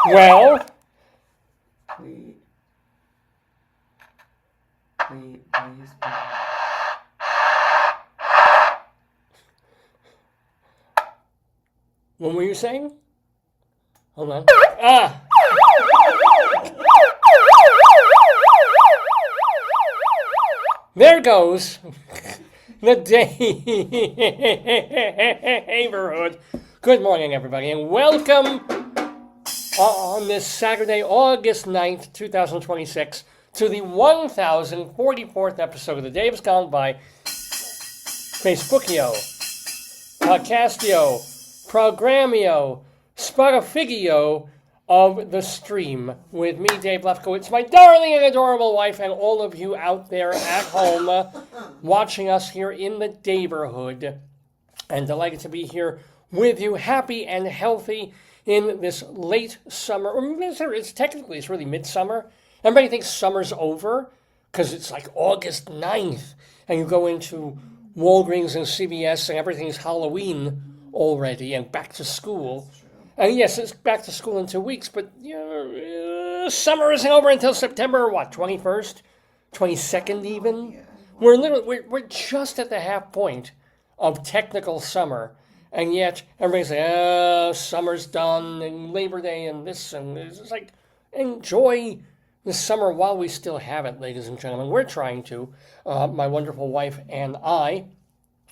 Well, Please. what were you saying? Hold on. Ah! There goes the Daverhood. Good morning, everybody, and welcome on this Saturday, August 9th, 2026, to the 1044th episode of The Dave's Gone By. Facebookio, Podcastio, Programmio, Spotifigio of the stream with me, Dave Lefkowitz, my darling and adorable wife, and all of you out there at home watching us here in the Daverhood. And delighted to be here with you, happy and healthy in this late summer. Or it's really midsummer. Everybody thinks summer's over because it's like August 9th and you go into Walgreens and CVS and everything's Halloween already and back to school. And yes, it's back to school in 2 weeks, but summer isn't over until September, 21st, 22nd even? Yeah. We're just at the half point of technical summer, and yet everybody's like, oh, summer's done, and Labor Day, and this, and this. It's like, enjoy the summer while we still have it, ladies and gentlemen. We're trying to, my wonderful wife and I.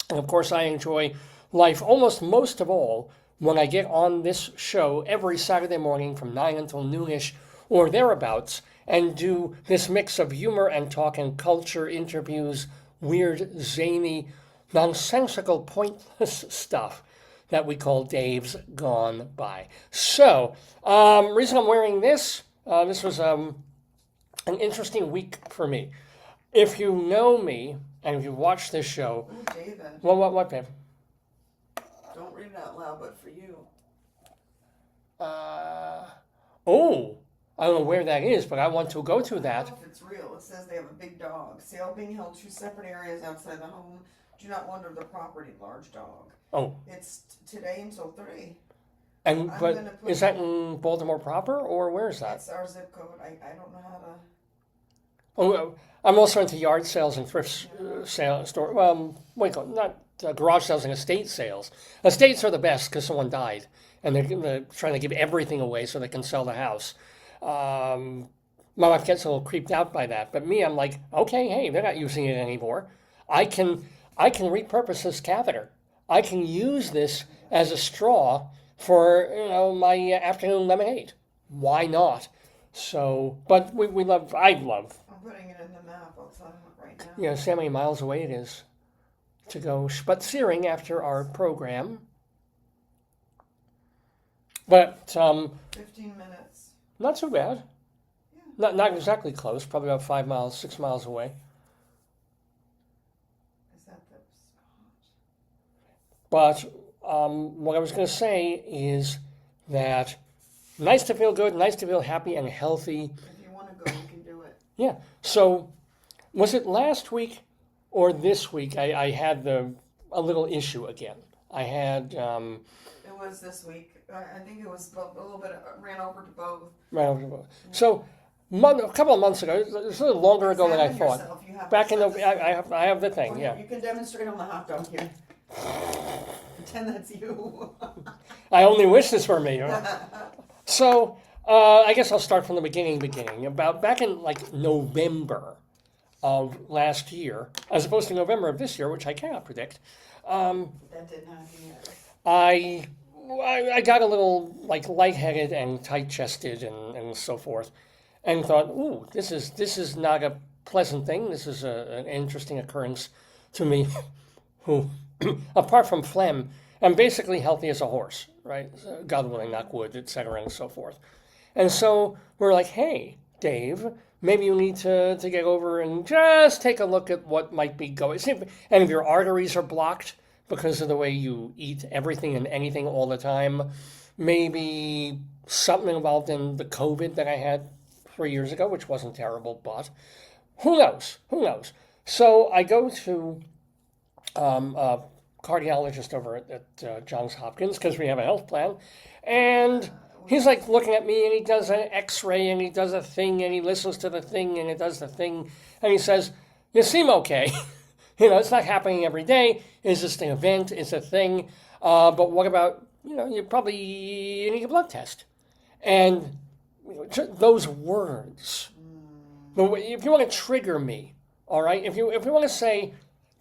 And of course, I enjoy life almost most of all when I get on this show every Saturday morning from 9 until noonish or thereabouts and do this mix of humor and talk and culture, interviews, weird, zany, nonsensical, pointless stuff that we call Dave's Gone By. So, reason I'm wearing this, this was an interesting week for me. If you know me and if you watch this show, Ooh, David. what, babe? Don't read it out loud, but for you. I don't know where that is, but I want to go to I don't that. know if it's real. It says they have a big dog. Sale being held 2 separate areas outside the home. Do not wander the property. Large dog. Oh, It's today until 3. and I'm but gonna put- is that in Baltimore proper, or where is that? That's our zip code. I don't know how to. Oh, I'm also into yard sales and thrift store. Well, not garage sales and estate sales. Estates are the best because someone died, and they're trying to give everything away so they can sell the house. My wife gets a little creeped out by that, but me, I'm like, okay, hey, they're not using it anymore. I can repurpose this catheter. I can use this as a straw for my afternoon lemonade. Why not? So, but I love. I'm putting it in the map. I'll tell you right now. See how many miles away it is to go spaziering after our program. But 15 minutes. not too bad. Yeah. Not exactly close. Probably about 5 miles, 6 miles away. Is that the spot? But what I was going to say is that nice to feel good, nice to feel happy and healthy. If you want to go, you can do it. Yeah. So, was it last week or this week? I had a little issue again. I had It was this week. I think it was a little bit. Ran over to both. so a couple of months ago. It was a little longer ago than I Examine thought. yourself. You have Back to in set the, this I have the Oh, thing. yeah, Yeah. you can demonstrate on the hot dog here. Pretend that's you. I only wish this were me. So I guess I'll start from the beginning. About back in like November of last year, as opposed to November of this year, which I cannot predict. That didn't happen yet. I got a little like lightheaded and tight-chested and so forth, and thought, ooh, this is not a pleasant thing. This is an interesting occurrence to me, who, apart from phlegm, am basically healthy as a horse, right? God willing, knock wood, etc., and so forth. And so we're like, hey, Dave, maybe you need to get over and just take a look at what might be going. See if any of your arteries are blocked because of the way you eat everything and anything all the time. Maybe something involved in the COVID that I had 3 years ago, which wasn't terrible, but who knows? So I go to cardiologist over at Johns Hopkins because we have a health plan. And He's like looking at me, and he does an X-ray, and he does a thing, and he listens to the thing, and it does the thing, and he says, "You seem okay." It's not happening every day. It's just an event. It's a thing. But what about, you probably need a blood test. And those words, if you want to trigger me, all right? If you want to say,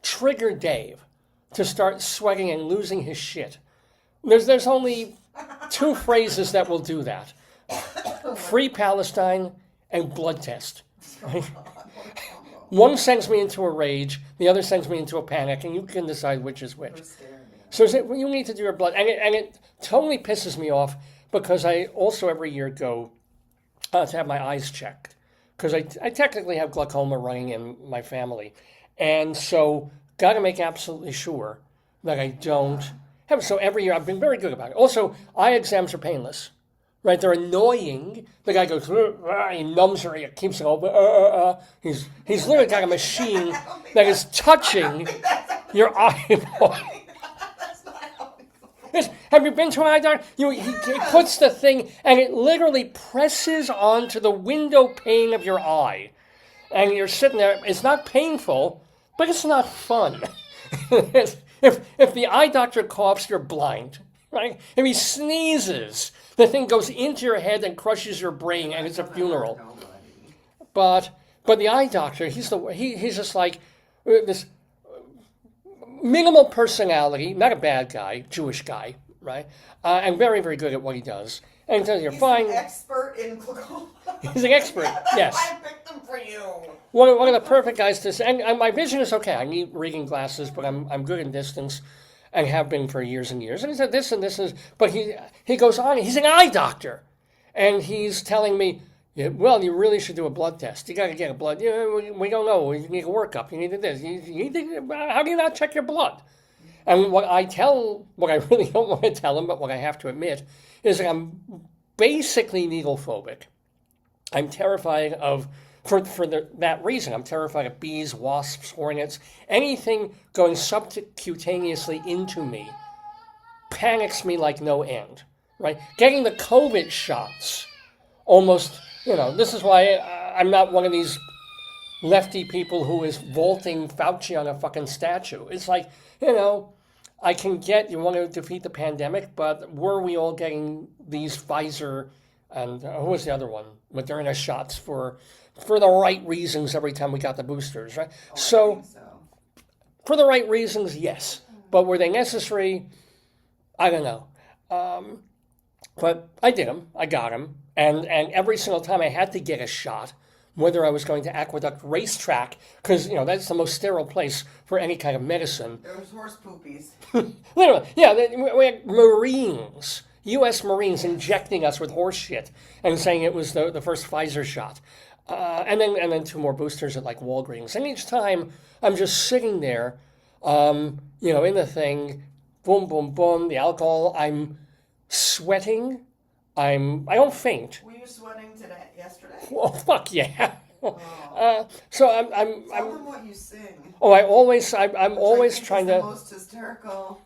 trigger Dave to start sweating and losing his shit, there's only two phrases that will do that. Free Palestine and blood test. Right? One sends me into a rage, the other sends me into a panic, and you can decide which is which. So you need to do your blood, and it totally pisses me off because I also every year go to have my eyes checked because I technically have glaucoma running in my family, and so got to make absolutely sure that I don't have it. So every year I've been very good about it. Also, eye exams are painless. Right, they're annoying. The guy goes, he numbs her, he keeps it open. He's literally got a machine that is touching your eyeball. Have you been to an eye doctor? He puts the thing, and it literally presses onto the window pane of your eye. And you're sitting there. It's not painful, but it's not fun. If the eye doctor coughs, you're blind. Right? If he sneezes, the thing goes into your head and crushes your brain, and it's a funeral. But the eye doctor, he's just like this minimal personality, not a bad guy, Jewish guy, right? And very, very good at what he does. And he tells you, you're fine. He's an expert in glaucoma. He's an expert, yes. I picked him for you. One of the perfect guys to say, and my vision is okay. I need reading glasses, but I'm good in distance. And have been for years and years. And he said this and this is, but he goes on, he's an eye doctor. And he's telling me, well, you really should do a blood test. You got to get a blood. We don't know. You need a workup. You need this. How do you not check your blood? And what I really don't want to tell him, but what I have to admit, is that I'm basically needle phobic. I'm terrified of, that reason, I'm terrified of bees, wasps, hornets, anything going subcutaneously into me panics me like no end, right? Getting the COVID shots almost, this is why I'm not one of these lefty people who is vaulting Fauci on a fucking statue. It's like, I can get, you want to defeat the pandemic, but were we all getting these Pfizer and who was the other one? Moderna shots for the right reasons every time we got the boosters, right? So, for the right reasons, yes. But were they necessary? I don't know. But I did them. I got them. And every single time I had to get a shot, whether I was going to Aqueduct Racetrack, because, that's the most sterile place for any kind of medicine. There was horse poopies. Literally, yeah, we had Marines, U.S. Marines injecting us with horse shit and saying it was the first Pfizer shot. And then two more boosters at like Walgreens. And each time I'm just sitting there, in the thing, boom, boom, boom, the alcohol, I'm sweating. I don't faint. Were you sweating yesterday? Well, fuck yeah. Oh. So Tell them what you sing. Oh, I'm always trying to. The most hysterical.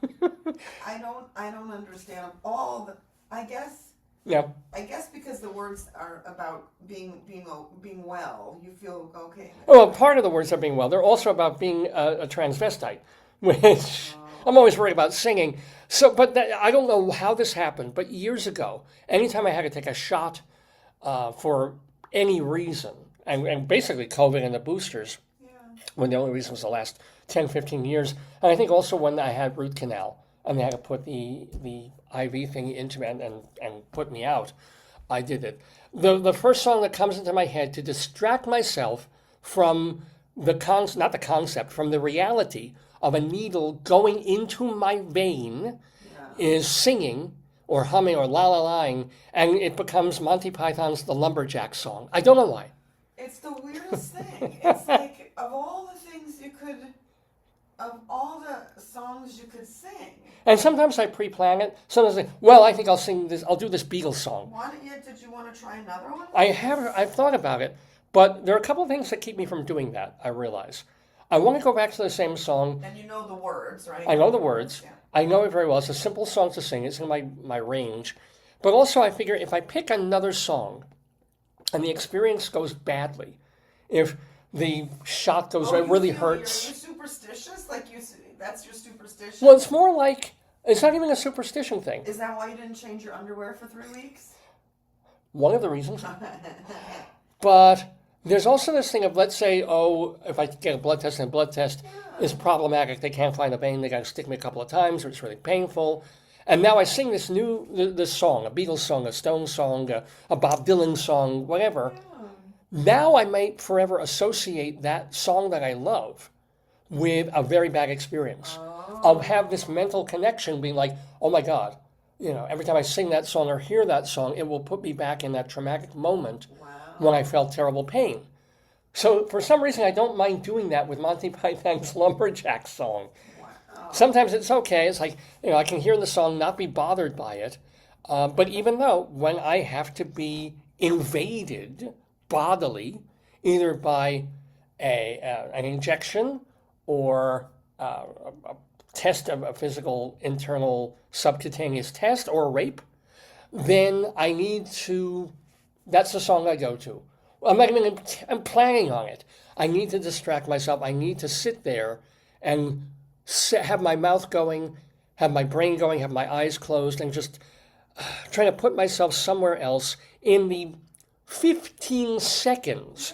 I don't understand all the. I guess. Yeah. I guess because the words are about being well, you feel okay. Well, part of the words are being well. They're also about being a transvestite, which I'm always worried about singing. So, but I don't know how this happened, but years ago, anytime I had to take a shot for any reason, and basically COVID and the boosters, when the only reason was the last 10, 15 years, and I think also when I had root canal, and they had to put the IV thing into me and put me out, I did it. The first song that comes into my head to distract myself from from the reality of a needle going into my vein is singing or humming or la-la-laing, and it becomes Monty Python's The Lumberjack song. I don't know why. It's the weirdest thing. It's like, of all the songs you could sing. And sometimes I pre-plan it. Sometimes I think I'll sing this. I'll do this Beatles song. Did you want to try another one? I've thought about it, but there are a couple of things that keep me from doing that. I realize I want to go back to the same song. And you know the words, right? I know the words. Yeah. I know it very well. It's a simple song to sing. It's in my range, But also I figure if I pick another song and the experience goes badly, if the shot goes Oh, really you're hurts. superstitious? That's your superstition? Well, it's more like, it's not even a superstition thing. Is that why you didn't change your underwear for 3 weeks? One of the reasons. But there's also this thing of, let's say, if I get a blood test and a blood test is problematic, they can't find a vein, they got to stick me a couple of times, or it's really painful. And now I sing this song, a Beatles song, a Stones song, a Bob Dylan song, whatever. Now I might forever associate that song that I love with a very bad experience. I'll have this mental connection being like, oh my God, every time I sing that song or hear that song, it will put me back in that traumatic moment when I felt terrible pain. So for some reason, I don't mind doing that with Monty Python's Lumberjack song. Wow. Sometimes it's okay. It's like, I can hear the song, not be bothered by it. But even though when I have to be invaded bodily, either by an injection or a test of a physical internal subcutaneous test or a rape, then I need to, that's the song I go to. I'm planning on it. I need to distract myself. I need to sit there and have my mouth going, have my brain going, have my eyes closed, and just trying to put myself somewhere else in the 15 seconds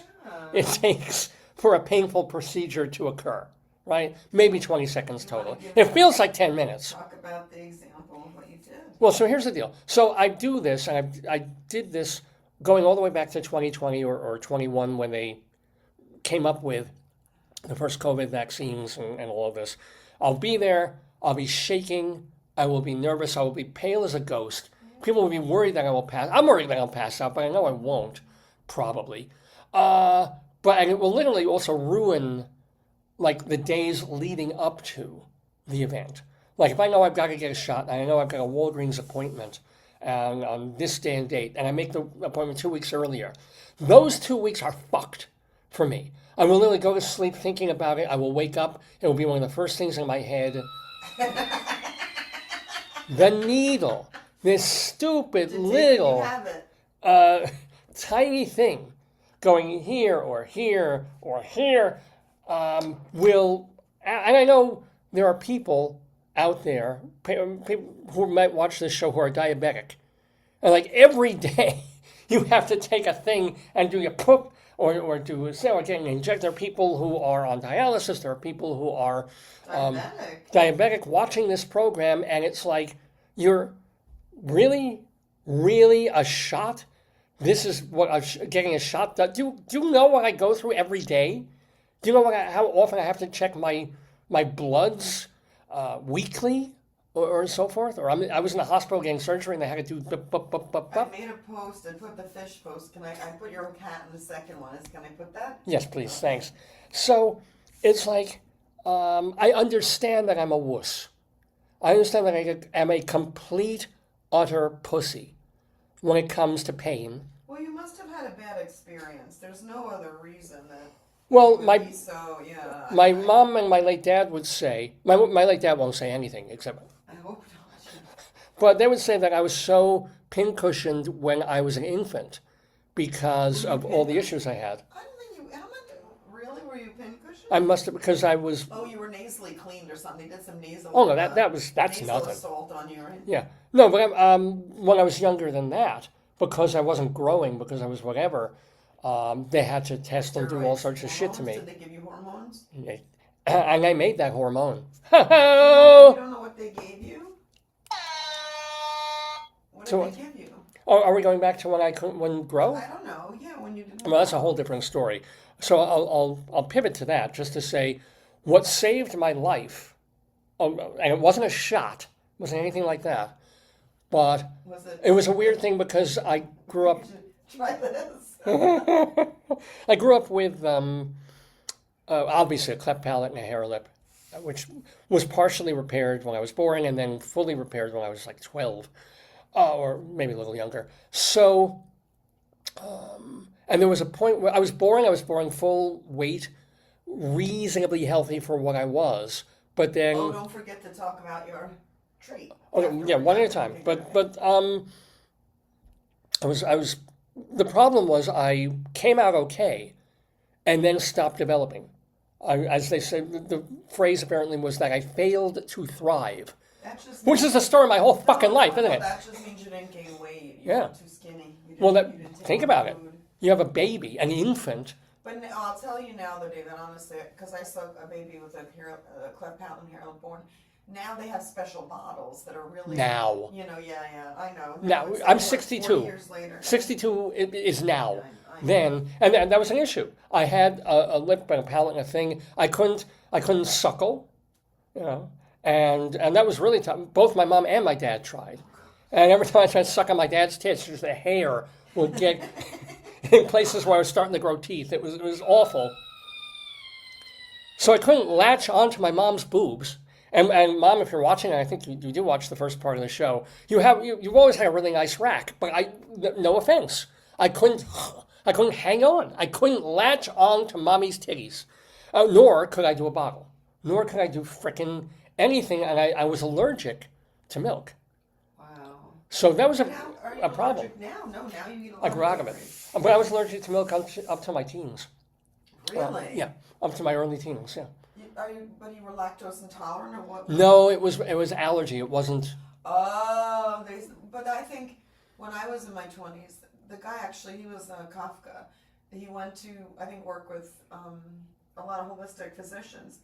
it takes for a painful procedure to occur, right? Maybe 20 seconds total. It feels like 10 minutes. Talk about the example of what you did. Well, so here's the deal. So I do this, and I did this going all the way back to 2020 or 21 when they came up with the first COVID vaccines and all of this. I'll be there. I'll be shaking. I will be nervous. I will be pale as a ghost. People will be worried that I will pass. I'm worried that I'll pass out, but I know I won't, probably. And it will literally also ruin, like, the days leading up to the event. Like, if I know I've got to get a shot, and I know I've got a Walgreens appointment on this day and date, and I make the appointment 2 weeks earlier, those 2 weeks are fucked for me. I will literally go to sleep thinking about it. I will wake up. It will be one of the first things in my head. The needle. This stupid little tiny thing going here or here or here will, and I know there are people out there, people who might watch this show who are diabetic, and like every day you have to take a thing and do your poop or do or getting injected. There are people who are on dialysis. There are people who are diabetic watching this program, and it's like, you're really a shot? This is what getting a shot does. Do you know what I go through every day? Do you know how often I have to check my bloods weekly or so forth? Or I was in the hospital getting surgery and they had to do. I made a post. I put the fish post. Can I put your cat in the second one? Can I put that? Yes, please. Thanks. So it's like I understand that I'm a wuss. I understand that I am a complete, utter pussy when it comes to pain. Well, you must have had a bad experience. There's no other reason that. Well, my yeah. mom and my late dad would say, my late dad won't say anything except. I hope not. But they would say that I was so pincushioned when I was an infant because of all the issues I had. I don't think you. How much? Really? Were you pincushioned? I must have, because I was. Oh, you were nasally cleaned or something. You did some nasal. Oh no, that's nasal nothing. assault on you, right? Yeah, no, but when I was younger than that, because I wasn't growing, because I was whatever, they had to test and do all sorts of shit to me. Did they give you hormones? And I made that hormone. You don't know what they gave you? What did they give you? Oh, are we going back to when I wouldn't grow? I don't know. Yeah, when you didn't. Well, that's a whole different story. So I'll pivot to that just to say what saved my life, and it wasn't a shot, it wasn't anything like that, but it was a weird thing because I grew up. Try this. I grew up with obviously a cleft palate and a hair lip, which was partially repaired when I was born and then fully repaired when I was like 12, or maybe a little younger. So, and there was a point where I was born full weight, reasonably healthy for what I was, but then. Oh, don't forget to talk about your trait. Okay, yeah, one at a time. But The problem was I came out okay and then stopped developing. As they say, the phrase apparently was that I failed to thrive, which is the story of my whole fucking life, isn't it? That just means you didn't gain weight. You Yeah. were too skinny. Well, you didn't take think enough about it. food. You have a baby, an infant. But I'll tell you now, though, David, honestly, because I saw a baby with a cleft palate and hair born. Now they have special bottles that are really Now. I know. Now, It's I'm like 62. 40 years later. 62 is now. I know. Then, and that was an issue. I had a lip and a palate and a thing. I couldn't suckle, and that was really tough. Both my mom and my dad tried. And every time I tried to suck on my dad's tits, just the hair would get in places where I was starting to grow teeth. It was awful. So I couldn't latch onto my mom's boobs. And Mom, if you're watching, and I think you do watch the first part of the show, you've always had a really nice rack. But no offense, I couldn't hang on. I couldn't latch on to Mommy's titties, nor could I do a bottle, nor could I do frickin' anything. And I was allergic to milk. Wow. So that was Now, are you a problem. allergic now? No, now you eat a lot. I grew out of it. But I was allergic to milk up to my teens. Really? Yeah, up to my early teens. Yeah. But you were lactose intolerant or what? No, it was allergy. It wasn't. Oh, but I think when I was in my 20s, the guy actually, he was Kafka. He went to, I think, work with a lot of holistic physicians.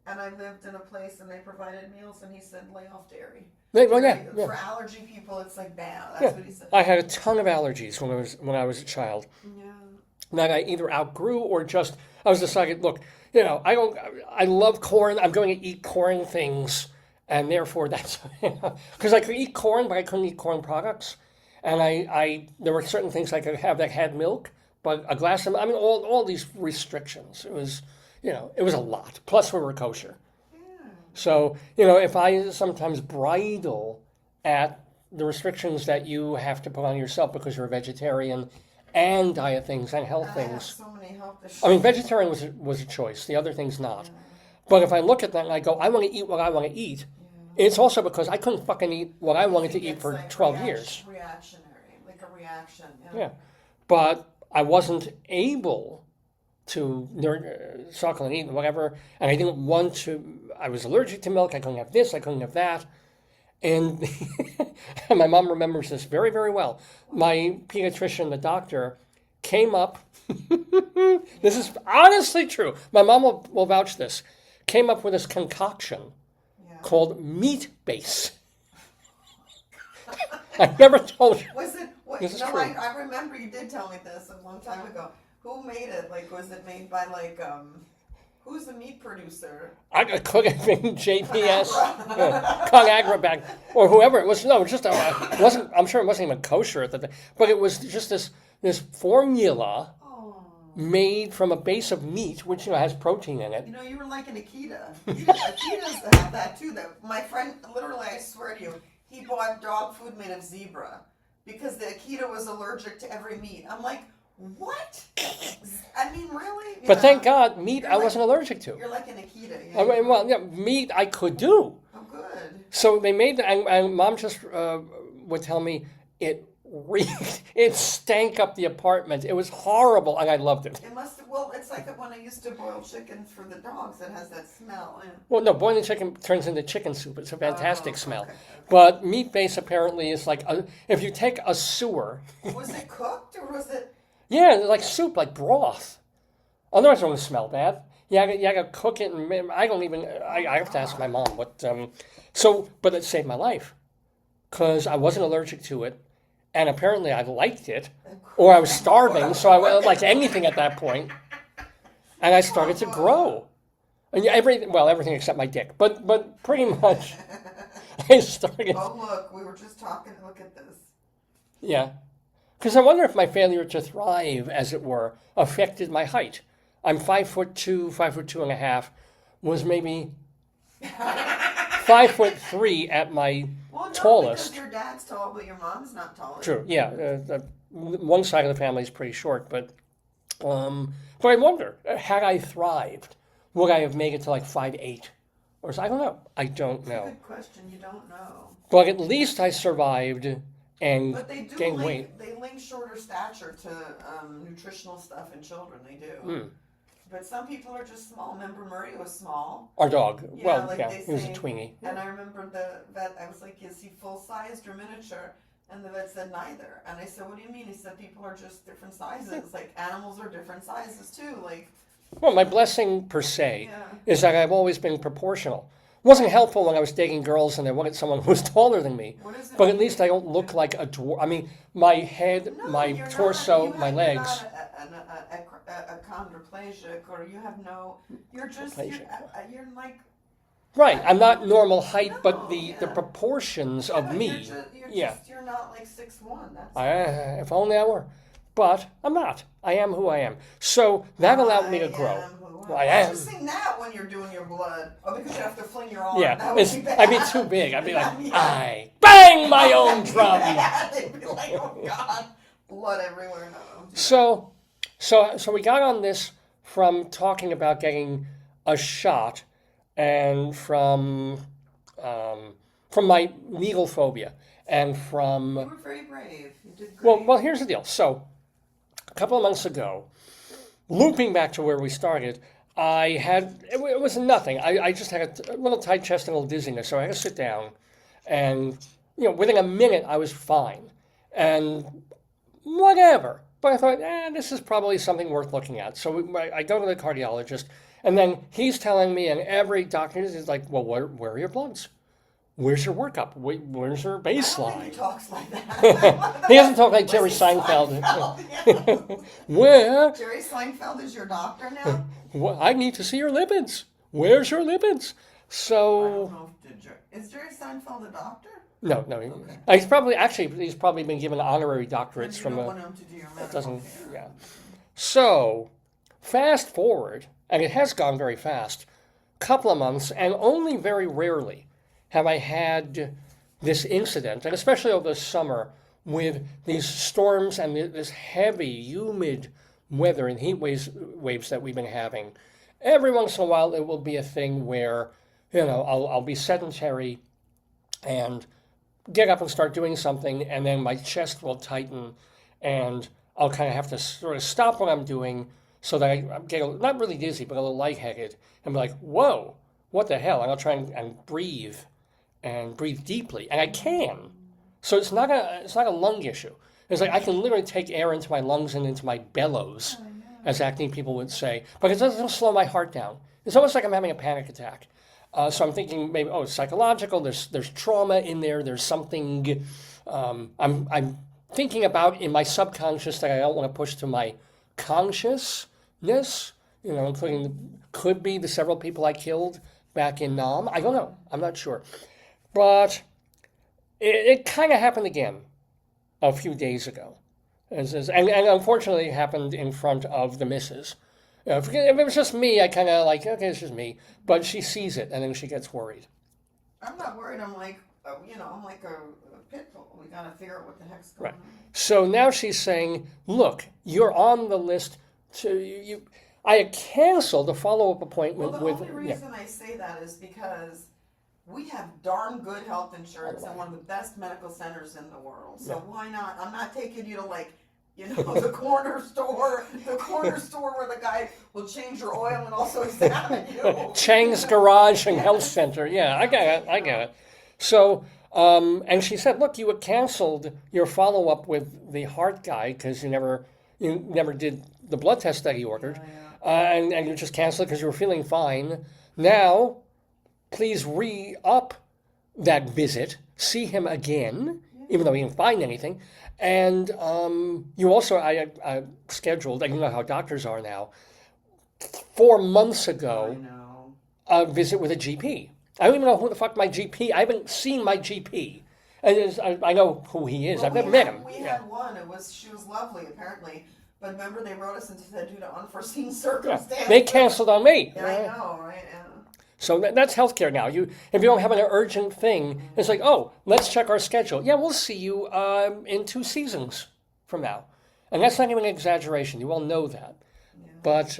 And I lived in a place and they provided meals and he said, lay off dairy. Well, yeah. For allergy people, it's like bad. That's what he said. I had a ton of allergies when I was a child. Yeah. That I either outgrew or just I was decided. Look, I love corn. I'm going to eat corn things, and therefore that's because I could eat corn, but I couldn't eat corn products. And there were certain things I could have that had milk, but a glass of all these restrictions. It was a lot. Plus we were kosher. Yeah. So if I sometimes bridle at the restrictions that you have to put on yourself because you're a vegetarian. And diet things and health things. I have so many health issues. Vegetarian was a choice. The other thing's not. Yeah. But if I look at that and I go, I want to eat what I want to eat, it's also because I couldn't fucking eat what I wanted to eat for like 12 years. Reactionary, like a reaction. Yeah. But I wasn't able to suckle and eat and whatever, and I didn't want to. I was allergic to milk. I couldn't have this. I couldn't have that. And my mom remembers this very, very well. My pediatrician, the doctor, came up. This is honestly true. My mom will vouch this. Came up with this concoction called meat base. I never told you. Was it? This is true. I remember you did tell me this a long time ago. Who made it? Like, was it made by who's the meat producer? I could have been JPS, ConAgra back, or whoever it was. No, it wasn't. I'm sure it wasn't even kosher at the time, but it was just this formula made from a base of meat, which has protein in it. You were like an Akita. Akitas have that too. That my friend, literally, I swear to you, he bought dog food made of zebra because the Akita was allergic to every meat. I'm like, what? Really? But thank God, meat I wasn't allergic to. You're like an Akita. Meat I could do. Oh, good. So they made that, and Mom just would tell me it stank up the apartment. It was horrible, and I loved it. It must have, well, it's like when I used to boil chicken for the dogs. It has that smell. Yeah. Well, no, boiling chicken turns into chicken soup. It's a fantastic smell. Okay. But meat base apparently is like, if you take a sewer. Was it cooked, or was it? Yeah, like soup, like broth. Otherwise, it won't smell bad. You gotta cook it, and I don't even. I have to ask my mom what. But it saved my life because I wasn't allergic to it, and apparently I liked it, or I was starving, so I wasn't like anything at that point, and I started to grow, and everything except my dick, but pretty much I started. Oh look, we were just talking. Look at this. Yeah. Because I wonder if my failure to thrive, as it were, affected my height. I'm 5'2", 5'2.5", was maybe 5'3" at my tallest. Because your dad's tall, but your mom's not tall. True, yeah. One side of the family is pretty short, but I wonder, had I thrived, would I have made it to like 5'8"? Or I don't know. I don't know. Good question. You don't know. But at least I survived and But they do gain weight. They link shorter stature to nutritional stuff in children. They do. Mm. But some people are just small. Remember, Murray was small. Our dog. Yeah, Well, like yeah, they he was a say- twingie. And I remember the vet. I was like, "Is he full sized or miniature?" And the vet said neither. And I said, "What do you mean?" He said, "People are just different sizes. Like animals are different sizes too. Like Well, my blessing per se yeah." is that I've always been proportional. Wasn't helpful when I was dating girls and I wanted someone who was taller than me. What is it? But at least I don't look like a dwarf. I mean, my head, No, my you're torso, not, my legs. You're not a chondroplegic, or you have no. You're just. You're like. Right, I'm not normal height, but the yeah. proportions of me. You're not like 6'1". That's. If only I were. But I'm not. I am who I am. So that allowed me to grow. I am. Just sing that when you're doing your blood. Oh, because you have to fling your arm. Yeah, That would be bad. I'd be too big. I'd be like, Yeah. I bang my own drum. Yeah, they'd be like, oh God, blood everywhere. No, don't do So we got on this from talking about getting a shot, and from my needle phobia, and that. from You were very brave. You did great. well, here's the deal. So a couple of months ago, looping back to where we started, I had it was nothing. I just had a little tight chest and a little dizziness, so I had to sit down, and within a minute I was fine, and whatever. But I thought, this is probably something worth looking at. So I go to the cardiologist, and then he's telling me, and every doctor is like, well, where are your bloods? Where's your workup? Where's your I don't think baseline? he talks like that. He doesn't talk like Jerry Where's Seinfeld. yeah. Where? Jerry Seinfeld is your doctor now? I need to see your lipids. Where's your lipids? I So don't know is Jerry Seinfeld a doctor? no. Okay. He's probably been given honorary And doctorates you from don't a. want him to do your medical Doesn't care. yeah. So fast forward, and it has gone very fast. Couple of months, and only very rarely have I had this incident, and especially over the summer with these storms and this heavy, humid weather and heat waves that we've been having. Every once in a while, it will be a thing where I'll be sedentary and get up and start doing something, and then my chest will tighten, and I'll kind of have to sort of stop what I'm doing so that I get not really dizzy, but a little lightheaded, and be like, whoa, what the hell? And I'll try and breathe deeply, and I can. So it's not a lung issue. It's like I can literally take air into my lungs and into my bellows, as acne people would say, but it doesn't slow my heart down. It's almost like I'm having a panic attack. So I'm thinking maybe, it's psychological. There's trauma in there. There's something I'm thinking about in my subconscious that I don't want to push to my consciousness. Including could be the several people I killed back in Nam. I don't know. I'm not sure, but it kind of happened again a few days ago, and unfortunately it happened in front of the missus. If it was just me, I kind of like, okay, it's just me. But she sees it, and then she gets worried. I'm not worried. I'm like, I'm like a pit bull. We gotta figure out what the heck's going on. So now she's saying, look, you're on the list to you. I had canceled a follow-up appointment Well, the with. only reason I say that is because we have darn good health insurance and one of the best medical centers in the world. So why not? I'm not taking you to the corner store where the guy will change your oil and also examine you. Chang's Garage and Health Center. Yeah, I get it. So, and she said, look, you had canceled your follow-up with the heart guy because you never did the blood test that he ordered. And you just canceled it because you were feeling fine. Now, please re-up that visit, see him again, even though he didn't find anything. And you also, I scheduled, and you know how doctors are now, 4 months ago, a visit with a GP. I don't even know who the fuck my GP, I haven't seen my GP. I know who he is. I've never met him. We had one. She was lovely, apparently. But remember, they wrote us and said due to unforeseen circumstances. They canceled on me. Yeah, I know, right? Yeah. So that's healthcare now. If you don't have an urgent thing, it's like, oh, let's check our schedule. Yeah, we'll see you in 2 seasons from now. And that's not even an exaggeration. You all know that. Yeah, but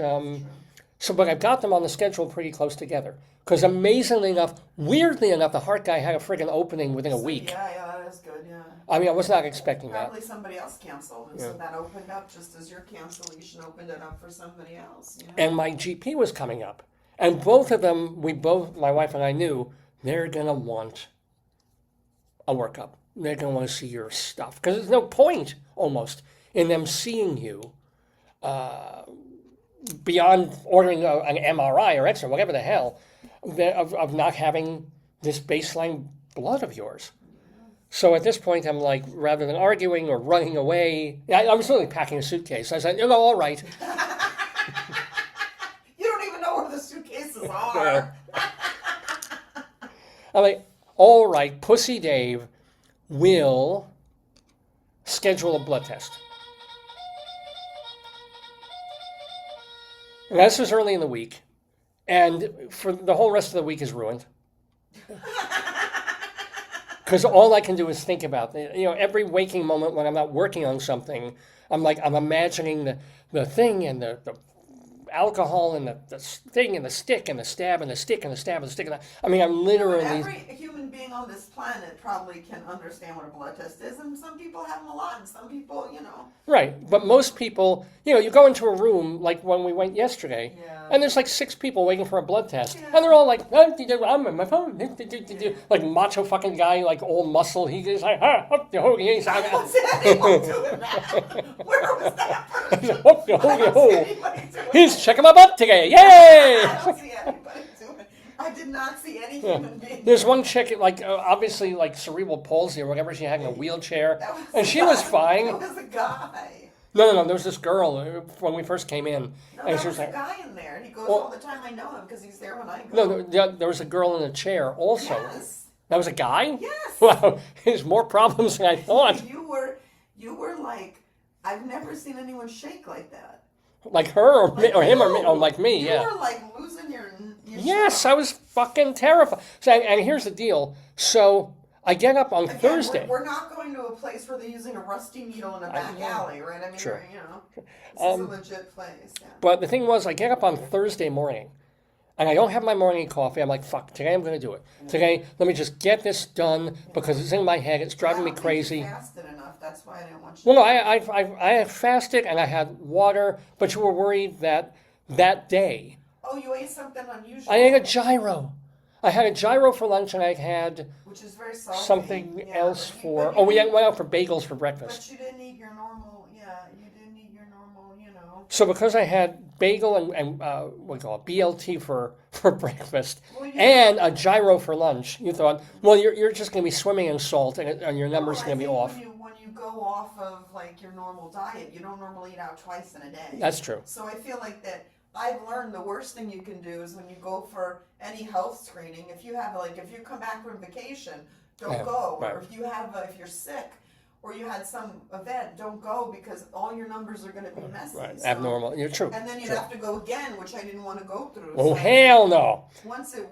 but I've got them on the schedule pretty close together. Because amazingly enough, weirdly enough, the heart guy had a friggin' opening within a week. Yeah, is good, yeah. I mean, I was not expecting that. Probably somebody else canceled, and so that opened up just as your cancellation opened it up for somebody else. You know? And my GP was coming up. And both of them, my wife and I knew, they're going to want a workup. They're going to want to see your stuff. Because there's no point, almost, in them seeing you beyond ordering an MRI or X-ray, whatever the hell, of not having this baseline blood of yours. So at this point, I'm like, rather than arguing or running away, I was literally packing a suitcase. I said, all right. You don't even know where the suitcases are. I'm like, all right, Pussy Dave will schedule a blood test. And this was early in the week, and for the whole rest of the week is ruined. Because all I can do is think about it. Every waking moment when I'm not working on something, I'm imagining the thing and the alcohol and the thing and the stick and the stab and the stick and the stab and the stick. I'm literally... Every human being on this planet probably can understand what a blood test is, and some people have them a lot, and some people, Right, but most people, you go into a room, like when we went yesterday, and there's like 6 people waiting for a blood test, and they're all like, I'm on my phone, like macho fucking guy, like all muscle, he's like, I don't see anyone doing that. Where was that person? I don't see anybody doing He's checking my butt today, yay! I don't see anybody doing it. I did not see any human being. There's one chick, obviously, cerebral palsy or whatever, she had in a wheelchair, and she was fine. It was a guy. No, there was this girl when we first came in. No, and there she was a like, guy in there. He goes all the time. I know him because he's there when I go. No, there was a girl in a chair also. Yes. That was a guy? Yes. Wow, there's more problems than I thought. You were like, I've never seen anyone shake like that. Like her or him or like me, you yeah. You were like losing your Yes, I was fucking terrified. So, and here's the deal. So I get up on Thursday. We're not going to a place where they're using a rusty needle in a back alley, right? I mean, sure. This is a legit place. Yeah. But the thing was, I get up on Thursday morning, and I don't have my morning coffee. I'm like, fuck, today I'm going to do it. Today, let me just get this done because it's in my head. It's driving me crazy. You fasted enough. That's why I didn't want you Well, no, I had fasted and I had water, but you were worried that day. Oh, you ate something unusual. I ate a gyro. I had a gyro for lunch, and I had which is very salty. something else for... we went out for bagels for breakfast. But you didn't eat your normal... So because I had bagel and what do you call it, BLT for breakfast, and a gyro for lunch, you thought, well, you're just going to be swimming in salt, and your numbers going to be off. When you go off of like your normal diet, you don't normally eat out twice in a day. That's true. So I feel like that I've learned the worst thing you can do is when you go for any health screening, if you come back from vacation, don't go. Right. Or if you're sick or you had some event, don't go because all your numbers are going to be messy. Right, so, abnormal. You're true. And then you'd have to go again, which I didn't want to go through. Oh, so hell no. Once it,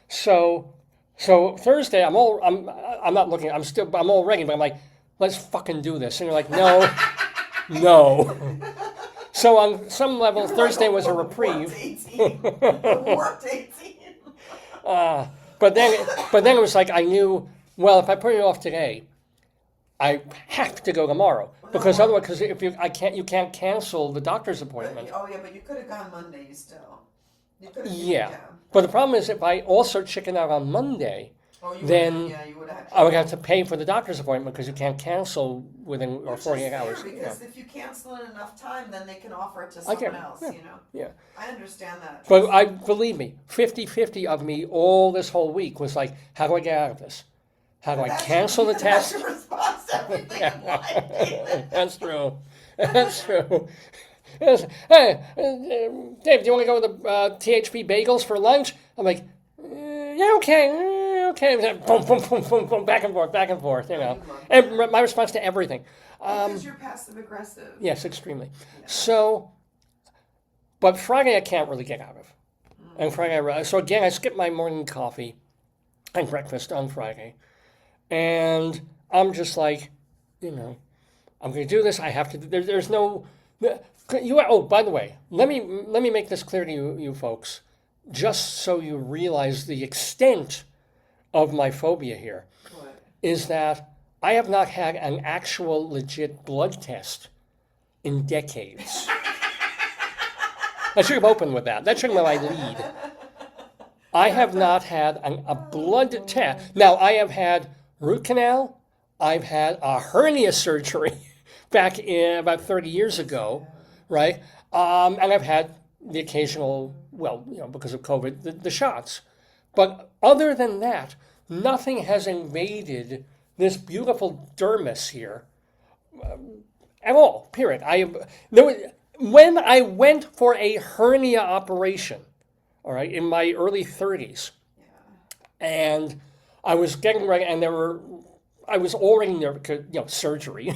So Thursday, I'm not looking, I'm all ready, but I'm like, let's fucking do this. And you're like, no, no. So on some level, Thursday was a reprieve. Warped 18. But then it was like I knew, well, if I put it off today, I have to go tomorrow because otherwise, if you can't cancel the doctor's appointment. But you could have gone Monday still. Yeah, but the problem is if I also chicken out on Monday, then I would have to pay for the doctor's appointment because you can't cancel within 48 hours. Because if you cancel in enough time, then they can offer it to someone else. Yeah. I understand that. But believe me, 50-50 of me all this whole week was like, how do I get out of this? How do I cancel the test? That's your response to everything in life. That's true. That's true. Hey, Dave, do you want to go with the THP bagels for lunch? I'm like, yeah, okay. Boom, boom, boom, boom, boom, back and forth, And my response to everything. Because you're passive aggressive. Yes, extremely. Yeah. So, but Friday I can't really get out of. And Friday, so again, I skipped my morning coffee and breakfast on Friday. And I'm just like, I'm going to do this. I have to. There's no. By the way, let me make this clear to you folks, just so you realize the extent of my phobia here. What? is that I have not had an actual legit blood test in decades. I should have opened with that. That should have been my lead. I have not had a blood test. Now, I have had root canal. I've had a hernia surgery back in about 30 years ago, right? And I've had the occasional, well, because of COVID, the shots. But other than that, nothing has invaded this beautiful dermis here at all, period. When I went for a hernia operation, all right, in my early 30s, and I was getting ready, and I was already nervous, surgery,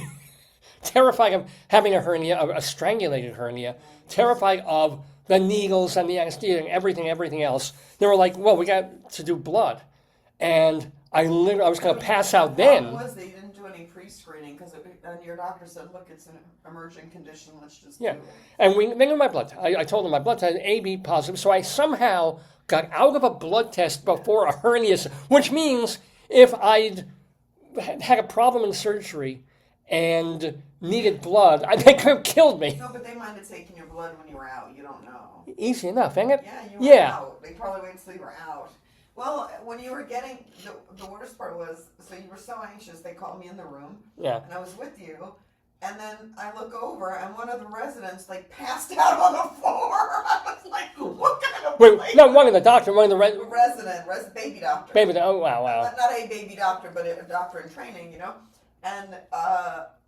terrified of having a hernia, a strangulated hernia, terrified of the needles and the anesthesia and everything else. They were like, well, we got to do blood. And I was going to pass out then. The problem was they didn't do any pre-screening because your doctor said, look, it's an emerging condition, let's just do it. And they knew my blood test. I told them my blood test, AB positive, so I somehow got out of a blood test before a hernia, which means if I'd had a problem in surgery and needed blood, they could have killed me. No, but they might have taken your blood when you were out. You don't know. Easy enough, ain't it? Yeah, you were out. They probably waited until you were out. Well, when you were getting, the worst part was, so you were so anxious, they called me in the room. Yeah. And I was with you. And then I look over, and one of the residents, passed out on the floor. I was like, what kind of Wait, not one of the doctor, one of the resident, baby doctor. Oh, wow. Not a baby doctor, but a doctor in training, And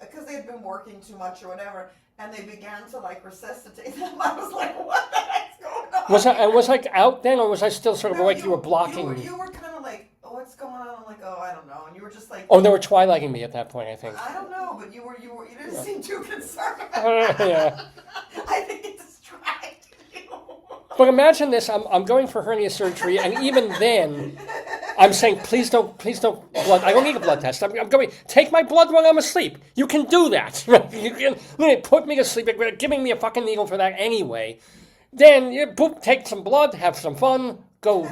because they had been working too much or whatever, and they began to resuscitate them, I was like, what the heck's going on? Was I out then, or was I still sort of you were blocking? You were kind of like, oh, what's going on? I'm like, oh, I don't know. And you were just like, oh, they were twilighting me at that point, I think. I don't know, but you didn't seem too concerned about yeah. I think it distracted you. But imagine this: I'm going for hernia surgery, and even then, I'm saying, please don't blood. I don't need a blood test. I'm going, take my blood when I'm asleep. You can do that. You can put me to sleep. You're giving me a fucking needle for that anyway. Then you take some blood, have some fun, go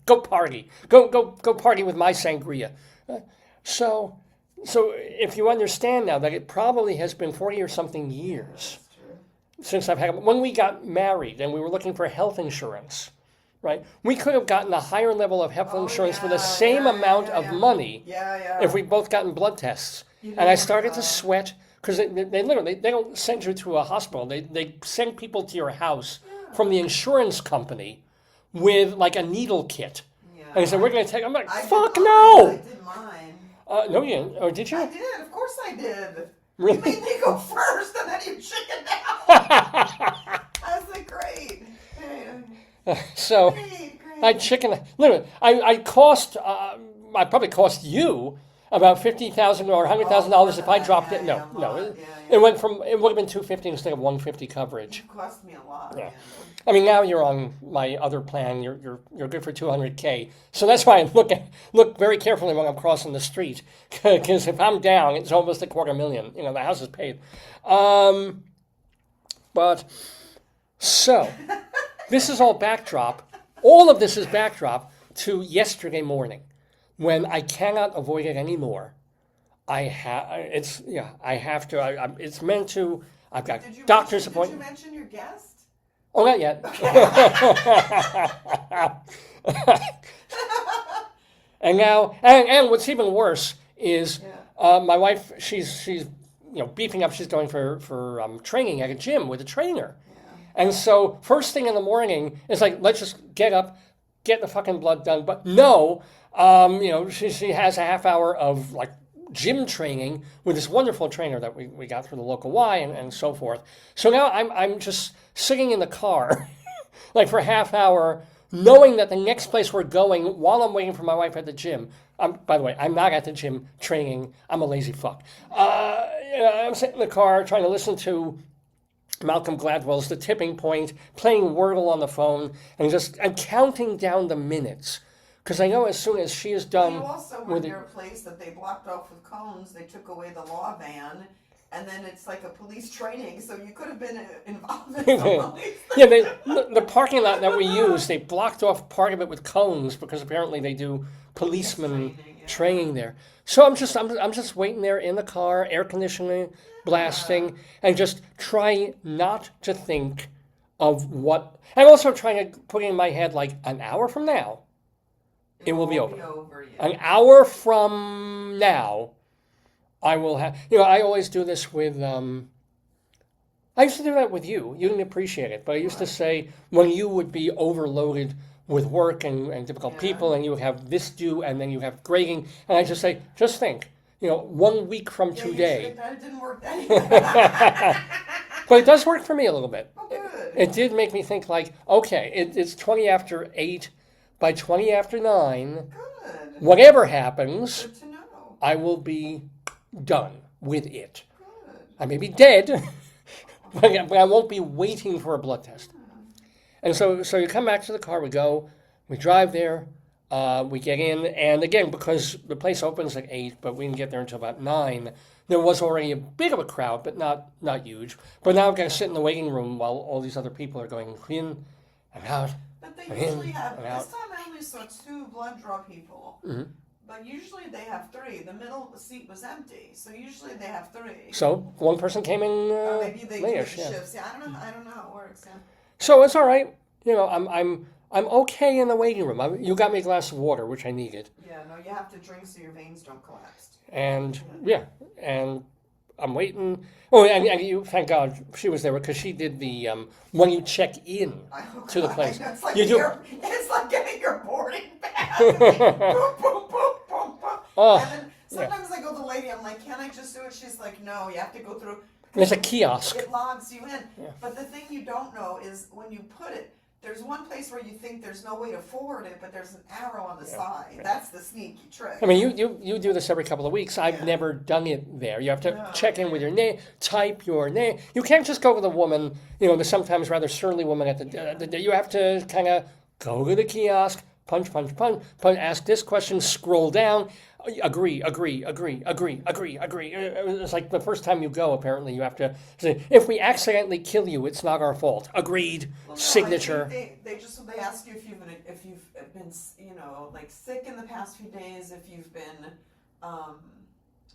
party. Go party with my sangria. So if you understand now that it probably has been 40 or something years since I've had, when we got married and we were looking for health insurance, right? We could have gotten a higher level of health insurance for the same amount of money if we'd both gotten blood tests. And I started to sweat because they literally, they don't send you to a hospital. They send people to your house from the insurance company with a needle kit. Yeah. And they said, we're going to take, I'm like, fuck no! I did mine. No, you didn't. Or did you? I did. Of course I did. Really? You made me go first and then you chickened out. I was like, great. So, Great. I chickened. Literally, I probably cost you about $50,000 or $100,000 if I dropped it. No. It went from, it would have been $250 instead of $150 coverage. It cost me a lot. Yeah. I mean, now you're on my other plan. You're good for $200K. So that's why I look very carefully when I'm crossing the street, because if I'm down, it's almost $250,000. The house is paid. But so this is all backdrop. All of this is backdrop to yesterday morning, when I cannot avoid it anymore. I have to. It's meant to. I've got doctor's appointment. Did you mention your guest? Oh, not yet. And now, and what's even worse is my wife. She's beefing up. She's going for training at a gym with a trainer. Yeah. And so first thing in the morning, it's like, let's just get up, get the fucking blood done. But no, she has a half hour of gym training with this wonderful trainer that we got through the local Y and so forth. So now I'm just sitting in the car for a half hour, knowing that the next place we're going while I'm waiting for my wife at the gym. By the way, I'm not at the gym training. I'm a lazy fuck. I'm sitting in the car trying to listen to Malcolm Gladwell's The Tipping Point, playing Wordle on the phone, and counting down the minutes. Because I know as soon as she is done you also were near a place that they blocked off with cones. They took away the law van, and then it's like a police training. So you could have been involved in some of these things. The parking lot that we use, they blocked off part of it with cones because apparently they do policemen. training there. So I'm just waiting there in the car, air conditioning blasting, and just trying not to think of what. I'm also trying to put in my head like an hour from now, it will be over. Yeah. An hour from now, I will have. I always do this with. I used to do that with you. You didn't appreciate it, but I used to say when you would be overloaded with work and difficult people, and you would have this due, and then you have grading, and I just say, just think, 1 week from today. That didn't work that But it does work for me a little bit. Oh, good. It did make me think like, okay, it's 20 after 8, by 20 after 9, Good. whatever happens, Good to know. I will be done with it. Good. I may be dead, but I won't be waiting for a blood test. And so you come back to the car, we drive there, we get in, and again, because the place opens at 8, but we didn't get there until about 9, there was already a bit of a crowd, but not huge. But now I've got to sit in the waiting room while all these other people are going in and out. But they and usually in have, and out. this time I only saw 2 blood draw people. Mm-hmm. But usually they have 3. The middle seat was empty, so usually they have 3. So one person came in Or maybe they do the late-ish, yeah. shifts. Yeah, I don't know how it works. Yeah. So it's all right. I'm okay in the waiting room. You got me a glass of water, which I needed. Yeah, no, you have to drink so your veins don't collapse. And and I'm waiting. Oh, and you, thank God, she was there because she did the when you check in to the place. It's like, You do. it's like getting your boarding pass. Boom, boom, boom, boom, boom. Oh, And then sometimes I go to the lady, I'm like, can I just do it? She's like, no, you have to go through. there's a kiosk. It logs you in. Yeah. But the thing you don't know is when you put it, there's one place where you think there's no way to forward it, but there's an arrow on the side. Yeah. That's the sneaky trick. I mean, you do this every couple of weeks. I've never done it there. You have to check in with your name, type your name. You can't just go to the woman, the sometimes rather surly woman at the you have to kind of go to the kiosk, punch, ask this question, scroll down, agree. It's like the first time you go, apparently, you have to say, if we accidentally kill you, it's not our fault. Agreed, Well, no, signature. I think they ask you if you've been like sick in the past few days, if you've been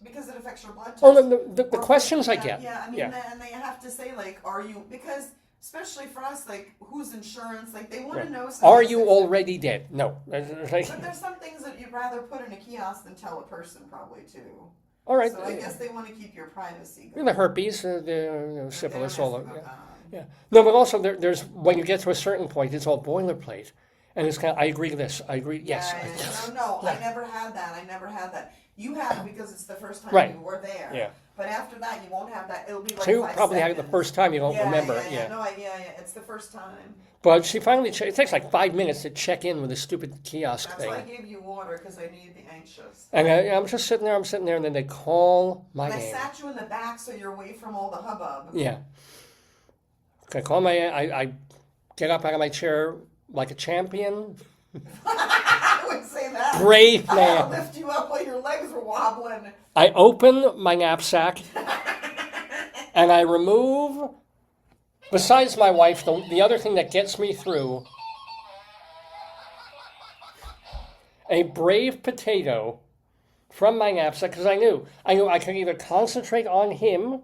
because it affects your blood test. Oh, the questions I get. Yeah, I mean, and they have to say like, are you, because especially for us, like, whose insurance, like, they want to know something. Are you already dead? No. But there's some things that you'd rather put in a kiosk than tell a person, probably, too. All right. So I guess they want to keep your privacy. The herpes, the syphilis, all of that. yeah. No, but also there's when you get to a certain point, it's all boilerplate, and it's kind of I agree to this, I agree, yes. No, I never had that. You had it because it's the first time Right. you were there. Yeah. But after that, you won't have that. It'll be like So you 5 probably had it seconds. the first time, you don't remember it. Yeah. No, it's the first time. But she finally, it takes like 5 minutes to check in with a stupid kiosk That's thing. why I gave you water, because I knew you'd be anxious. And I'm just sitting there, and then they call my And I name. sat you in the back so you're away from all the hubbub. Yeah. Okay, call my, I get up out of my chair like a champion. I would say that. Brave I man. had to lift you up while your legs were wobbling. I open my knapsack and I remove, besides my wife, the other thing that gets me through, a brave potato from my knapsack, because I knew I could either concentrate on him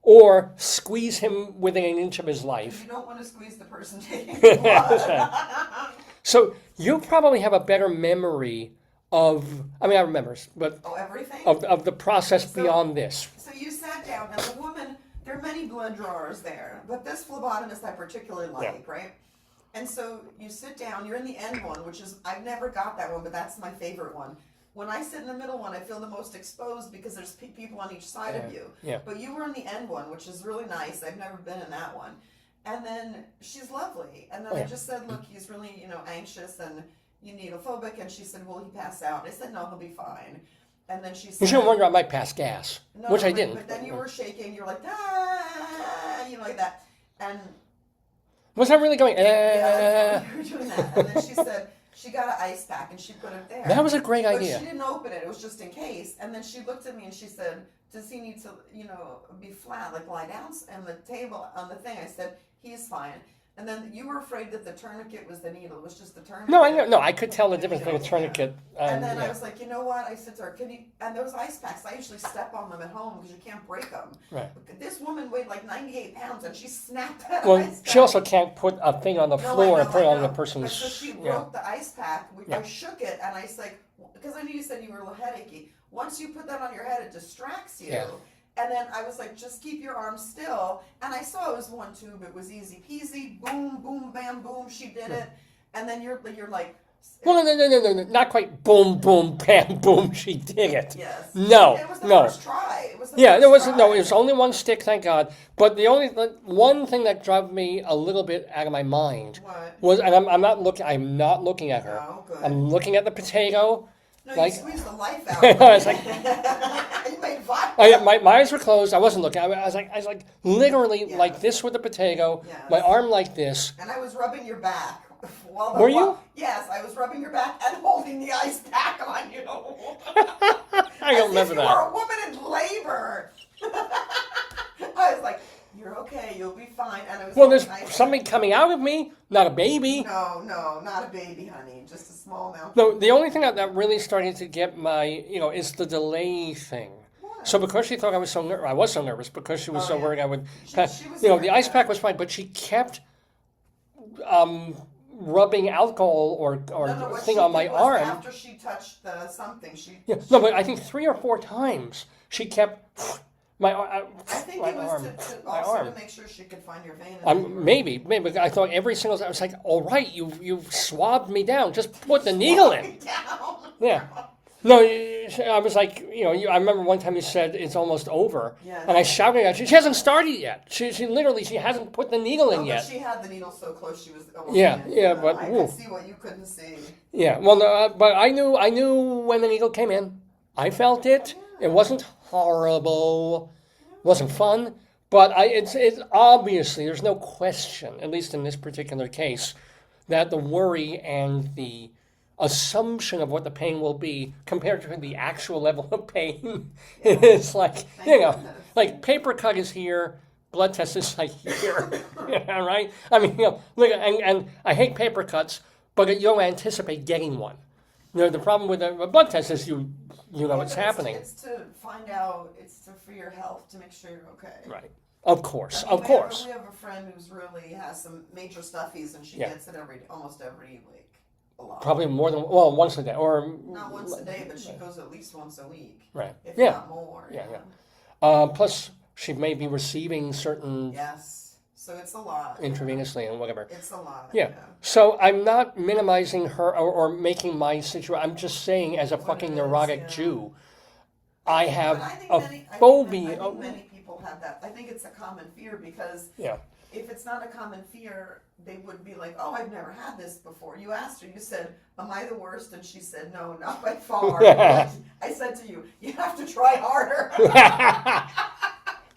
or squeeze him within an inch of his life. You don't want to squeeze the person taking the blood. So you probably have a better memory of, I remember, but everything? of the process beyond this. So you sat down, and the woman, there are many blood drawers there, but this phlebotomist I particularly like, right? And so you sit down, you're in the end one, which is, I've never got that one, but that's my favorite one. When I sit in the middle one, I feel the most exposed because there's people on each side of you. Yeah. But you were in the end one, which is really nice. I've never been in that one. And then she's lovely. And then I just said, look, he's really, anxious and you need phobic. And she said, will he pass out? And I said, no, he'll be fine. And then she said, You shouldn't wonder I might pass gas, which I didn't. But then you were shaking. You were like, like that. And was I really going? yeah, you were doing that. And then she said, she got an ice pack and she put it there. That was a great idea. But she didn't open it. It was just in case. And then she looked at me and she said, does he need to, be flat, like lie down on the table, on the thing? I said, he's fine. And then you were afraid that the tourniquet was the needle. It was just the tourniquet. No, I know. No, I could tell the difference between a tourniquet. And then I was like, you know what? I said to her, and those ice packs, I usually step on them at home because you can't break them. Right. But this woman weighed like 98 pounds and she snapped that Well, ice pack. she also can't put a thing on the floor and put it on the But person's. so she broke the ice pack. I shook it and I was like, because I knew you said you were a little headachy. Once you put that on your head, it distracts you. Yeah. And then I was like, just keep your arms still. And I saw it was one tube. It was easy peasy. Boom, boom, bam, boom. She did it. And then you're like. Well, no, not quite. Boom, boom, bam, boom. She did it. Yes. No, it was the no. first try. It was the Yeah, first there was try. no. It was only one stick, thank God. But the one thing that drove me a little bit out of my mind was, and I'm not looking. I'm not looking at her. Oh, good. I'm looking at the potato. No, like, you squeezed the life out. I was like, you made vodka. my eyes were closed. I wasn't looking. I was like literally like this with the potato. Yes. My arm like this. And I was rubbing your back. Were you? Yes, I was rubbing your back and holding the ice pack on you. I don't remember that. You were a woman in labor. I was like, you're okay, you'll be fine. And it was There's something coming out of me, not a baby. No, not a baby, honey. Just a small amount. No, the only thing that really started to get my, is the delay thing. What? So because she thought I was so nervous because she was worried I would, She was the ice pack was fine, but she kept rubbing alcohol or thing on my arm. After she touched the something, but I think 3 or 4 times she kept my arm. I think it was to make sure she could find your vein. Maybe. I thought every single time I was like, all right, you've swabbed me down. Just put the needle in. Down. Yeah. No, I was like, I remember one time you said it's almost over. Yes. And I shouted at her. She hasn't started yet. She literally hasn't put the needle in yet. But she had the needle so close she was almost but I could see what you couldn't see. Yeah, well, no, but I knew when the needle came in. I felt it. Yeah. It wasn't horrible. It wasn't fun. But it's obviously, there's no question, at least in this particular case, that the worry and the assumption of what the pain will be compared to the actual level of pain is like, like paper cut is here, blood test is like here, right? I mean, look, and I hate paper cuts, but you don't anticipate getting one. The problem with a blood test is you know what's happening. It's to find out, for your health, to make sure you're okay. Right. Of course, I mean, of course. We have a friend who's really has some major stuffies, and she gets it almost every week. A lot. Probably more than once a day, or not once a day, but she goes at least once a week, right? If not more. Yeah. Plus, she may be receiving certain so it's a lot intravenously and whatever. It's a lot. Yeah. So I'm not minimizing her or making my situation. I'm just saying, as a fucking neurotic Jew, I have phobia. I think many people have that. I think it's a common fear because if it's not a common fear, they would be like, oh, I've never had this before. You asked her, you said, am I the worst? And she said, no, not by far. I said to you, you have to try harder.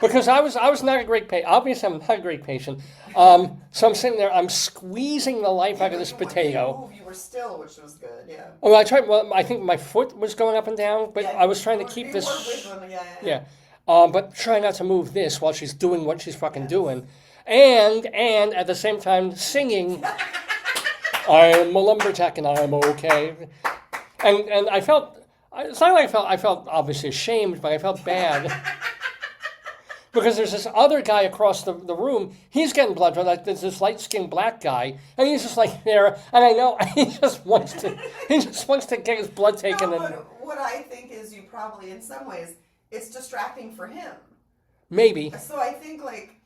Because I was not a great patient. Obviously, I'm not a great patient. So I'm sitting there, I'm squeezing the life out of this potato. You were still, which was good, yeah. Well, I tried. Well, I think my foot was going up and down, but I was trying to keep this. But try not to move this while she's doing what she's fucking doing, and at the same time singing, "I'm a lumberjack and I'm okay," and I felt. It's not like I felt obviously ashamed, but I felt bad. Because there's this other guy across the room, he's getting blood drawn. Like there's this light-skinned black guy, and he's just like there, and I know he just wants to get his blood taken. No, but what I think is you probably, in some ways, it's distracting for him. Maybe. So I think like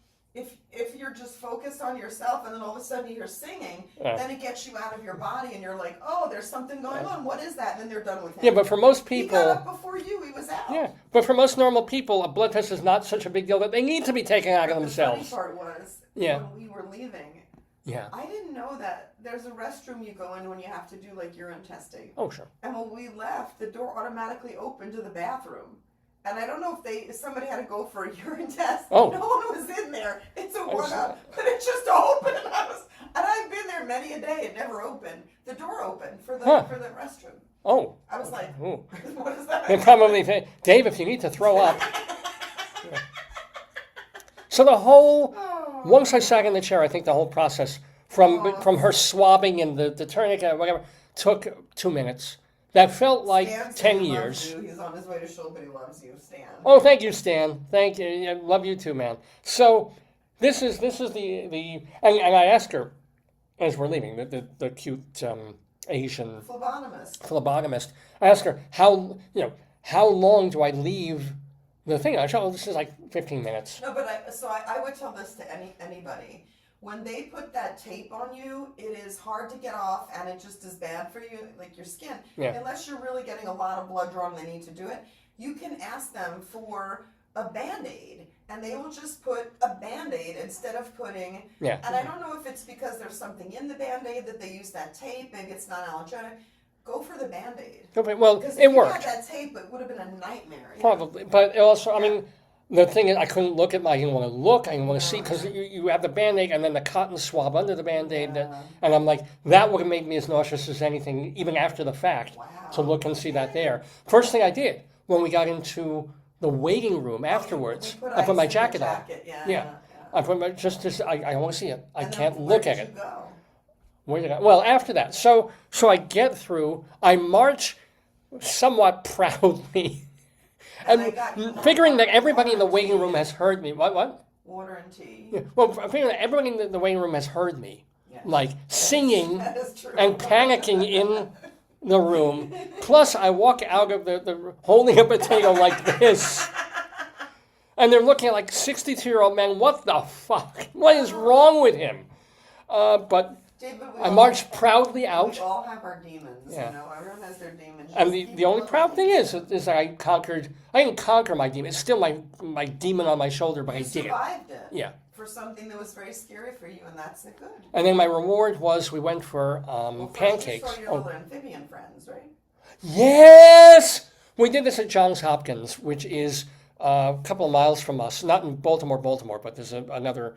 if you're just focused on yourself, and then all of a sudden you're singing, then it gets you out of your body, and you're like, oh, there's something going on. What is that? And then they're done with him. Yeah, but for most people, he got up before you. He was out. Yeah, but for most normal people, a blood test is not such a big deal that they need to be taken out of themselves. The funny part was when we were leaving. Yeah. I didn't know that there's a restroom you go in when you have to do like urine testing. Oh, sure. And when we left, the door automatically opened to the bathroom. And I don't know if somebody had to go for a urine test. Oh. No one was in there. It's a one-up, but it just opened. And I've been there many a day. It never opened. The door opened for the restroom. Oh. I was like, Ooh. What is that? They probably say, Dave, if you need to throw up. Yeah. So the whole Once I sat in the chair, I think the whole process from her swabbing and the tourniquet, whatever, took 2 minutes. That felt like Stan 10 loves years. you. He's on his way to shul, but he loves you, Stan. Oh, thank you, Stan. Thank you. I love you too, man. So this is the and I asked her as we're leaving the cute Asian phlebotomist. I asked her how long do I leave the thing? I said, oh, this is like 15 minutes. No, but I would tell this to anybody. When they put that tape on you, it is hard to get off, and it just is bad for you, like your skin. Yeah. Unless you're really getting a lot of blood drawn, they need to do it. You can ask them for a Band-Aid, and they will just put a Band-Aid instead of putting. Yeah. And I don't know if it's because there's something in the Band-Aid that they use that tape, maybe it's not allergenic. Go for the Band-Aid. Okay, well, because it worked. If you had that tape, it would have been a nightmare. Probably, but also, I mean, the thing is, I couldn't look at I didn't want to look, I didn't want to see, because you have the Band-Aid and then the cotton swab under the Band-Aid, and I'm like, that would have made me as nauseous as anything, even after the fact, to look and see that there. First thing I did, when we got into the waiting room afterwards, I put my jacket on. Yeah. I put my, I want to see it. I can't look at it. Where did I? Well, after that, so I get through, I march somewhat proudly. And figuring that everybody in the waiting room has heard me. What? Water and tea. Yeah. Well, figuring that everybody in the waiting room has heard me, like singing and panicking in the room. Plus, I walk out of the holding a potato like this. And they're looking at like 62-year-old man. What the fuck? What is wrong with him? But David, I marched proudly out. We all have our demons, everyone has their demons. And the only proud thing is I didn't conquer my demon. It's still my demon on my shoulder, but I did it. You survived it. Yeah. For something that was very scary for you, and that's it good. And then my reward was we went for pancakes. You saw your little amphibian friends, right? Yes! We did this at Johns Hopkins, which is a couple of miles from us. Not in Baltimore, but there's another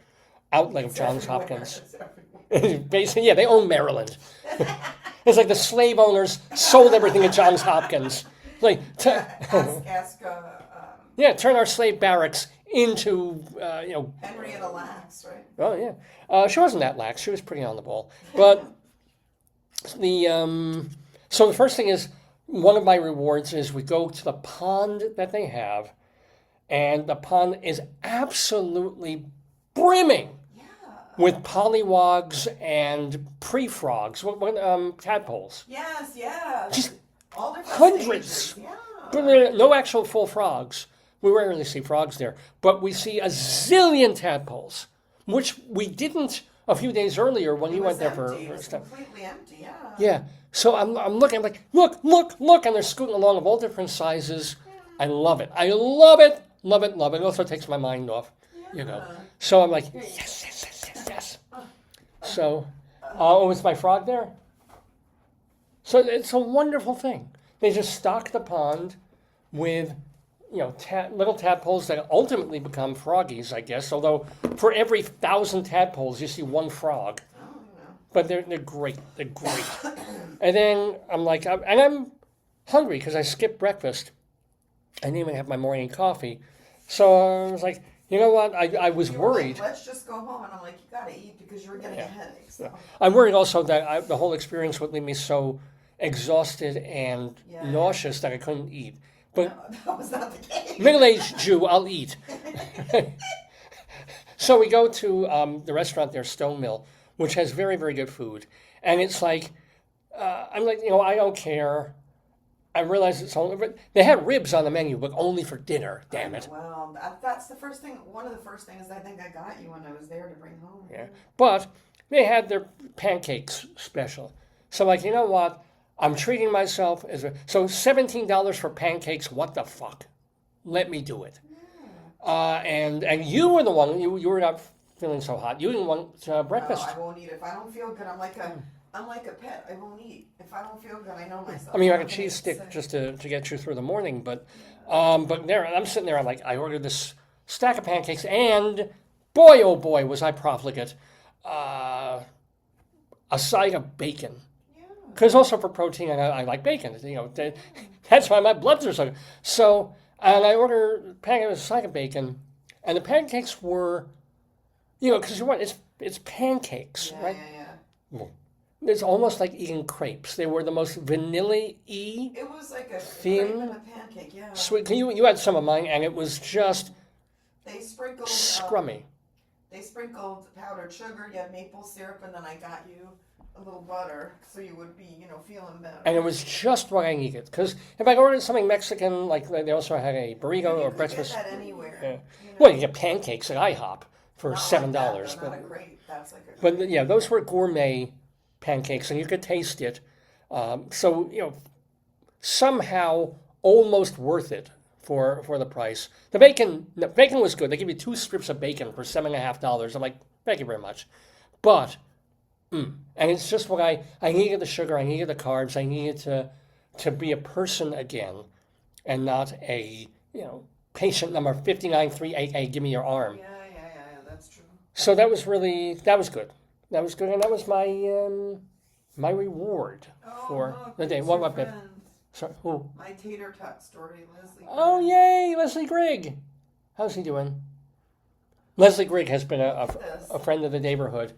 outlet of Johns Hopkins. Basically, yeah, they own Maryland. It's like the slave owners sold everything at Johns Hopkins. Like, turn our slave barracks into, Henrietta Lacks, right? Oh yeah, she wasn't that lax. She was pretty on the ball. But so the first thing is, one of my rewards is we go to the pond that they have, and the pond is absolutely brimming with pollywogs and pre-frogs, tadpoles. Yes, yeah. Just all different hundreds. Stages. Yeah. But there are no actual full frogs. We rarely see frogs there, but we see a zillion tadpoles, which we didn't a few days earlier when you went there for stuff. Completely empty, yeah. Yeah. So I'm looking. I'm like, look, and they're scooting along of all different sizes. I love it. Love it. It also takes my mind off, So I'm like, yes. So, was my frog there? So it's a wonderful thing. They just stock the pond with, little tadpoles that ultimately become froggies, I guess. Although for every 1,000 tadpoles, you see one frog. But they're great. They're great. And then I'm like, I'm hungry because I skipped breakfast. I didn't even have my morning coffee. So I was like, you know what? I was worried. Like, let's just go home. And I'm like, you got to eat because you were getting a headache. So. I'm worried also that the whole experience would leave me so exhausted and nauseous that I couldn't eat. But no, that was not the case. Middle-aged Jew, I'll eat. So we go to the restaurant there, Stone Mill, which has very, very good food. And it's like, I'm like, I don't care. I realize it's only, but they had ribs on the menu, but only for dinner, damn it. Well, that's the first thing, one of the first things I think I got you when I was there to bring home. Yeah, but they had their pancakes special. So like, you know what? I'm treating myself so $17 for pancakes, what the fuck? Let me do it. Yeah. And you were the one, you were not feeling so hot. You didn't want breakfast. No, I won't eat. If I don't feel good, I'm like a pet. I won't eat. If I don't feel good, I know myself. I mean, like a cheese stick just to get you through the morning, but there, I'm sitting there, I ordered this stack of pancakes, and boy, oh boy, was I profligate. A side of bacon. Because also for protein, I like bacon. That's why my bloods are so good. So, and I ordered a side of bacon, and the pancakes were because it's pancakes, Yeah, right? yeah. It's almost like eating crepes. They were the most vanilla-y, It was like a thin, crepe and a pancake, yeah. sweet. You had some of mine, and it was just They sprinkled scrummy. They sprinkled powdered sugar, you had maple syrup, and then I got you a little butter so you would be, feeling better. And it was just what I needed. Because if I ordered something Mexican, like they also had a burrito or breakfast. You could get that anywhere. Yeah. Well, you get pancakes at IHOP for $7. Like not a crepe. That's like a crepe. But yeah, those were gourmet pancakes, and you could taste it. So somehow almost worth it for the price. The bacon was good. They give you 2 strips of bacon for $7.50. I'm like, thank you very much. But and it's just what I needed: the sugar, I needed the carbs, I needed to be a person again, and not a patient number 59388. Give me your arm. Yeah, that's true. So that was good. That was good, and that was my reward for the day. What about that? Sorry, who? My tater tot story, Leslie. Oh, yay, Leslie Grigg. How's he doing? Leslie Grigg has been a friend of the Daverhood.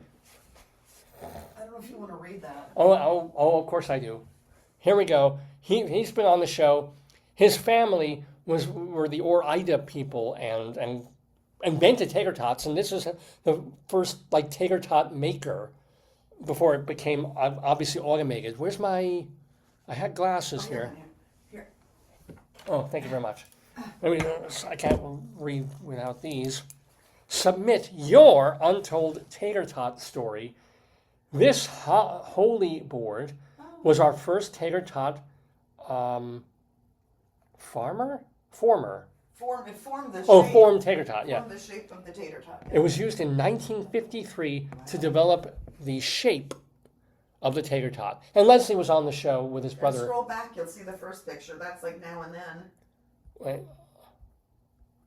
I don't know if you want to read that. Oh, of course I do. Here we go. He's been on the show. His family were the Ore-Ida people and invented tater tots, and this is the first tater tot maker before it became obviously automated. Where's my? I had glasses here. Here. Oh, thank you very much. I can't read without these. Submit your untold tater tot story. This holy board was our first tater tot former? It formed the shape. Oh, formed tater tot, yeah. Formed the shape of the tater tot. It was used in 1953 to develop the shape of the tater tot. And Leslie was on the show with his brother. Scroll back, you'll see the first picture. That's like now and then. Wait.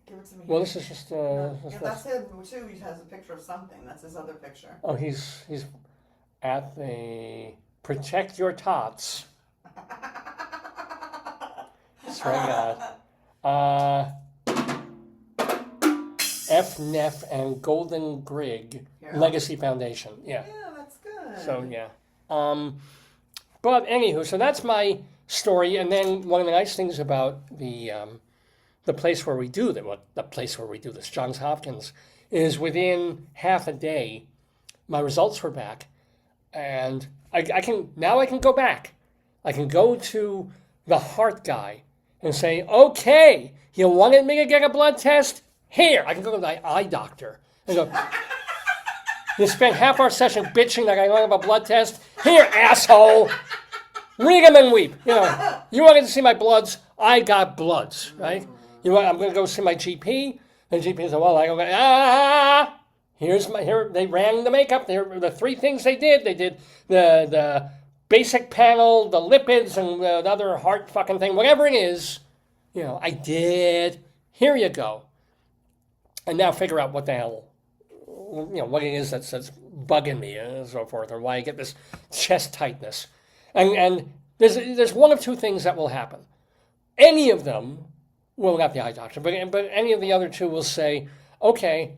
Give it to me. Well, this is just... that's him, too. He has a picture of something. That's his other picture. Oh, he's at the Protect Your Tots. Swear to God. F. Neff and Golden Grigg Legacy Foundation. Yeah. Yeah, that's good. So, yeah. But anywho, so that's my story. And then one of the nice things about the place where we do this, Johns Hopkins, is within half a day, my results were back, and I can go back. I can go to the heart guy and say, okay, you wanted me to get a blood test? Here, I can go to the eye doctor and go, you spent half our session bitching that I don't have a blood test? Here, asshole! Read them and weep. You wanted to see my bloods? I got bloods, right? I'm going to go see my GP. And the GP said, well, I go, here, they ran the makeup. There were the 3 things they did. They did the basic panel, the lipids, and the other heart fucking thing, whatever it is. I did. Here you go. And now figure out what the hell, what it is that's bugging me and so forth, or why I get this chest tightness. And there's one of 2 things that will happen. Any of them, well, not the eye doctor, but any of the other 2 will say, okay,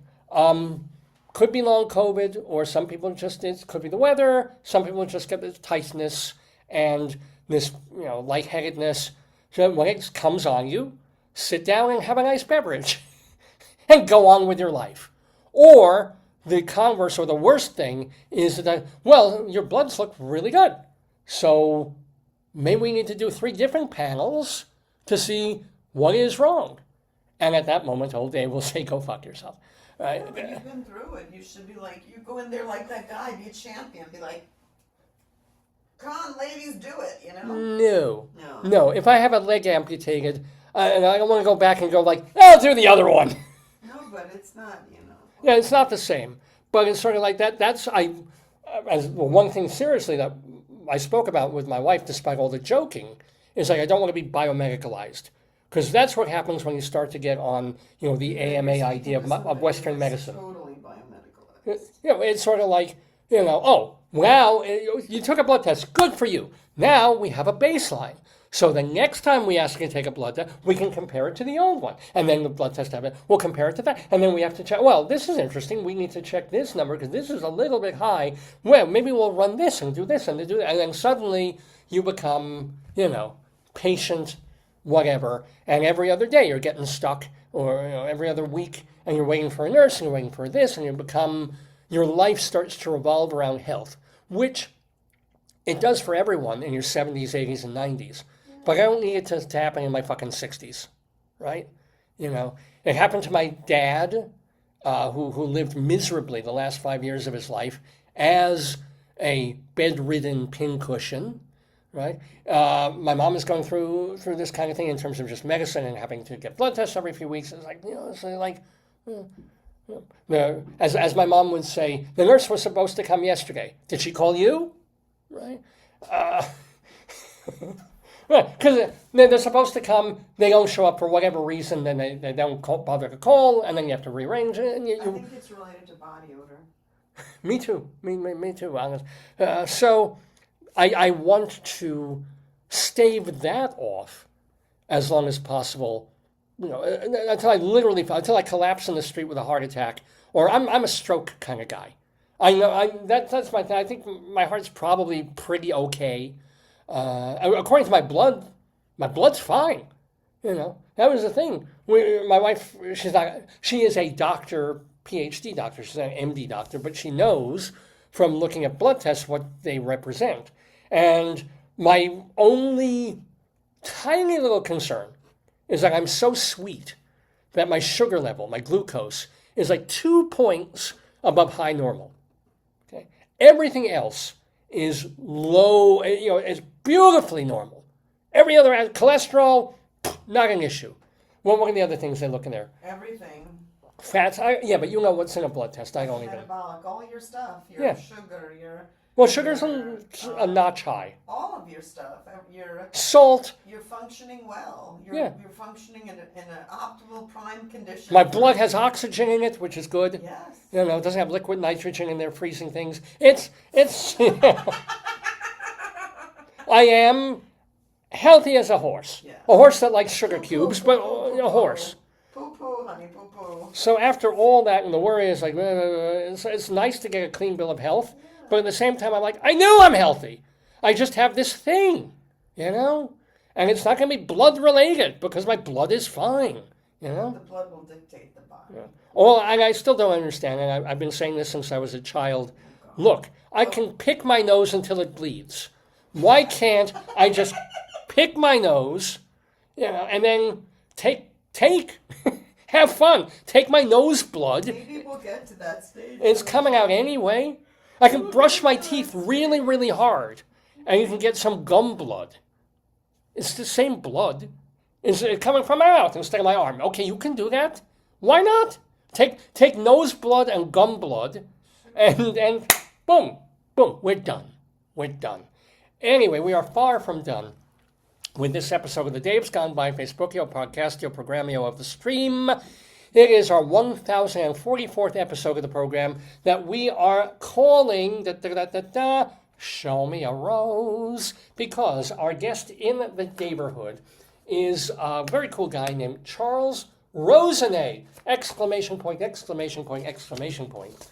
could be long COVID, or some people it could be the weather. Some people just get this tightness and this, lightheadedness. So when it comes on you, sit down and have a nice beverage and go on with your life. Or the converse, or the worst thing, is that, well, your bloods look really good. So maybe we need to do 3 different panels to see what is wrong. And at that moment, old Dave will say, go fuck yourself. Right? Yeah, but you've been through it. You should be like, you go in there like that guy, be a champion. Be like, come on, ladies, do it, No. If I have a leg amputated, and I don't want to go back and go like, I'll do the other one. No, but it's not, Yeah, it's not the same. But it's sort of like that. That's one thing seriously that I spoke about with my wife, despite all the joking, is like I don't want to be biomedicalized. Because that's what happens when you start to get on, the AMA idea of Western medicine. Totally biomedicalized. It's sort of like, oh, wow, you took a blood test. Good for you. Now we have a baseline. So the next time we ask you to take a blood test, we can compare it to the old one. And then the blood test habit, we'll compare it to that. And then we have to check, well, this is interesting. We need to check this number because this is a little bit high. Well, maybe we'll run this and do this and do that. And then suddenly you become, patient, whatever. And every other day you're getting stuck, or every other week, and you're waiting for a nurse and you're waiting for this, and your life starts to revolve around health, which it does for everyone in your 70s, 80s, and 90s. But I don't need it to happen in my fucking 60s, right? It happened to my dad, who lived miserably the last 5 years of his life as a bedridden pincushion, right? My mom is going through this kind of thing in terms of just medicine and having to get blood tests every few weeks. It's like, as my mom would say, the nurse was supposed to come yesterday. Did she call you? Right? Because they're supposed to come, they don't show up for whatever reason, then they don't bother to call, and then you have to rearrange it. And I think it's related to body odor. Me too. Me too, honest. So I want to stave that off as long as possible, until I collapse in the street with a heart attack, or I'm a stroke kind of guy. I know that's my thing. I think my heart's probably pretty okay. According to my blood's fine. That was the thing. My wife, she is a doctor, PhD doctor. She's an MD doctor, but she knows from looking at blood tests what they represent. And my only tiny little concern is that I'm so sweet that my sugar level, my glucose, is like 2 points above high normal. Okay, everything else is low, is beautifully normal. Every other cholesterol, not an issue. What are the other things they look in there? Everything. Fats, but you know what's in a blood test. I don't even. Metabolic, all your stuff, your sugar, sugar's a notch high. All of your stuff, your salt. You're functioning well. You're functioning in an optimal prime condition. My blood has oxygen in it, which is good. Yes. It doesn't have liquid nitrogen in there freezing things. It's. I am healthy as a horse. Yeah. A horse that likes sugar cubes, but a horse. Poo-poo, honey, poo-poo. So after all that, and the worry is like, it's nice to get a clean bill of health, but at the same time, I'm like, I knew I'm healthy. I just have this thing, and it's not going to be blood related because my blood is fine, The blood will dictate the body. Yeah. Well, and I still don't understand, and I've been saying this since I was a child. Look, I can pick my nose until it bleeds. Why can't I just pick my nose, and then take, have fun, take my nose blood. Maybe we'll get to that stage. It's coming out anyway. I can brush my teeth really, really hard, and you can get some gum blood. It's the same blood. It's coming from my mouth instead of my arm. Okay, you can do that. Why not? Take nose blood and gum blood, and boom, we're done. We're done. Anyway, we are far from done with this episode of the Dave's Gone By Facebookio Podcastio Programmio of the Stream. It is our 1044th episode of the program that we are calling Show Me a Rose, because our guest in the Daverhood is a very cool guy named Charles Rosenay! Exclamation point, exclamation point, exclamation point.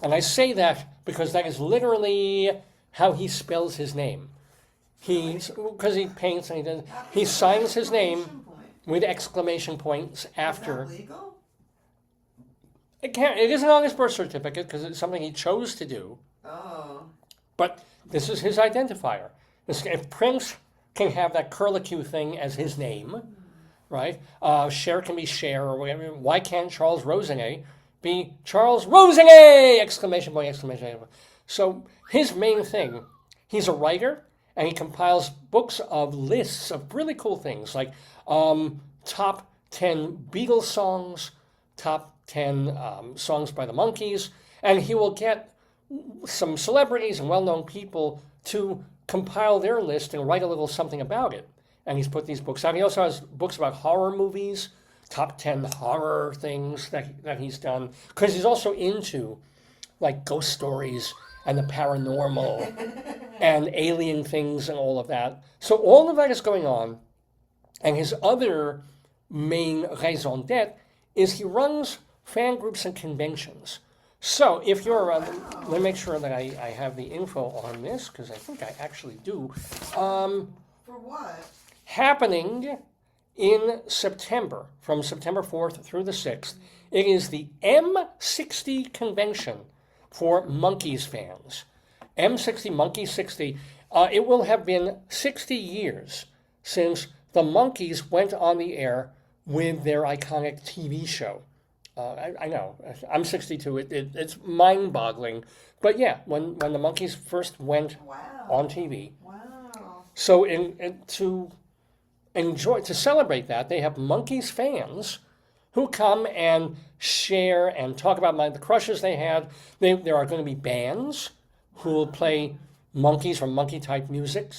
And I say that because that is literally how he spells his name. Because he paints and he signs his name with exclamation points after. Is that legal? It isn't on his birth certificate because it's something he chose to do. Oh. But this is his identifier. If Prince can have that curlicue thing as his name, right? Cher can be Cher or whatever. Why can't Charles Rosenay be Charles Rosenay! Exclamation point, exclamation point. So his main thing, he's a writer, and he compiles books of lists of really cool things, like top 10 Beatles songs, top 10 songs by the Monkees, and he will get some celebrities and well-known people to compile their list and write a little something about it. And he's put these books out. He also has books about horror movies, top 10 horror things that he's done, because he's also into like ghost stories and the paranormal and alien things and all of that. So all of that is going on. And his other main raison d'etre is he runs fan groups and conventions. So if you're, let me make sure that I have the info on this, because I think I actually do. For what? Happening in September, from September 4th through the 6th, it is the M60 convention for Monkees fans. M60, Monkey 60. It will have been 60 years since the Monkees went on the air with their iconic TV show. I know, I'm 62, it's mind-boggling. But yeah, when the Monkees first went on TV. Wow. So to celebrate that, they have Monkees fans who come and share and talk about the crushes they had. There are going to be bands who will play Monkees or monkey-type music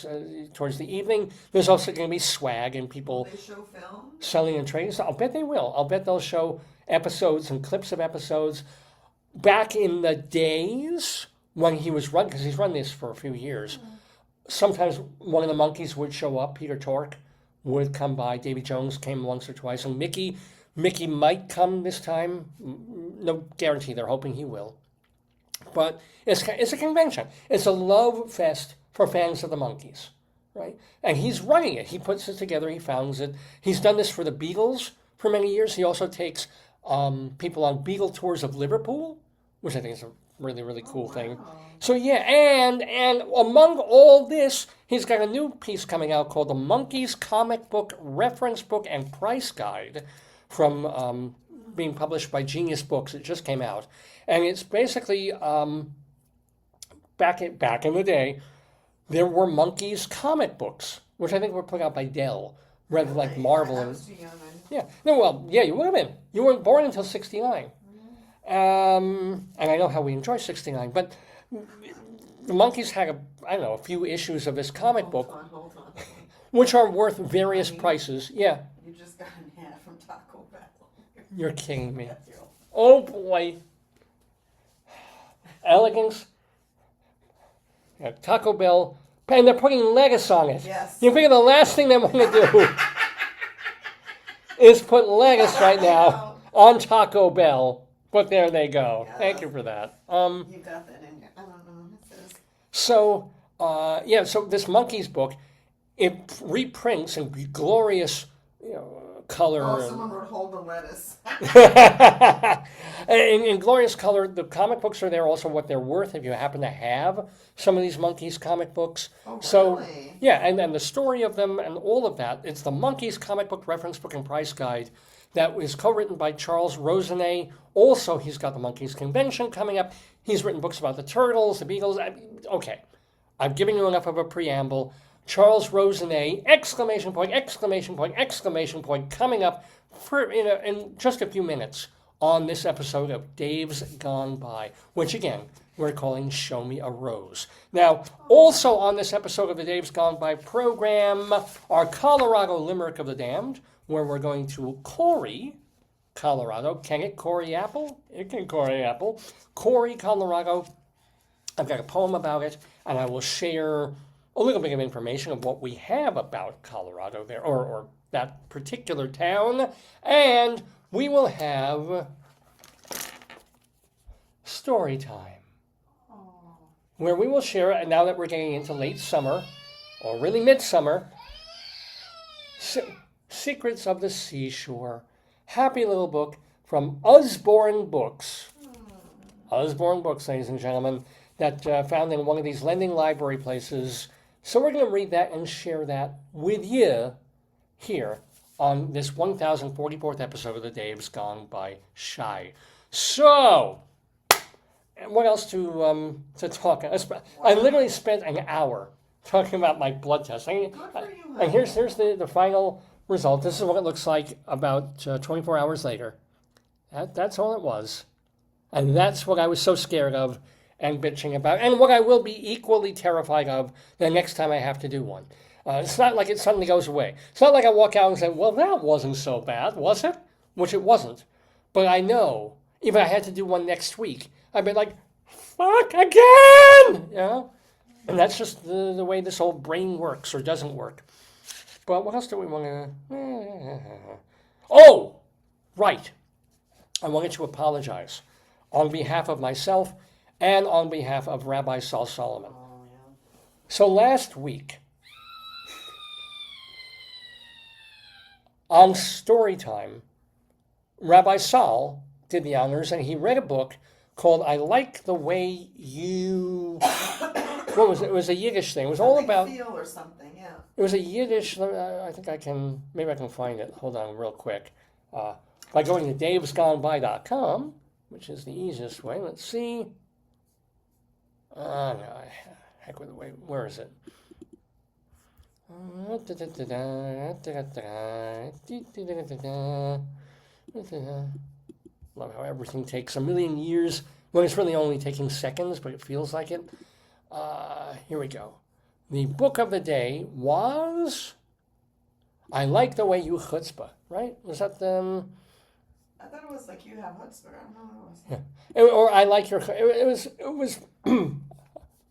towards the evening. There's also going to be swag and people Will they show films? selling and trading. So I'll bet they will. I'll bet they'll show episodes and clips of episodes. Back in the days when he was run, because he's run this for a few years, sometimes one of the Monkees would show up. Peter Tork would come by. Davy Jones came once or twice. And Mickey might come this time. No guarantee. They're hoping he will. But it's a convention. It's a love fest for fans of the Monkees, right? And he's running it. He puts it together. He founds it. He's done this for the Beatles for many years. He also takes people on Beatle tours of Liverpool, which I think is a really, really cool thing. So yeah, and among all this, he's got a new piece coming out called the Monkees Comic Book Reference Book and Price Guide from being published by Genius Books. It just came out. And it's basically, back in the day, there were Monkees comic books, which I think were put out by Dell, rather like Marvel. I was too young then. Yeah. No, well, yeah, you would have been. You weren't born until 69. And I know how we enjoy 69, but the Monkees had, a few issues of this comic book, Hold on. which are worth various prices. Yeah. You just got an ad from Taco Bell. You're kidding me. Oh, boy. Elegance. Yeah, Taco Bell. And they're putting lettuce on it. Yes. You figure the last thing they want to do is put lettuce right now on Taco Bell. But there they go. Yes. Thank you for that. You got that in there. I don't know what it says. So, so this Monkees book, it reprints in glorious, color. Oh, someone would hold the lettuce. in glorious color. The comic books are there also what they're worth if you happen to have some of these Monkees comic books. Oh, So, really? yeah, and the story of them and all of that, it's the Monkees Comic Book Reference Book and Price Guide that was co-written by Charles Rosenay. Also, he's got the Monkees Convention coming up. He's written books about the Turtles, the Beatles. Okay, I've given you enough of a preamble. Charles Rosenay, exclamation point, exclamation point, exclamation point, coming up in just a few minutes on this episode of Dave's Gone By, which again, we're calling Show Me a Rose. Now, also on this episode of the Dave's Gone By program, our Colorado Limerick of the Damned, where we're going to Cory, Colorado. Can it Cory Apple? It can Cory Apple. Cory, Colorado. I've got a poem about it, and I will share a little bit of information of what we have about Colorado there, or that particular town. And we will have story time, where we will share, now that we're getting into late summer, or really midsummer, Secrets of the Seashore. Happy little book from Usborne Books. Usborne Books, ladies and gentlemen, that found in one of these lending library places. So we're going to read that and share that with you here on this 1044th episode of the Dave's Gone By Shy. So, what else to talk? I literally spent an hour talking about my blood test. And here's the final result. This is what it looks like about 24 hours later. That's all it was. And that's what I was so scared of and bitching about, and what I will be equally terrified of the next time I have to do one. It's not like it suddenly goes away. It's not like I walk out and say, well, that wasn't so bad, was it? Which it wasn't. But I know if I had to do one next week, I'd be like, fuck again, And that's just the way this old brain works or doesn't work. But what else do we want to... Oh, right. I wanted to apologize on behalf of myself and on behalf of Rabbi Sol Solomon. Oh, yeah. So last week, on StoryTime, Rabbi Sol did the honors, and he read a book called I Like the Way You... What was it? It was a Yiddish thing. It was all about... Feel or something, yeah. It was a Yiddish... I think maybe I can find it. Hold on real quick. By going to davesgoneby.com, which is the easiest way. Let's see. No, heck with the way. Where is it? Love how everything takes a million years when it's really only taking seconds, but it feels like it. Here we go. The book of the day was I Like the Way You Chutzpah, right? Was that the... I thought it was like you have chutzpah. I don't know what it was. Yeah. Or I Like Your... It was...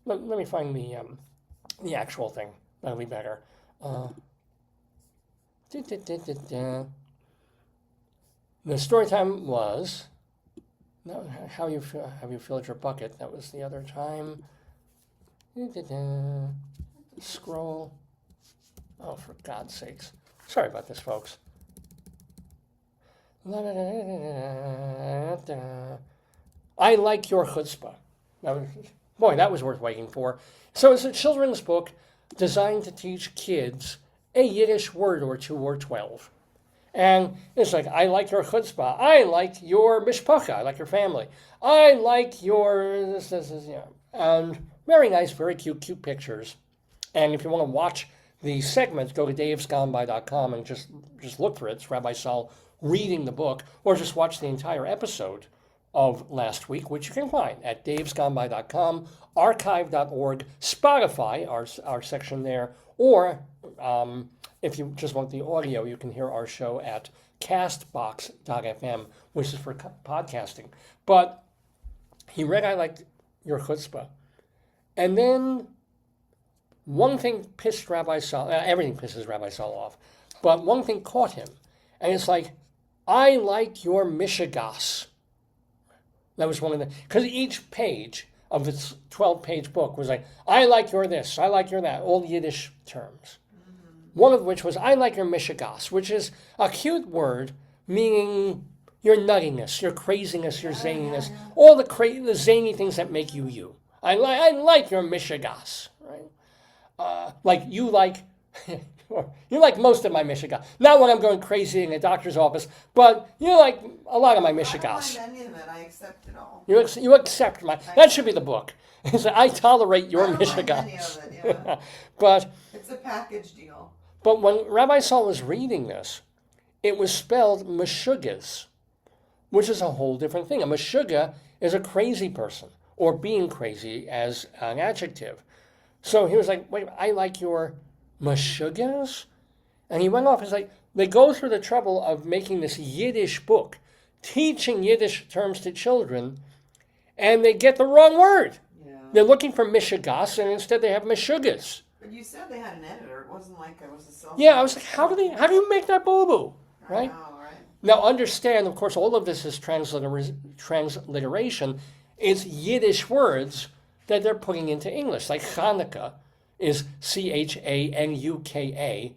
let me find the actual thing. That'll be better. The story time was... No, how you filled your bucket. That was the other time. Scroll. Oh, for God's sakes. Sorry about this, folks. I Like Your Chutzpah. That was worth waiting for. So it's a children's book designed to teach kids a Yiddish word or two or 12. And it's like, I like your chutzpah. I like your mishpacha. I like your family. I like your this, and very nice, very cute pictures. And if you want to watch the segments, go to davesgoneby.com and just look for it. It's Rabbi Sol reading the book, or just watch the entire episode of last week, which you can find at davesgoneby.com, archive.org, Spotify, our section there, or if you just want the audio, you can hear our show at castbox.fm, which is for podcasting. But he read I Like Your Chutzpah. And then one thing pissed Rabbi Sol, everything pisses Rabbi Sol off, but one thing caught him. And it's like, I like your mishigas. That was one of the, because each page of its 12-page book was like, I like your this, I like your that, all Yiddish terms. One of which was, I like your mishigas, which is a cute word meaning your nuttiness, your craziness, your zaniness, all the zany things that make you you. I like your mishigas, right? Like you like, you like most of my mishigas. Not when I'm going crazy in a doctor's office, but you like a lot of my mishigas. I don't mind any of it. I accept it all. You accept my, that should be the book. I tolerate your mishigas. Any of it, yeah. But it's a package deal. But when Rabbi Sol was reading this, it was spelled meshugas, which is a whole different thing. A meshuga is a crazy person, or being crazy as an adjective. So he was like, wait, I like your meshugas? And he went off, he's like, they go through the trouble of making this Yiddish book, teaching Yiddish terms to children, and they get the wrong word. Yeah. They're looking for mishigas, and instead they have meshugas. But you said they had an editor. It wasn't like it was a self. Yeah, I was like, how do you make that boo-boo? Right? I know, right? Now understand, of course, all of this is transliteration. It's Yiddish words that they're putting into English. Like Hanukkah is Chanuka,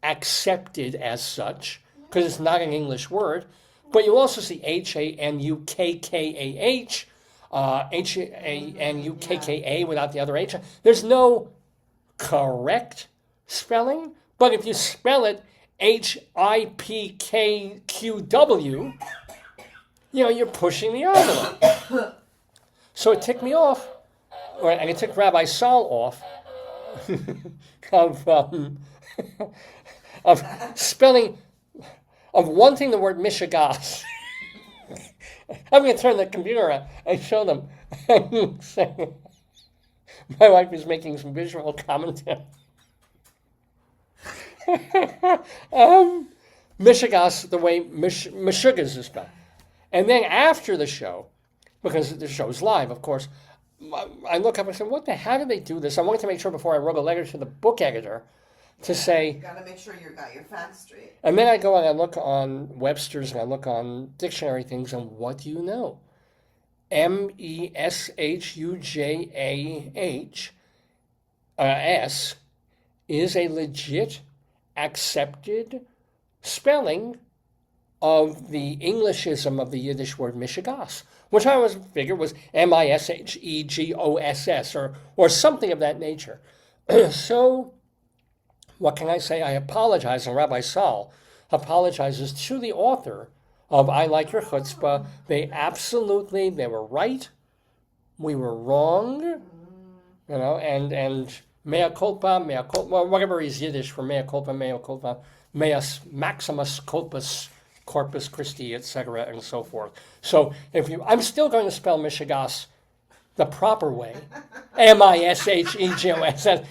accepted as such, because it's not an English word. But you'll also see Hanukkah, Hanukka without the other H. There's no correct spelling, but if you spell it HIPKQW, you're pushing the envelope. So it ticked me off, and it ticked Rabbi Sol off of spelling, of wanting the word mishigas. I'm going to turn the computer around and show them. My wife is making some visual commentary. Mishigas, the way meshugas is spelled. And then after the show, because the show's live, of course, I look up and say, how did they do this? I wanted to make sure before I wrote a letter to the book editor to say. You got to make sure you got your facts straight. And then I go and I look on Webster's and I look on dictionary things, and what do you know? Meshujah S is a legit, accepted spelling of the Englishism of the Yiddish word mishegas, which I always figured was Mishegoss or something of that nature. So, what can I say? I apologize, and Rabbi Sol apologizes to the author of I Like Your Chutzpah. They were right. We were wrong. And mea culpa, well, whatever is Yiddish for mea culpa, meas maximus culpus, corpus Christi, etc., and so forth. So I'm still going to spell Mishegas the proper way, Mishegos.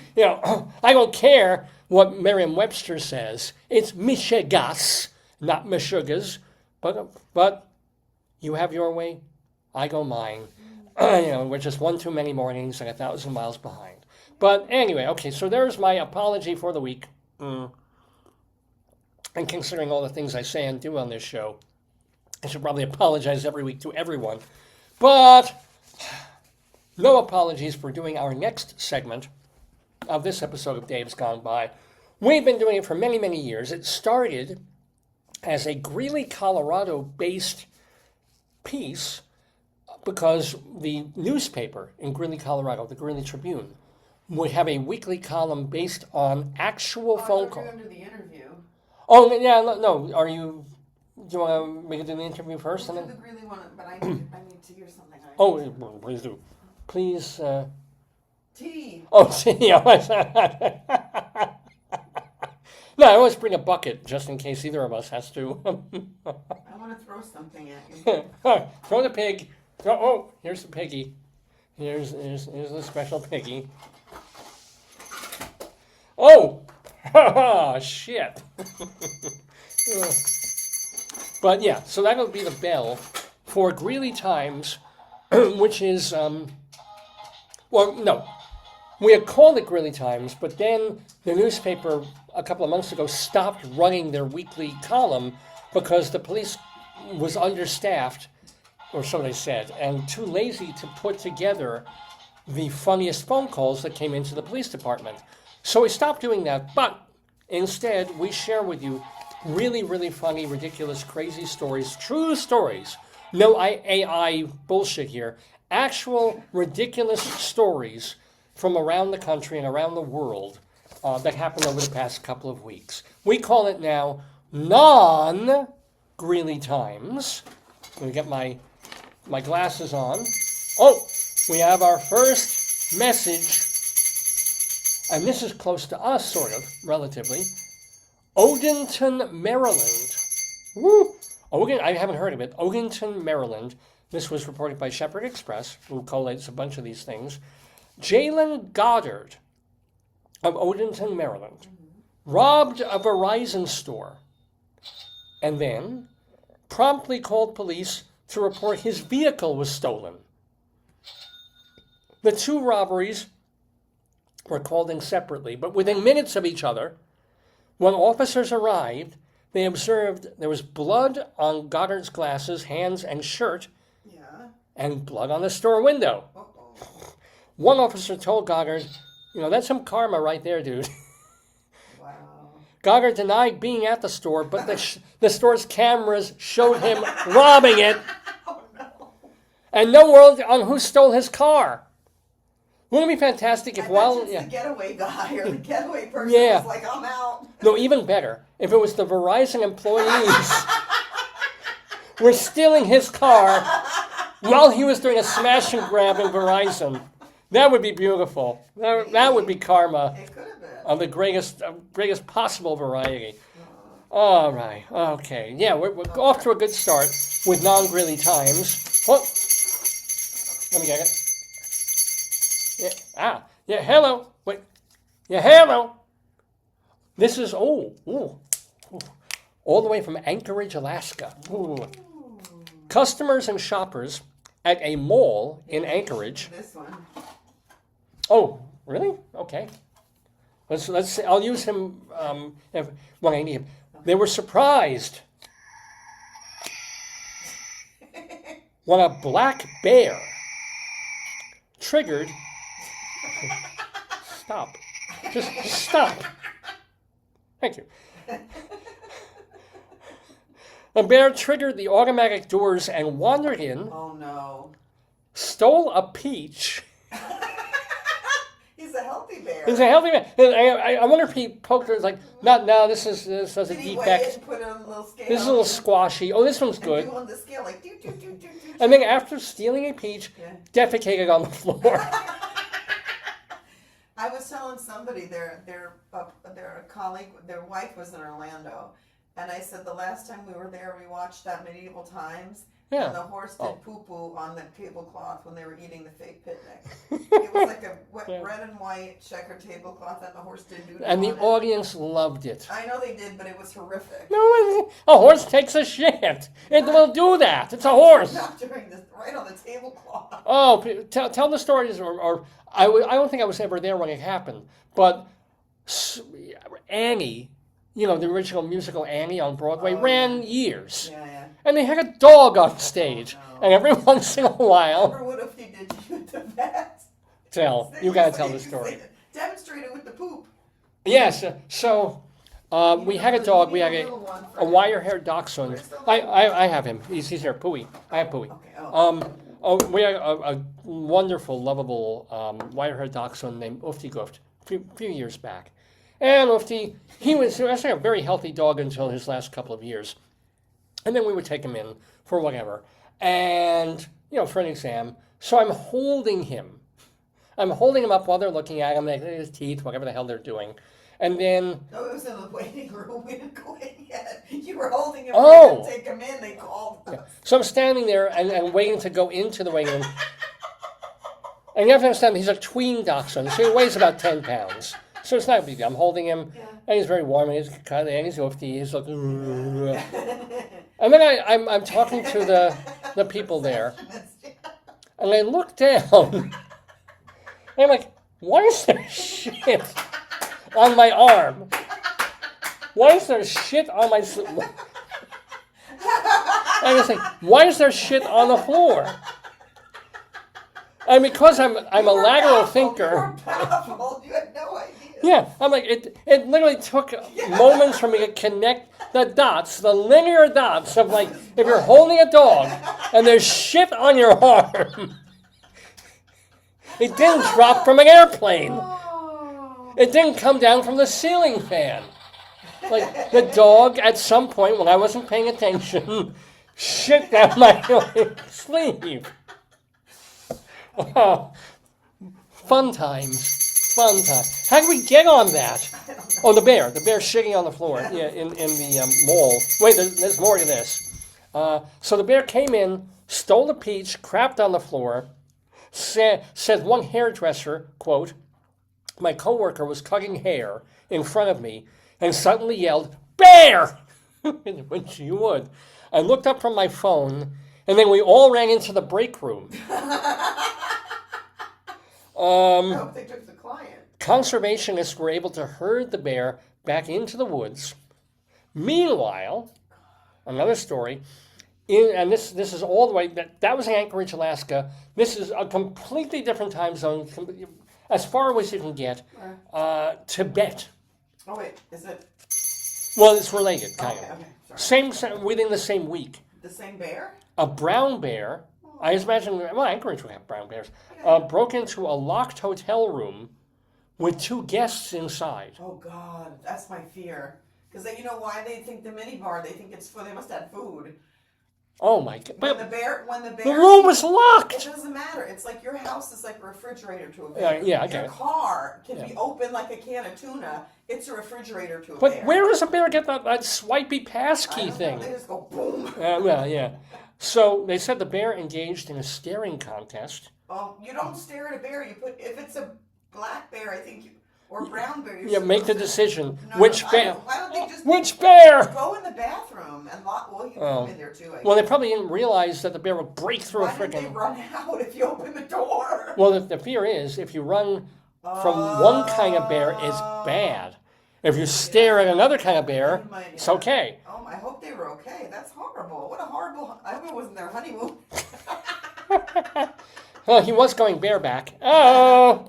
I don't care what Merriam-Webster says. It's Mishegas, not Meshugas. But you have your way, I go mine. We're just one too many mornings and 1,000 miles behind. But anyway, okay, so there's my apology for the week. And considering all the things I say and do on this show, I should probably apologize every week to everyone. But no apologies for doing our next segment of this episode of Dave's Gone By. We've been doing it for many, many years. It started as a Greeley, Colorado-based piece because the newspaper in Greeley, Colorado, the Greeley Tribune, would have a weekly column based on actual phone calls. Under the interview. Oh, yeah, no. Do you want me to do the interview first? We'll do the Greeley one, but I need to hear something. Oh, please do. Please. Tea. Oh, tea. No, I always bring a bucket just in case either of us has to. I want to throw something at you. Throw the pig. Oh, here's the piggy. Here's the special piggy. Oh! Shit. But yeah, so that'll be the bell for Greeley Times, which is, we had called it Greeley Times, but then the newspaper a couple of months ago stopped running their weekly column because the police was understaffed, or so they said, and too lazy to put together the funniest phone calls that came into the police department. So we stopped doing that, but instead we share with you really, really funny, ridiculous, crazy stories, true stories. No AI bullshit here. Actual ridiculous stories from around the country and around the world that happened over the past couple of weeks. We call it now Non-Greeley Times. Let me get my glasses on. Oh, we have our first message. And this is close to us, sort of, relatively. Odenton, Maryland. Woo! I haven't heard of it. Odenton, Maryland. This was reported by Shepherd Express, who collates a bunch of these things. Jalen Goddard of Odenton, Maryland, robbed a Verizon store and then promptly called police to report his vehicle was stolen. The two robberies were called in separately, but within minutes of each other, when officers arrived, they observed there was blood on Goddard's glasses, hands, and shirt, and blood on the store window. Uh-oh. One officer told Goddard, that's some karma right there, dude. Wow. Goddard denied being at the store, but the store's cameras showed him robbing it. Oh, no. And no word on who stole his car. Wouldn't it be fantastic if the getaway guy or the getaway person was like, I'm out. No, even better. If it was the Verizon employees were stealing his car while he was doing a smash and grab in Verizon. That would be beautiful. That would be karma It could have been. of the greatest possible variety. All right. Okay. Yeah, we're off to a good start with Non-Greeley Times. Oh, let me get it. Yeah, hello. Wait. Yeah, hello. This is, all the way from Anchorage, Alaska. Ooh. Customers and shoppers at a mall in Anchorage. This one. Oh, really? Okay. Let's see. I'll use him when I need him. They were surprised when a black bear triggered. Stop. Just stop. Thank you. The bear triggered the automatic doors and wandered in. Oh no. Stole a peach. He's a healthy bear. He's a healthy bear. I wonder if he poked her. It's like, no, this has a Did he weigh defect. it and put it on a little scale? This is a little squashy. Oh, this one's good. And do on the scale like do. And then after stealing a peach, defecated on the floor. I was telling somebody their colleague, their wife was in Orlando, and I said the last time we were there, we watched that Medieval Times, and the horse did poo-poo on the tablecloth when they were eating the fake picnic. It was like a red and white checkered tablecloth, and the horse did do. And the audience loved it. I know they did, but it was horrific. No, a horse takes a shit. It will do that. It's a horse. Not during this, right on the tablecloth. Oh, tell the stories, or I don't think I was ever there when it happened, but Annie, the original musical Annie on Broadway, ran years. Yeah. And they had a dog on stage. Oh, no. And every once in a while... Or what if they did you at the vet? You got to tell the story. Demonstrate it with the poop. Yes. So we had a dog. We had a wire-haired dachshund. I have him. He's here. Pooey. I have Pooey. Okay. We had a wonderful, lovable wire-haired dachshund named Ufty Guft a few years back. And Ufty, he was actually a very healthy dog until his last couple of years. And then we would take him in for whatever. And, for an exam. So I'm holding him. I'm holding him up while they're looking at him. They look at his teeth, whatever the hell they're doing. And then... No, it was in the waiting room. We didn't go in yet. You were holding him to take him in. They called us. Yeah. So I'm standing there and waiting to go into the waiting room. And you have to understand, he's a tween dachshund, so he weighs about 10 pounds. So it's not a big deal. I'm holding him, and he's very warm, and he's kind of, and he's Ufty. He's like... And then I'm talking to the people there, and I look down, and I'm like, why is there shit on my arm? Why is there shit on my... And I was like, why is there shit on the floor? And because I'm a lateral thinker... You were baffled. You had no idea. Yeah, I'm like, it literally took moments for me to connect the dots, the linear dots of like, if you're holding a dog and there's shit on your arm, it didn't drop from an airplane. It didn't come down from the ceiling fan. Like, the dog, at some point, when I wasn't paying attention, shit down my sleeve. Oh, fun times. How did we get on that? Oh, the bear shitting on the floor in the mall. Wait, there's more to this. So the bear came in, stole the peach, crapped on the floor, said one hairdresser, quote, my coworker was cutting hair in front of me and suddenly yelled, "Bear!" Which you would. I looked up from my phone, and then we all ran into the break room. I hope they took the client. Conservationists were able to herd the bear back into the woods. Meanwhile, another story, and this is all the way, that was in Anchorage, Alaska. This is a completely different time zone, as far away as you can get. Tibet. Oh, wait, is it? Well, it's related, kind of. Okay, sorry. Within the same week. The same bear? A brown bear, I imagine, Anchorage would have brown bears, broke into a locked hotel room with 2 guests inside. Oh, God, that's my fear. Because you know why they think the minibar? They think it's they must have food. Oh my God! When the bear, the room was locked. It doesn't matter. It's like your house is like a refrigerator to a bear. Yeah, I get it. Your car can be open like a can of tuna. It's a refrigerator to a bear. But where does a bear get that swipey passkey thing? They just go boom. Yeah. So they said the bear engaged in a staring contest. Oh, you don't stare at a bear. If it's a black bear, I think or brown bear. Make the decision. No, Which bear? Why don't they just Which bear? go in the bathroom? And well, you come in there too. Well, they probably didn't realize that the bear would break through Why did they run out if you open the door? Well, the fear is if you run from one kind of bear, it's bad. If you stare at another kind of bear, it's okay. Oh, I hope they were okay. That's horrible. What a horrible... I hope it wasn't their honeymoon. Well, he was going bareback. Oh!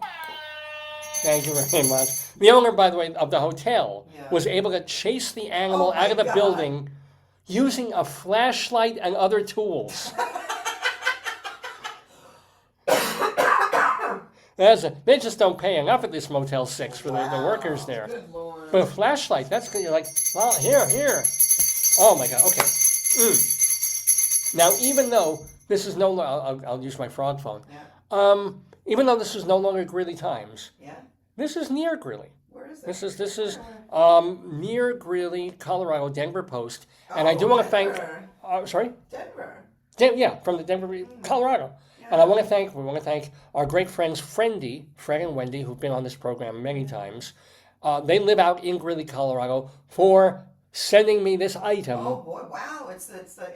Thank you very much. The owner, by the way, of the hotel was able to chase the animal out of the building using a flashlight and other tools. They just don't pay enough at this Motel 6 for the workers there. Good Lord. But a flashlight, that's good. You're like, well, here. Oh my God, okay. Now, even though this is no longer, I'll use my frog phone. Yeah. Even though this is no longer Greeley Times, this is near Greeley. Where is it? This is near Greeley, Colorado, Denver Post. And I do want to thank, sorry? Denver. From the Denver, Colorado. Yeah. And we want to thank our great friends Fred and Wendy, who've been on this program many times. They live out in Greeley, Colorado, for sending me this item. Oh boy, wow, it's a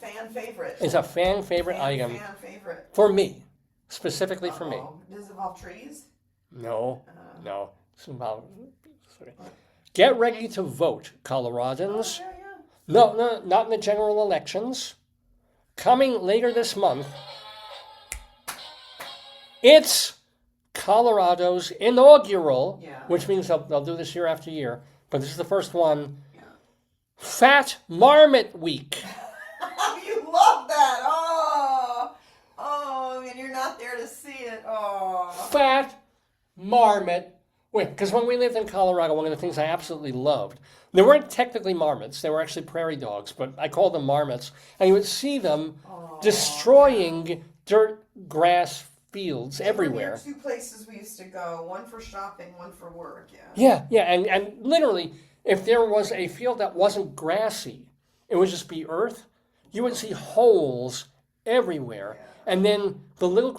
fan favorite. It's a fan favorite item. Fan favorite. For me. Specifically for me. Does it involve trees? No. It's involved. Get ready to vote, Coloradans. No, not in the general elections. Coming later this month, it's Colorado's inaugural, which means they'll do this year after year, but this is the first one, Fat Marmot Week. You love that. And you're not there to see it. Fat Marmot Week. Because when we lived in Colorado, one of the things I absolutely loved, they weren't technically marmots, they were actually prairie dogs, but I called them marmots, and you would see them destroying dirt, grass, fields everywhere. There were 2 places we used to go, one for shopping, one for work, Yeah, and literally, if there was a field that wasn't grassy, it would just be earth, you would see holes everywhere. Yeah. And then the little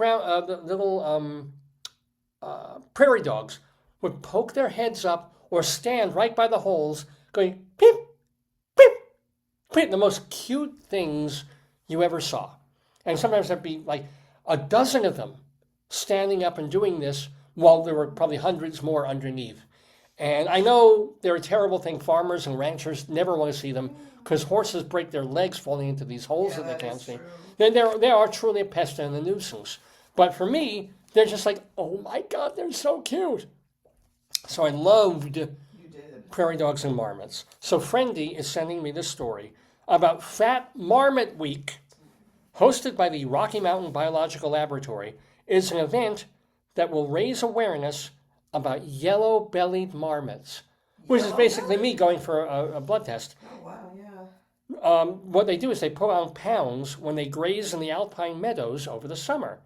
prairie dogs would poke their heads up or stand right by the holes going, peep, peep, peep, the most cute things you ever saw. And sometimes there'd be like a dozen of them standing up and doing this while there were probably hundreds more underneath. And I know they're a terrible thing. Farmers and ranchers never want to see them because horses break their legs falling into these holes that they can't see. They are truly a pest and a nuisance. But for me, they're just like, oh my God, they're so cute. So I loved prairie dogs and marmots. So Friendy is sending me this story about Fat Marmot Week, hosted by the Rocky Mountain Biological Laboratory. It's an event that will raise awareness about yellow-bellied marmots, which is basically me going for a blood test. Oh, wow, yeah. What they do is they put on pounds when they graze in the alpine meadows over the summer.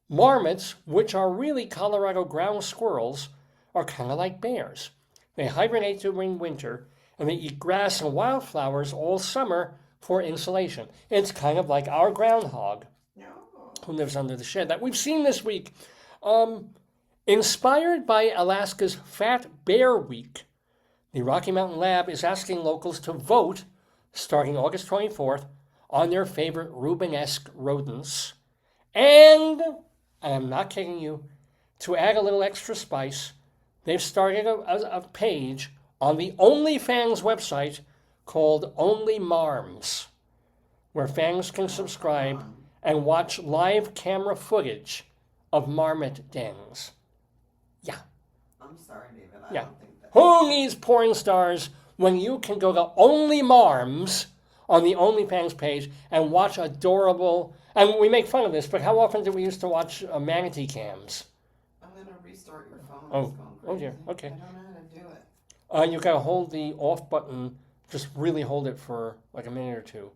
Marmots, which are really Colorado ground squirrels, are kind of like bears. They hibernate during winter, and they eat grass and wildflowers all summer for insulation. It's kind of like our groundhog, who lives under the shed, that we've seen this week. Inspired by Alaska's Fat Bear Week, the Rocky Mountain Lab is asking locals to vote starting August 24th on their favorite Rubenesque rodents. And I'm not kidding you, to add a little extra spice, they've started a page on the OnlyFans website called Only Marms, where fans can subscribe and watch live camera footage of marmot dens. Yeah. I'm sorry, David. I don't think that. Who needs porn stars when you can go to Only Marms on the OnlyFans page and watch adorable, and we make fun of this, but how often do we used to watch manatee cams? I'm going to restart your phone. Oh dear, okay. I don't know how to do it. You got to hold the off button, just really hold it for like a minute or two.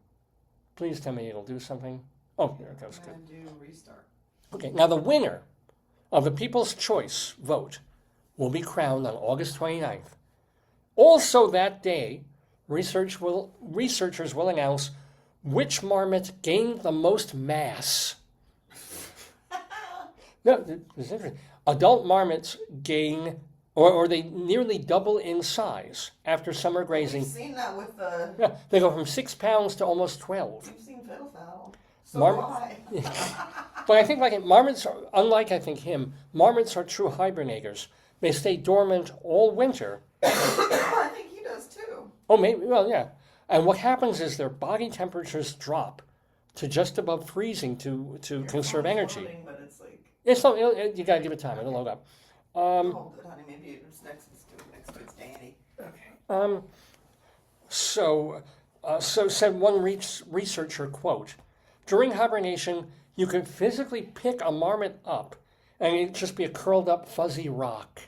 Please tell me it'll do something. Oh, there it goes, good. I'm going to do restart. Okay, now the winner of the People's Choice vote will be crowned on August 29th. Also that day, researchers will announce which marmot gained the most mass. No, this is interesting. Adult marmots gain or they nearly double in size after summer grazing. We've seen that with the... Yeah, they go from 6 pounds to almost 12. We've seen fiddle-faddle. So Marmot- why? But I think marmots are, unlike I think him, marmots are true hibernators. They stay dormant all winter. I think he does too. Oh, maybe, well, yeah. And what happens is their body temperatures drop to just above freezing to conserve energy. Floating, but it's like... It's not, you gotta give it time, it'll load up. Hold it, honey. Maybe it's next to it's Danny. Okay. So said one researcher, quote, during hibernation, you could physically pick a marmot up and it'd just be a curled up fuzzy rock.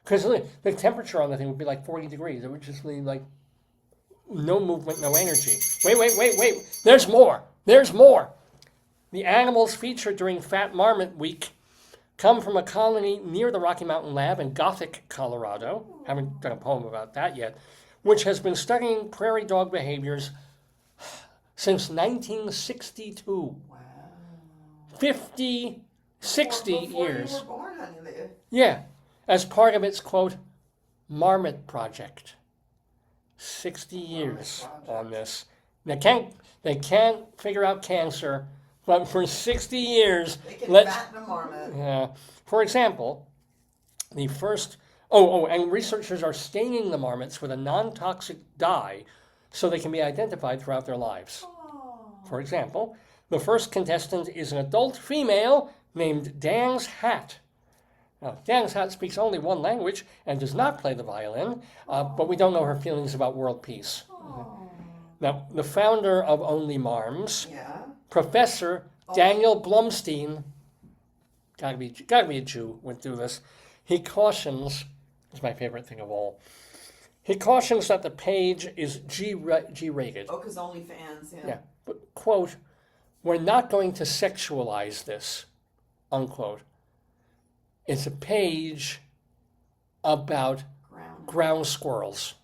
Because the temperature on the thing would be like 40 degrees. It would just be like no movement, no energy. Wait. There's more. The animals featured during Fat Marmot Week come from a colony near the Rocky Mountain Lab in Gothic, Colorado. Haven't done a poem about that yet. Which has been studying prairie dog behaviors since 1962. Wow. 60 Before years. you were born, honey. Yeah, as part of its, quote, Marmot Project. 60 years on this. They can't figure out cancer, but for 60 years... They can fatten a marmot. Yeah. For example, the first... and researchers are staining the marmots with a non-toxic dye so they can be identified throughout their lives. Oh. For example, the first contestant is an adult female named Dan's Hat. Now, Dan's Hat speaks only one language and does not play the violin, but we don't know her feelings about world peace. Oh. Now, the founder of Only Marms, Yeah. Professor Daniel Blumstein, gotta be a Jew, went through this. He cautions, it's my favorite thing of all, he cautions that the page is G-rated. Oh, because OnlyFans, Yeah, but, quote, we're not going to sexualize this, unquote. It's a page about ground squirrels.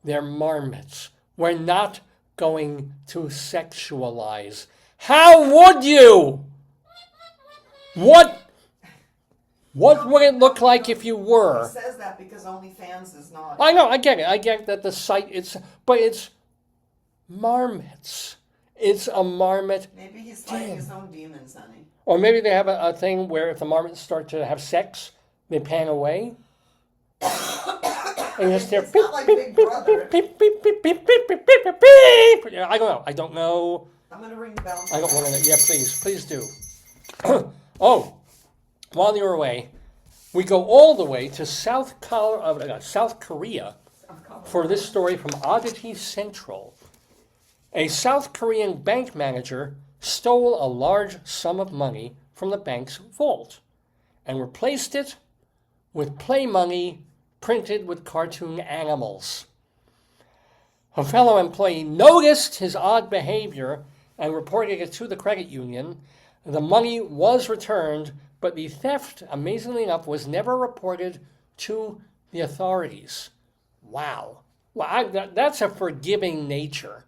They're marmots. We're not going to sexualize. How would you? What would it look like if you were? He says that because OnlyFans is not. I know, I get it. I get that the site, it's marmots. It's a marmot. Maybe he's fighting his own demons, honey. Or maybe they have a thing where if the marmots start to have sex, they pan away. And you just hear It's not like Big Brother. beep, beep, beep, beep, beep, beep, beep, beep, beep. Yeah, I don't know. I'm going to ring the bell. I don't want to. Yeah, please do. Oh, while you're away, we go all the way to South Korea for this story from Oddity Central. A South Korean bank manager stole a large sum of money from the bank's vault and replaced it with play money printed with cartoon animals. A fellow employee noticed his odd behavior and reported it to the credit union. The money was returned, but the theft, amazingly enough, was never reported to the authorities. Wow. Well, that's a forgiving nature.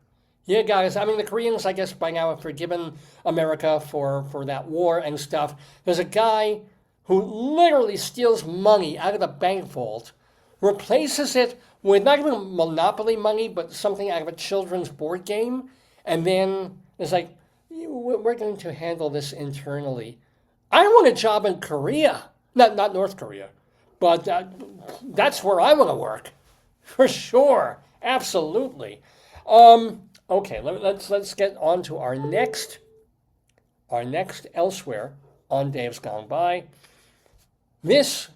Yeah, guys, I mean, the Koreans, I guess, by now have forgiven America for that war and stuff. There's a guy who literally steals money out of the bank vault, replaces it with not even Monopoly money, but something out of a children's board game, and then it's like, we're going to handle this internally. I want a job in Korea. Not North Korea, but that's where I want to work. For sure. Absolutely. Okay, let's get on to our next Elsewhere on Dave's Gone By. This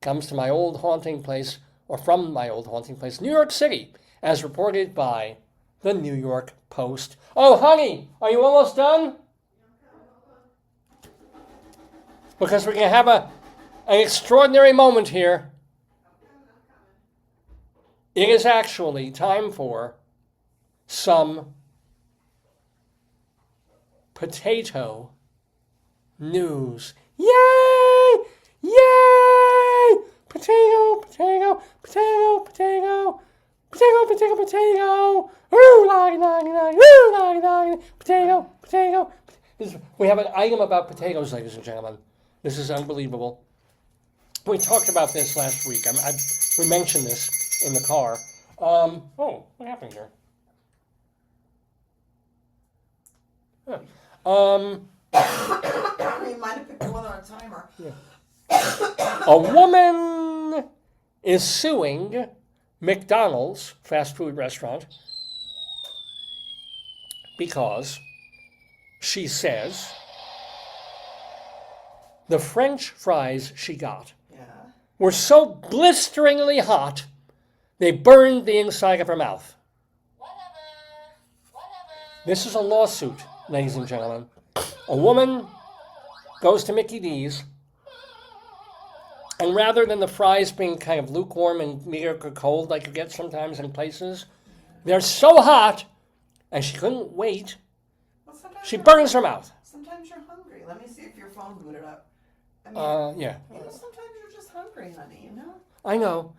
comes to my old haunting place, or from my old haunting place, New York City, as reported by the New York Post. Oh, honey, are you almost done? Because we're going to have an extraordinary moment here. It is actually time for some potato news. Yay! Yay! Potato, potato, potato, potato, potato, potato, potato. Ooh, loggy, loggy, loggy, ooh, loggy, loggy, potato, potato. We have an item about potatoes, ladies and gentlemen. This is unbelievable. We talked about this last week. We mentioned this in the car. What happened here? Huh. You might have picked one on a timer. Yeah. A woman is suing McDonald's fast food restaurant because she says the French fries she got were so blisteringly hot they burned the inside of her mouth. This is a lawsuit, ladies and gentlemen. A woman goes to Mickey D's, and rather than the fries being kind of lukewarm and mediocre cold like you get sometimes in places, they're so hot, and she couldn't wait. Well, She burns her mouth. Sometimes you're hungry. Let me see if your phone booted up. I mean, yeah. Sometimes you're just hungry, honey, I know.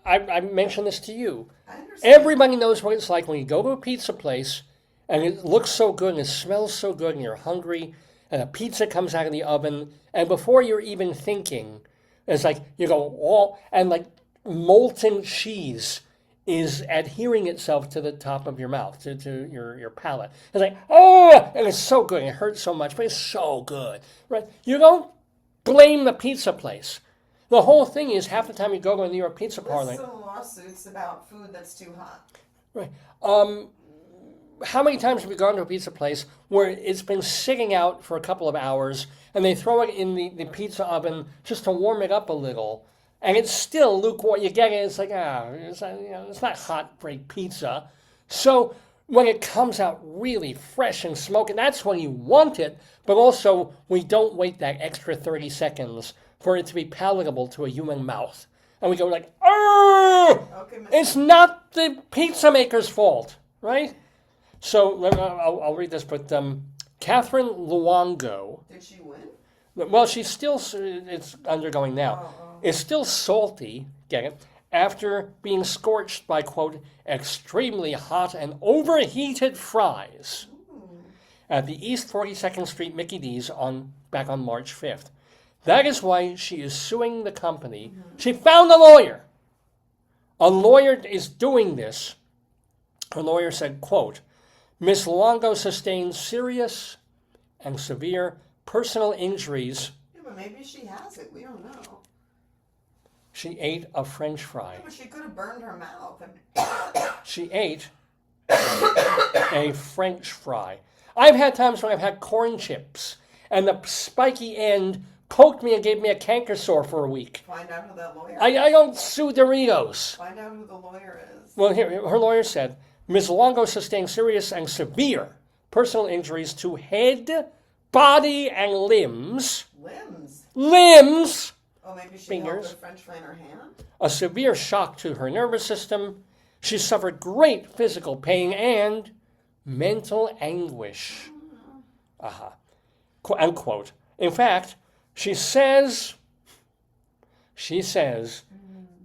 I mentioned this to you. I understand. Everybody knows what it's like when you go to a pizza place and it looks so good and it smells so good and you're hungry and a pizza comes out of the oven and before you're even thinking, it's like you go, and like molten cheese is adhering itself to the top of your mouth, to your palate. It's like, and it's so good. It hurts so much, but it's so good, right? You don't blame the pizza place. The whole thing is half the time you go to a New York pizza parlor. There's some lawsuits about food that's too hot. Right. How many times have we gone to a pizza place where it's been sitting out for a couple of hours and they throw it in the pizza oven just to warm it up a little and it's still lukewarm? You get it, it's like, it's not hot, great pizza. So when it comes out really fresh and smoking, that's when you want it, but also we don't wait that extra 30 seconds for it to be palatable to a human mouth. And we go like, Okay, it's not the pizza maker's fault, right? So I'll read this, but Catherine Luongo. Did she win? Well, she's still, it's undergoing now. Is still salty, get it, after being scorched by, quote, extremely hot and overheated fries at the East 42nd Street Mickey D's back on March 5th. That is why she is suing the company. She found a lawyer. A lawyer is doing this. Her lawyer said, quote, Ms. Luongo sustained serious and severe personal injuries. Yeah, but maybe she has it. We don't know. She ate a French fry. Yeah, but she could have burned her mouth. She ate a French fry. I've had times when I've had corn chips, and the spiky end poked me and gave me a canker sore for a week. Find out who that lawyer is. I don't sue Doritos. Find out who the lawyer is. Well, here, her lawyer said, Ms. Luongo sustained serious and severe personal injuries to head, body, and limbs. Limbs! Oh, maybe she Fingers. held a French fry in her hand? A severe shock to her nervous system. She suffered great physical pain and mental anguish. Unquote. In fact, she says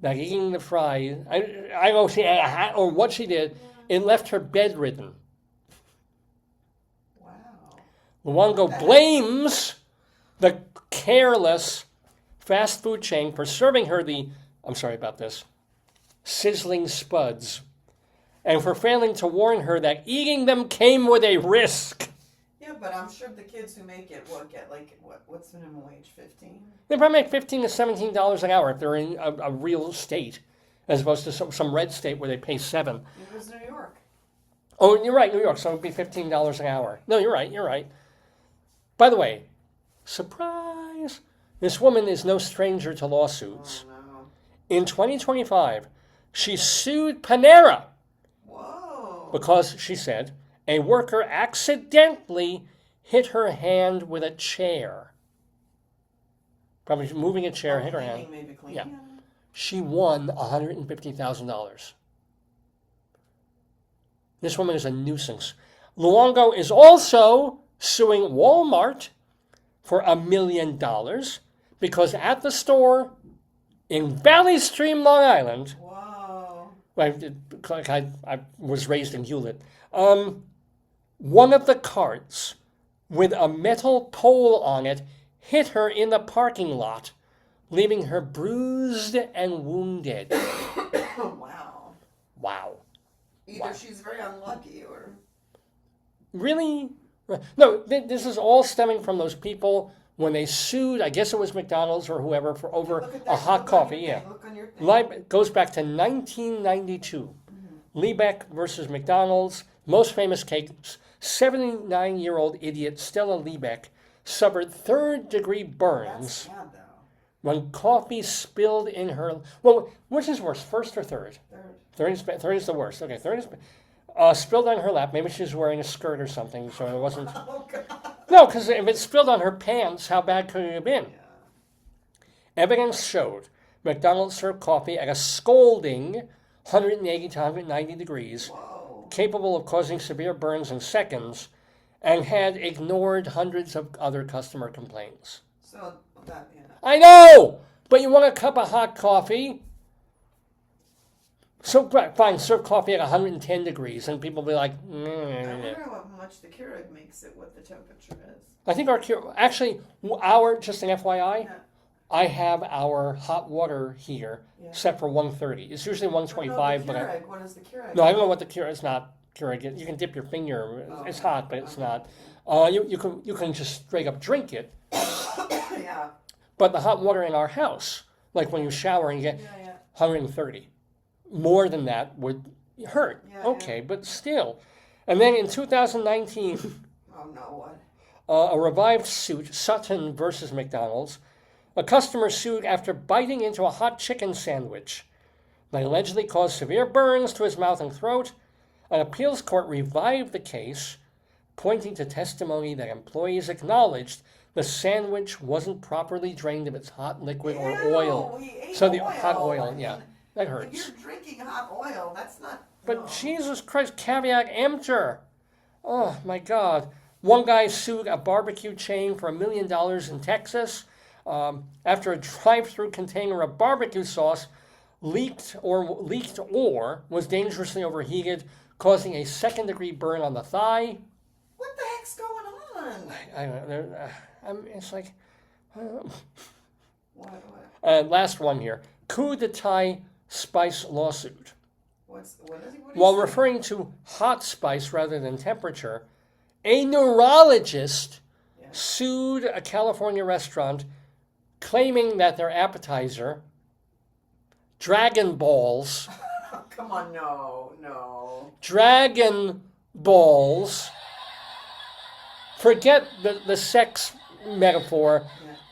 that eating the fry, I don't know if she ate a hat or what she did, it left her bedridden. Wow. Luongo blames the careless fast food chain for serving her sizzling spuds, and for failing to warn her that eating them came with a risk. Yeah, but I'm sure the kids who make it will get what's minimum wage, 15? They probably make $15 to $17 an hour if they're in a real state, as opposed to some red state where they pay $7. It was New York. Oh, you're right, New York, so it would be $15 an hour. No, you're right. By the way, surprise, this woman is no stranger to lawsuits. Oh, no. In 2025, she sued Panera. Whoa. Because, she said, a worker accidentally hit her hand with a chair. Probably moving a chair, hit her hand. Maybe cleaning. Yeah. She won $150,000. This woman is a nuisance. Luongo is also suing Walmart for $1 million because at the store in Valley Stream, Long Island, Whoa. I was raised in Hewlett, one of the carts with a metal pole on it hit her in the parking lot, leaving her bruised and wounded. Wow. Wow. Either she's very unlucky or... Really? No, this is all stemming from those people when they sued, I guess it was McDonald's or whoever, for over a hot coffee. Yeah. Look on your thing. Goes back to 1992. Liebeck versus McDonald's. Most famous case, 79-year-old idiot Stella Liebeck suffered third-degree burns That's sad, though. when coffee spilled in her... Well, which is worse, first or third? Third. Third is the worst. Okay, third is... spilled on her lap. Maybe she was wearing a skirt or something, so it wasn't... Oh, God. No, because if it spilled on her pants, how bad could it have been? Yeah. Evidence showed McDonald's served coffee at a scalding 180 to 190 degrees, Whoa. capable of causing severe burns in seconds, and had ignored hundreds of other customer complaints. So, that, yeah. I know! But you want a cup of hot coffee? So, fine, serve coffee at 110 degrees, and people be like, I wonder how much the Keurig makes it, what the temperature is. I think actually, just an FYI, Yeah. I have our hot water here set for 130. It's usually 125, no, the but Keurig, what is the Keurig? I don't know what the Keurig. It's not Keurig. You can dip your finger. It's hot, but it's not. You can just straight up drink it. Yeah. But the hot water in our house, like when you shower and you get 130, more than that would hurt. Yeah, okay, but still. And then in 2019, oh no, what? a revived suit, Sutton versus McDonald's. A customer sued after biting into a hot chicken sandwich. They allegedly caused severe burns to his mouth and throat. An appeals court revived the case, pointing to testimony that employees acknowledged the sandwich wasn't properly drained of its hot liquid or oil. He ate So the oil. hot oil, I mean, that if hurts. you're drinking hot oil, that's not... But no. Jesus Christ, caveat emptor. Oh, my God. One guy sued a barbecue chain for $1 million in Texas after a drive-through container of barbecue sauce leaked or was dangerously overheated, causing a second-degree burn on the thigh. What the heck's going on? I don't know. It's like... What? Last one here. Coup d'etat spice lawsuit. What is he? What While referring to hot spice rather than temperature, a neurologist sued a California restaurant claiming that their appetizer, Dragon Balls, Come on, no. Dragon Balls, forget the sex metaphor,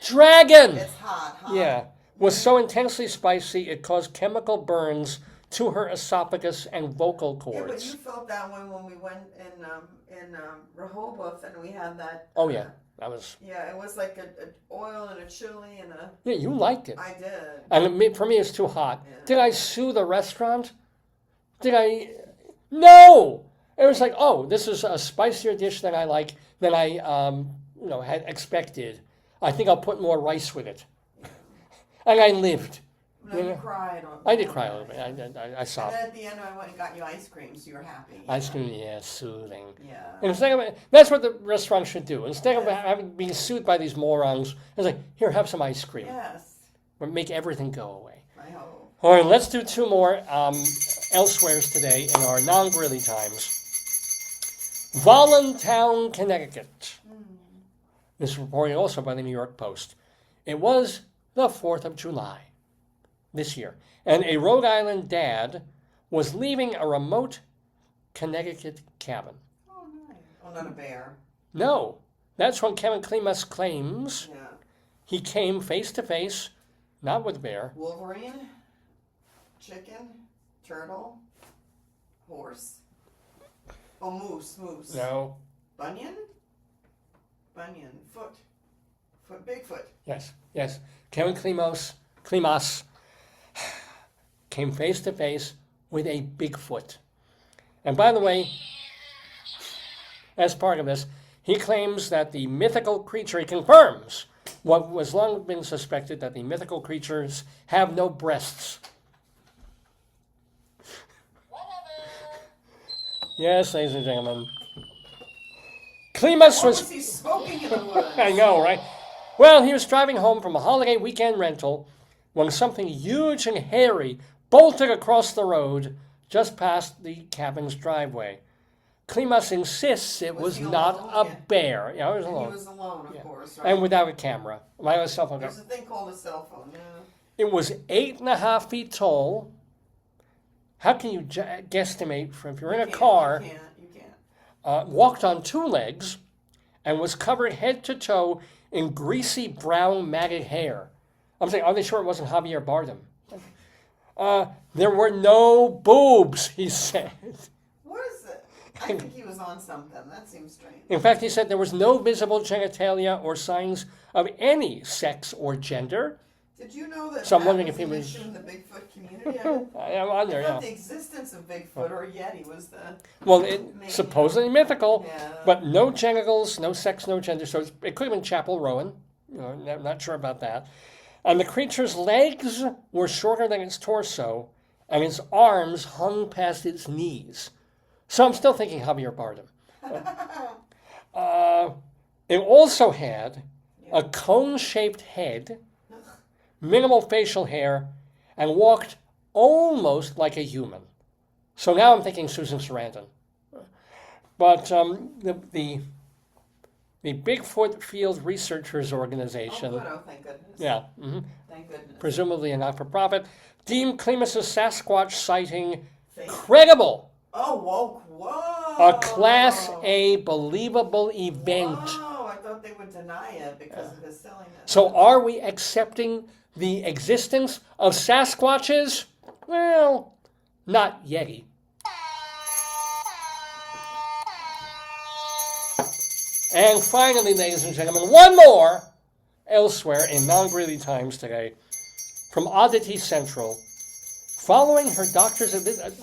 Dragon! It's hot, huh? Yeah, was so intensely spicy it caused chemical burns to her esophagus and vocal Yeah, but cords. you felt that one when we went in Rehoboth and we had that. Oh yeah, that was. Yeah, it was like a oil and a chili and a. Yeah, you liked it. I did. And for me, it's too hot. Yeah. Did I sue the restaurant? Did I? No. It was like, oh, this is a spicier dish than I had expected. I think I'll put more rice with it. And I lived. No, you cried. I did cry a little bit. I sobbed. And then at the end, I went and got you ice cream, so you were happy. Ice cream, yeah, soothing. Yeah. And instead of, that's what the restaurant should do. Instead of being sued by these morons, it's like, here, have some ice cream. Yes. Or make everything go away. I hope. All right, let's do two more elsewheres today in our non-Greeley times. Voluntown, Connecticut. This is reported also by the New York Post. It was the 4th of July this year, and a Rhode Island dad was leaving a remote Connecticut cabin. Oh, nice. Oh, not a bear. No, that's when Kevin Klimas claims Yeah. he came face to face, not with a bear. Wolverine, chicken, turtle, horse. Oh, moose. No. Bunyan, foot, Bigfoot. Yes. Kevin Klimas came face to face with a Bigfoot. And by the way, as part of this, he claims that the mythical creature, he confirms what was long been suspected, that the mythical creatures have no breasts. Yes, ladies and gentlemen. Klimas Or was... was he smoking in the woods? I know, right? Well, he was driving home from a holiday weekend rental when something huge and hairy bolted across the road just past the cabin's driveway. Klimas insists it was he not alone? a Yeah. bear. Yeah, it was And alone. he was alone, of Yeah. course, right? And without a camera. Without a cell phone. There's a thing called a cell phone, yeah. It was 8.5 feet tall. How can you guesstimate if you're in a car, You can't. walked on two legs, and was covered head to toe in greasy brown matted hair? I'm saying, are they sure it wasn't Javier Bardem? There were no boobs, he said. What is it? I think he was on something. That seems strange. In fact, he said there was no visible genitalia or signs of any sex or gender. Did you know that So I'm that wondering was if he an was- issue in the Bigfoot community? I'm on there, I thought yeah. the existence of Bigfoot or Yeti was the... Well, it's supposedly mythical, Yeah. but no genitals, no sex, no gender. So it could have been Chapel Rowan. Not sure about that. And the creature's legs were shorter than its torso, and its arms hung past its knees. So I'm still thinking Javier Bardem. It also had a cone-shaped head, minimal facial hair, and walked almost like a human. So now I'm thinking Susan Sarandon. But the Bigfoot Field Researchers Organization, Oh, thank goodness. yeah, Thank goodness. presumably a not-for-profit, deemed Klimas's Sasquatch sighting Fake. credible, Oh, whoa. a Class A believable event. Whoa, I thought they would deny it because of his silliness. So are we accepting the existence of Sasquatches? Well, not Yeti. And finally, ladies and gentlemen, one more elsewhere in Non-Greeley Times today from Oddity Central. Following her doctor's,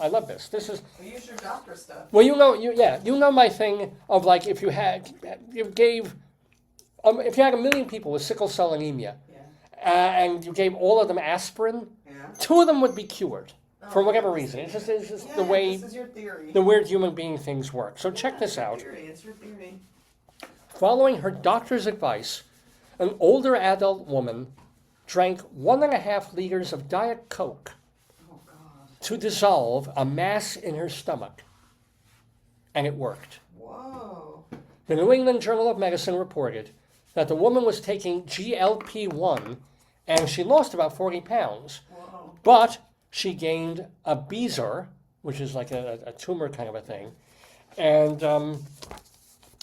I love this. This is, We use your doctor stuff. well, you know my thing of like if you had a million people with sickle cell anemia, Yeah. and you gave all of them aspirin, Yeah. 2 of them would be cured for Oh, whatever okay. reason. It's just Yeah, the way this is your theory. the weird human being things work. So check this out. It's your theory. Following her doctor's advice, an older adult woman drank 1.5 liters of Diet Coke Oh, God. to dissolve a mass in her stomach. And it worked. Whoa. The New England Journal of Medicine reported that the woman was taking GLP-1 and she lost about 40 pounds. Whoa. But she gained a Beezer, which is like a tumor kind of a thing. And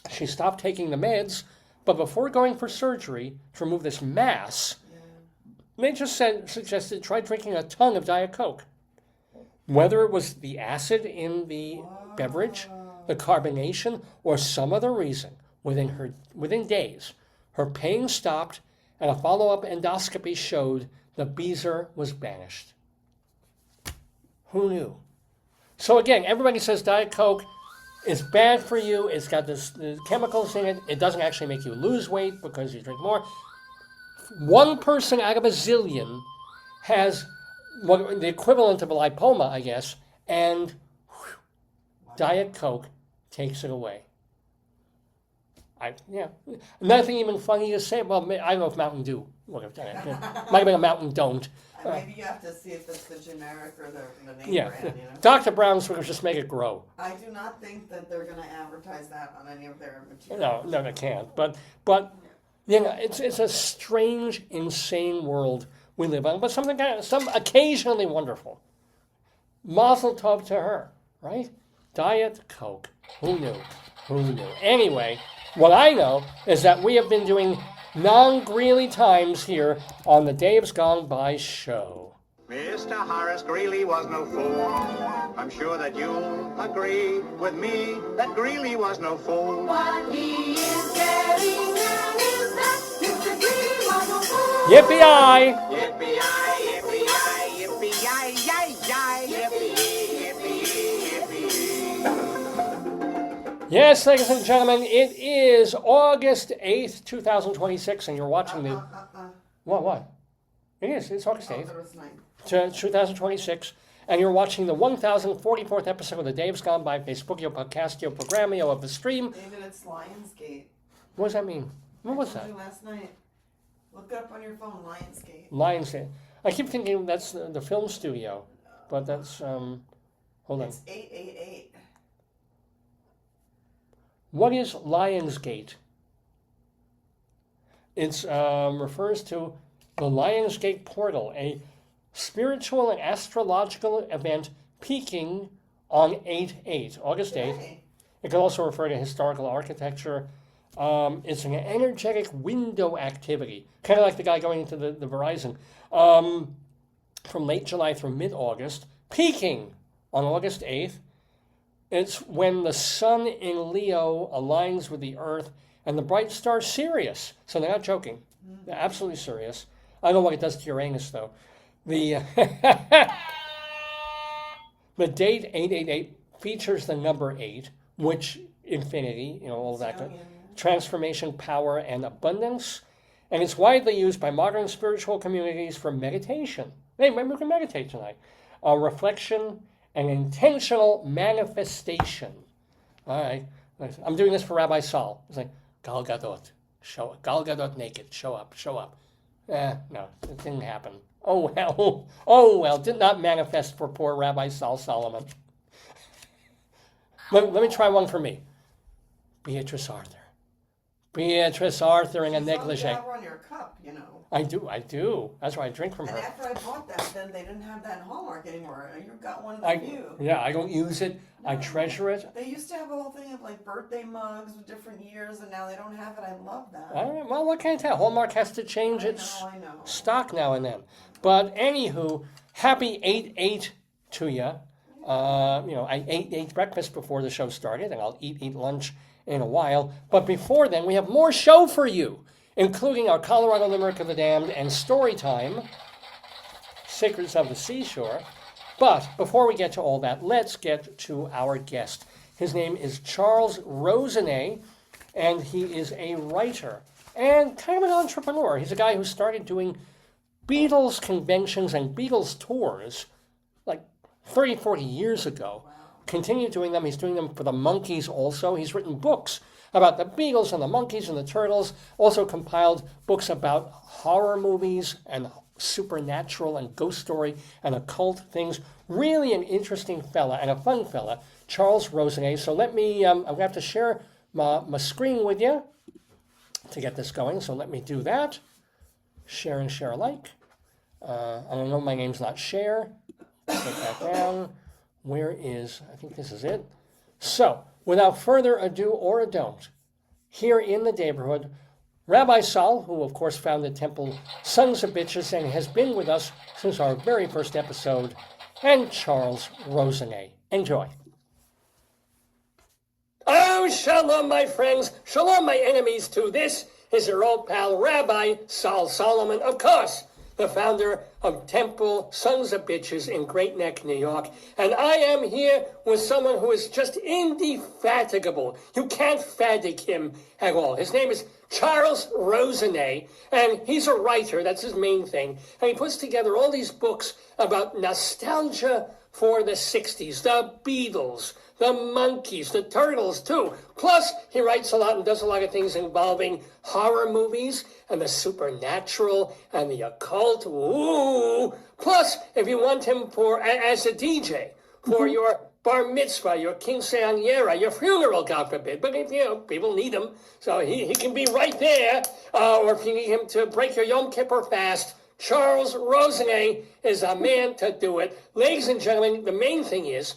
she stopped taking the meds, but before going for surgery to remove this mass, they just suggested try drinking a ton of Diet Coke. Whether it was the acid in the beverage, the carbonation, or some other reason, within days, her pain stopped and a follow-up endoscopy showed the Beezer was banished. Who knew? So again, everybody says Diet Coke is bad for you. It's got the chemicals in it. It doesn't actually make you lose weight because you drink more. 1 person out of a zillion has the equivalent of a lipoma, I guess, and Diet Coke takes it away. Nothing even funny to say. Well, I don't know if Mountain Dew would have done it. Might have been a Mountain Don't. Maybe you have to see if it's the generic or the name Yeah, brand, you know? Dr. Brown's would have just made it grow. I do not think that they're going to advertise that on any of their material. No, they can't. But it's a strange, insane world we live on. But some occasionally wonderful. Mazel tov to her, right? Diet Coke. Who knew? Who knew? Anyway, what I know is that we have been doing Non-Greeley Times here on the Dave's Gone By show. Mr. Horace Greeley was no fool. I'm sure that you'll agree with me that Greeley was no fool. What he is getting at is that Mr. Greeley was no fool. Yippee-yi! Yippee-yi, yippee-yi, yippee-yi-yi-yi, yippee, yippee, yippee. Yes, ladies and gentlemen, it is August 8th, 2026, and you're watching the... What? It is. It's August 8th. There was 9. 2026, and you're watching the 1044th episode of the Dave's Gone By Facebookio Podcastio Programmio of the stream. David, it's Lionsgate. What does that mean? What was I that? told you last night. Look it up on your phone, Lionsgate. Lionsgate. I keep thinking that's the film studio, but that's hold on. It's 888. What is Lionsgate? It refers to the Lionsgate portal, a spiritual and astrological event peaking on 8/8, August 8th. Hey. It can also refer to historical architecture. It's an energetic window activity, kind of like the guy going into the Verizon, from late July through mid-August, peaking on August 8th. It's when the sun in Leo aligns with the earth and the bright star Sirius. So they're not joking. They're absolutely serious. I don't know what it does to Uranus, though. The, the date 888 features the number 8, which infinity, all that. So, yeah. Transformation, power, and abundance. And it's widely used by modern spiritual communities for meditation. Hey, maybe we can meditate tonight. Reflection and intentional manifestation. All right. I'm doing this for Rabbi Sol. It's like, Gal Gadot, show up. Gal Gadot naked, show up. No, it didn't happen. Oh, well. Did not manifest for poor Rabbi Sol Solomon. Let me try one for me. Beatrice Arthur in a negligee. You on your cup, I do. That's why I drink from And her. after I bought that, then they didn't have that in Hallmark anymore. You got one of the few. Yeah, I don't use it. I treasure it. They used to have a whole thing of like birthday mugs with different years, and now they don't have it. I love that. All right, well, what can I tell? Hallmark has to change its I know. stock now and then. But anywho, happy 8/8 to you. I ate breakfast before the show started, and I'll eat lunch in a while. But before then, we have more show for you, including our Colorado Limerick of the Damned and StoryTime, Secrets of the Seashore. But before we get to all that, let's get to our guest. His name is Charles Rosenay, and he is a writer and kind of an entrepreneur. He's a guy who started doing Beatles conventions and Beatles tours like 30, 40 years ago. Wow. Continued doing them. He's doing them for the Monkees also. He's written books about the Beatles and the Monkees and the Turtles. Also compiled books about horror movies and supernatural and ghost story and occult things. Really an interesting fella and a fun fella, Charles Rosenay. So let me, I'm going to have to share my screen with you to get this going. So let me do that. Share and share alike. I don't know, my name's not Share. Take that down. Where is, I think this is it. So, without further ado or a don't, here in the Daverhood, Rabbi Sol, who of course founded Temple Sons of Bitches and has been with us since our very first episode, and Charles Rosenay. Enjoy. Oh, shalom, my friends. Shalom, my enemies, too. This is your old pal, Rabbi Sol Solomon, of course, the founder of Temple Sons of Bitches in Great Neck, New York. And I am here with someone who is just indefatigable. You can't fatig him at all. His name is Charles Rosenay, and he's a writer. That's his main thing. And he puts together all these books about nostalgia for the 60s, the Beatles, the Monkees, the Turtles, too. Plus, he writes a lot and does a lot of things involving horror movies and the supernatural and the occult. Ooh! Plus, if you want him as a DJ for your bar mitzvah, your quinceañera, your funeral, God forbid. But if, people need him, so he can be right there. Or if you need him to break your Yom Kippur fast, Charles Rosenay is a man to do it. Ladies and gentlemen, the main thing is,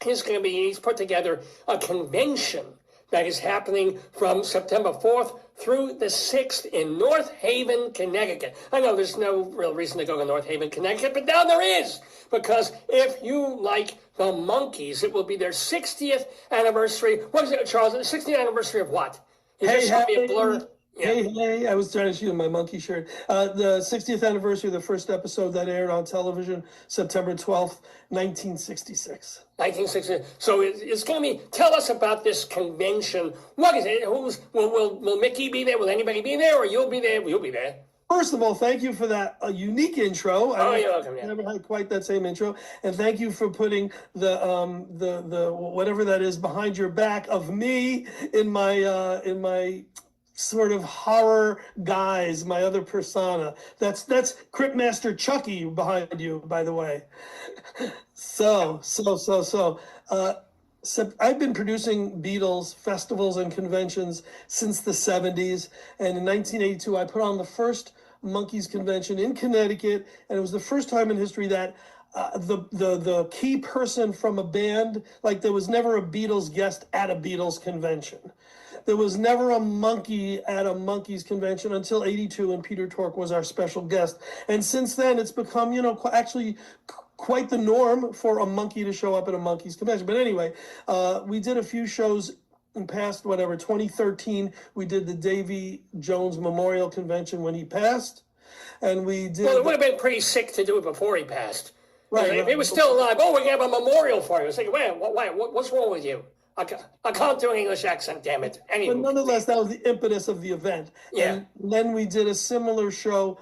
he's put together a convention that is happening from September 4th through the 6th in North Haven, Connecticut. I know there's no real reason to go to North Haven, Connecticut, but now there is. Because if you like the Monkees, it will be their 60th anniversary. What is it, Charles? The 60th anniversary of what? Is there something a blur? Yeah. Hey, I was trying to shoot my monkey shirt. The 60th anniversary of the first episode that aired on television, September 12th, 1966. 1960. So it's going to be, tell us about this convention. What is it? Will Mickey be there? Will anybody be there? Or you'll be there? You'll be there. First of all, thank you for that unique intro. Oh, you're welcome. I never had quite that same intro, and thank you for putting the whatever that is behind your back of me in my sort of horror guys, my other persona. That's Cryptmaster Chucky behind you, by the way. So. So I've been producing Beatles festivals and conventions since the 70s. And in 1982, I put on the first Monkees convention in Connecticut. And it was the first time in history that the key person from a band, like there was never a Beatles guest at a Beatles convention. There was never a monkey at a Monkees convention until 82, and Peter Tork was our special guest. And since then, it's become, actually quite the norm for a monkey to show up at a Monkees convention. But anyway, we did a few shows in past, 2013. We did the Davy Jones Memorial Convention when he passed. And we did... Well, it would have been pretty sick to do it before he passed. Right. If he was still alive, we're going to have a memorial for you. It's like, what's wrong with you? I can't do an English accent, damn it. Anyway. But nonetheless, that was the impetus of the event. Yeah. And then we did a similar show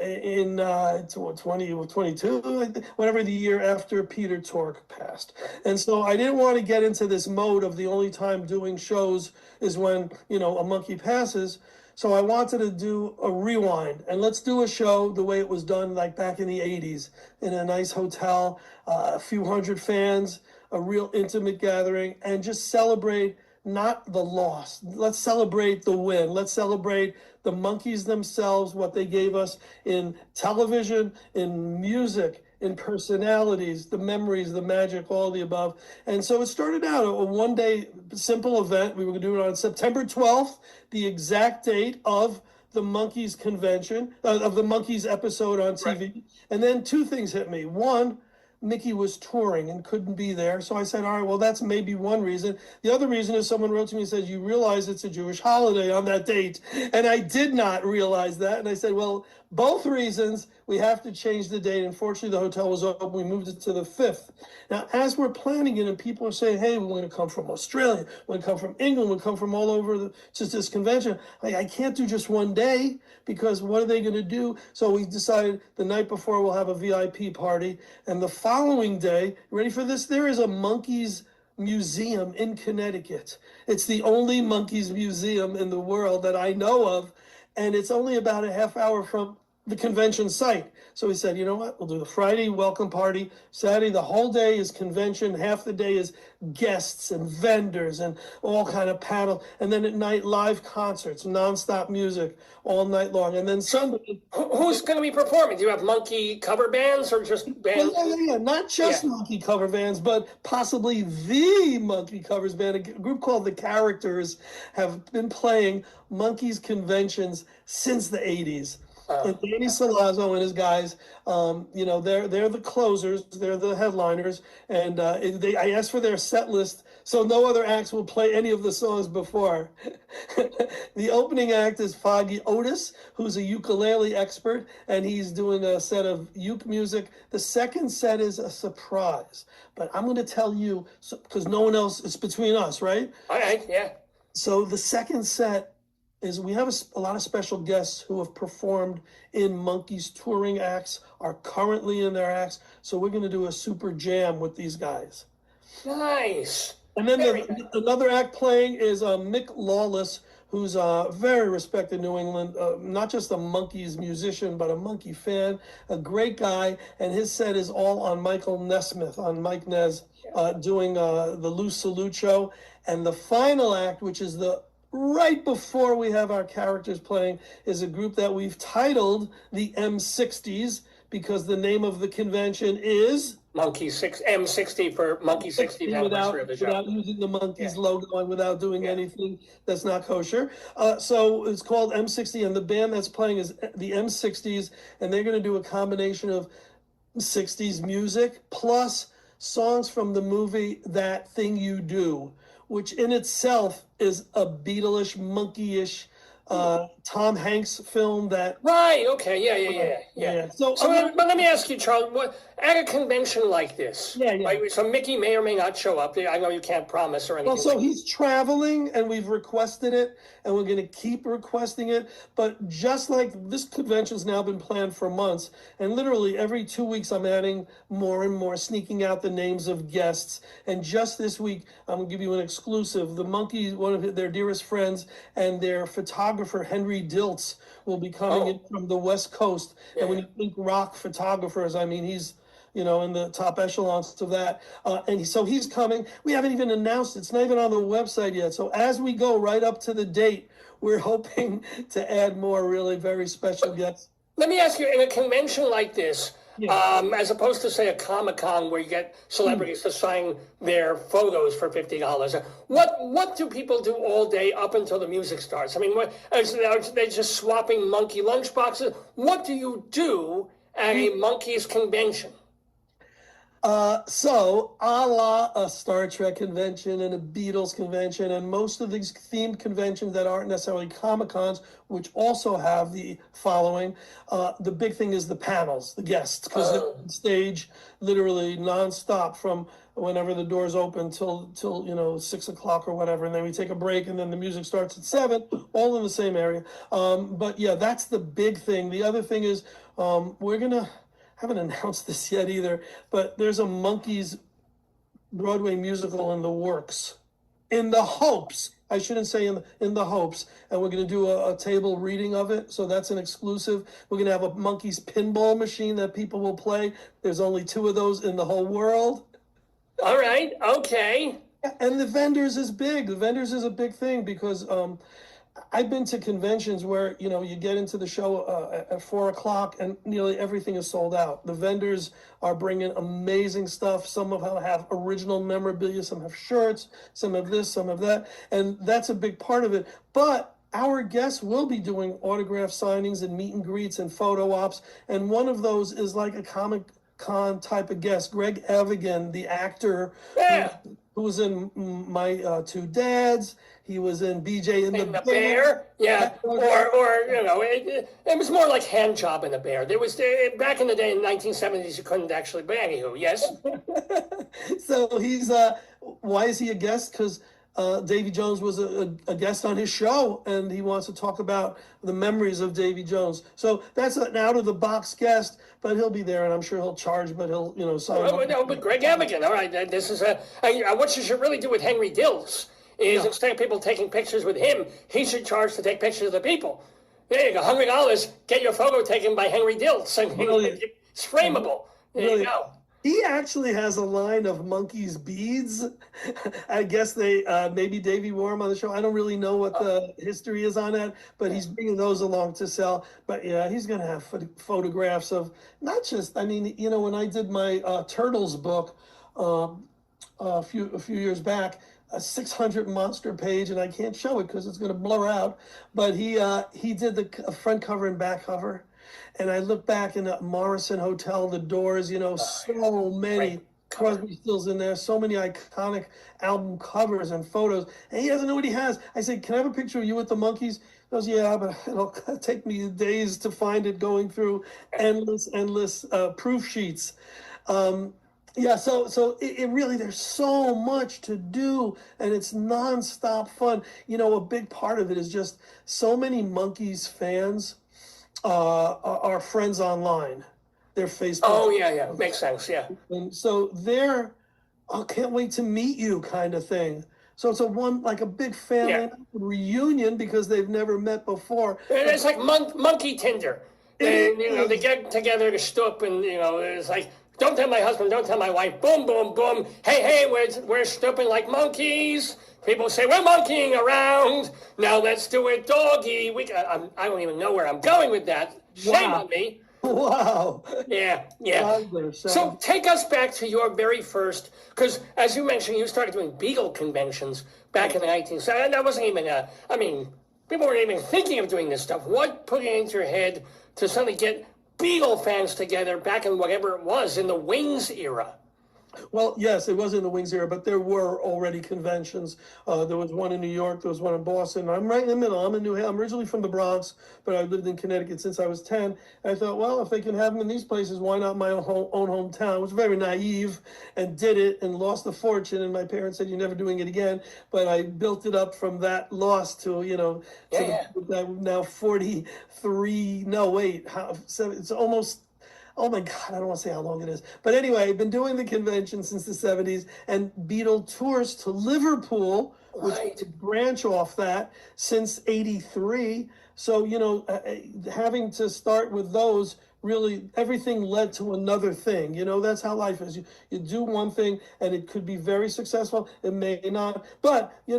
in 2022, whatever the year after Peter Tork passed. And so I didn't want to get into this mode of the only time doing shows is when, a monkey passes. So I wanted to do a rewind, and let's do a show the way it was done, like back in the 80s, in a nice hotel, a few hundred fans, a real intimate gathering, and just celebrate not the loss. Let's celebrate the win. Let's celebrate the Monkees themselves, what they gave us in television, in music, in personalities, the memories, the magic, all the above. And so it started out a one-day simple event. We were going to do it on September 12th, the exact date of the Monkees convention, of the Monkees episode on TV. Right. And then two things hit me. One, Mickey was touring and couldn't be there. So I said, all right, well, that's maybe one reason. The other reason is someone wrote to me and said, you realize it's a Jewish holiday on that date. And I did not realize that. And I said, well, both reasons, we have to change the date. Unfortunately, the hotel was open. We moved it to the 5th. Now, as we're planning it and people are saying, hey, we're going to come from Australia, we're going to come from England, we'll come from all over just this convention. I can't do just one day because what are they going to do? So we decided the night before we'll have a VIP party. And the following day, ready for this? There is a Monkees museum in Connecticut. It's the only Monkees museum in the world that I know of. And it's only about a half hour from the convention site. So we said, you know what, we'll do the Friday welcome party. Saturday, the whole day is convention. Half the day is guests and vendors and all kind of panel. And then at night, live concerts, nonstop music all night long. And then Sunday. Who's going to be performing? Do you have monkey cover bands or just bands? Well, yeah. Not just monkey cover bands, but possibly the monkey covers band. A group called The Characters have been playing Monkees conventions since the 80s. And Danny Salazzo and his guys, they're the closers, they're the headliners, and I asked for their set list, so no other acts will play any of the songs before. The opening act is Foggy Otis, who's a ukulele expert, and he's doing a set of uke music. The second set is a surprise, but I'm going to tell you, because no one else, it's between us, right? All right, yeah. So the second set is we have a lot of special guests who have performed in Monkees touring acts, are currently in their acts. So we're going to do a super jam with these guys. Nice. And then another act playing is Mick Lawless, who's a very respected New England, not just a Monkees musician, but a Monkey fan, a great guy. And his set is all on Michael Nesmith, on Mike Nez, doing the Loose Salute show. And the final act, which is right before we have our characters playing, is a group that we've titled the M60s because the name of the convention is M60 for Monkey 60th anniversary of the show. Without using the Monkees logo and without doing anything that's not kosher. So it's called M60, and the band that's playing is the M60s, and they're going to do a combination of 60s music plus songs from the movie That Thing You Do, which in itself is a Beatles-ish, monkey-ish Tom Hanks film that. Right. Okay. Yeah. So, But let me ask you, Charles. At a convention like this, Yeah. right, so Mickey may or may not show up. I know you can't promise or anything. Well, so he's traveling, and we've requested it, and we're going to keep requesting it. But just like this convention's now been planned for months, and literally every 2 weeks I'm adding more and more, sneaking out the names of guests. And just this week, I'm going to give you an exclusive. The Monkees, one of their dearest friends, and their photographer, Henry Diltz, will be coming in from the West Coast. And when you think rock photographers, I mean, he's in the top echelons of that. So he's coming. We haven't even announced it. It's not even on the website yet. So as we go right up to the date, we're hoping to add more really very special guests. Let me ask you, in a convention like this, as opposed to, say, a Comic-Con where you get celebrities to sign their photos for $50, what do people do all day up until the music starts? I mean, are they just swapping monkey lunchboxes? What do you do at a Monkees convention? So a la a Star Trek convention and a Beatles convention and most of these themed conventions that aren't necessarily Comic-Cons, which also have the following, the big thing is the panels, the guests, because they're on stage literally nonstop from whenever the doors open till 6 o'clock or whatever, and then we take a break and then the music starts at 7, all in the same area. But yeah, that's the big thing. The other thing is we're gonna haven't announced this yet either, but there's a Monkees Broadway musical in the works, in the hopes, I shouldn't say in the hopes, and we're going to do a table reading of it, so that's an exclusive. We're going to have a Monkees pinball machine that people will play. There's only 2 of those in the whole world. All right, okay. And the vendors is big. The vendors is a big thing because I've been to conventions where, you get into the show at 4 o'clock and nearly everything is sold out. The vendors are bringing amazing stuff. Some of them have original memorabilia, some have shirts, some have this, some have that. And that's a big part of it. But our guests will be doing autograph signings and meet and greets and photo ops. And one of those is like a Comic-Con type of guest. Greg Evigan, the actor who was in My Two Dads. He was in BJ and the Bear. Yeah, or it was more like hand job in the Bear. There was back in the day in the 1970s you couldn't actually. But anywho, yes. So he's why is he a guest? Because Davy Jones was a guest on his show, and he wants to talk about the memories of Davy Jones. So that's an out of the box guest, but he'll be there, and I'm sure he'll charge, but he'll sign up. No, but Greg Evigan. All right, this is what you should really do with Henry Diltz. Instead of people taking pictures with him, he should charge to take pictures of the people. There you go, $100, get your photo taken by Henry Diltz. And it's frameable. There you go. He actually has a line of Monkees beads. I guess they, maybe Davey wore them on the show. I don't really know what the history is on that, but he's bringing those along to sell. But yeah, he's going to have photographs of not just, when I did my Turtles book a few years back, a 600 monster page, and I can't show it because it's going to blur out. But he did the front cover and back cover, and I look back in the Morrison Hotel, the Doors, so many Crosby, Stills in there, so many iconic album covers and photos, and he doesn't know what he has. I said, "Can I have a picture of you with the Monkees?" He goes, "Yeah, but it'll take me days to find it, going through endless proof sheets." Yeah, so it really, there's so much to do, and it's nonstop fun. A big part of it is just so many Monkees fans are friends online. They're Facebook. Oh, yeah, makes sense, yeah. And so they're, can't wait to meet you kind of thing. So it's a big family reunion because they've never met before. It's like monkey Tinder. They get together to stoop, and it's like, don't tell my husband, don't tell my wife, boom, boom, boom. Hey, we're stooping like monkeys. People say, we're monkeying around. Now let's do it doggy. I don't even know where I'm going with that. Shame on me. Wow. Yeah. So take us back to your very first, because as you mentioned, you started doing Beagle conventions back in the 1970s. That wasn't even people weren't even thinking of doing this stuff. What put it into your head to suddenly get Beagle fans together back in whatever it was in the Wings era? Well, yes, it was in the Wings era, but there were already conventions. There was one in New York, there was one in Boston. I'm right in the middle. I'm originally from the Bronx, but I lived in Connecticut since I was 10. And I thought, well, if they can have them in these places, why not my own hometown? I was very naive and did it and lost a fortune. And my parents said, you're never doing it again. But I built it up from that loss to, now 43, no, wait, it's almost. Oh my God, I don't want to say how long it is. But anyway, I've been doing the convention since the 70s and Beatle tours to Liverpool, which is a branch off that since 83. So, having to start with those, really everything led to another thing. That's how life is. You do one thing and it could be very successful. It may not. But, you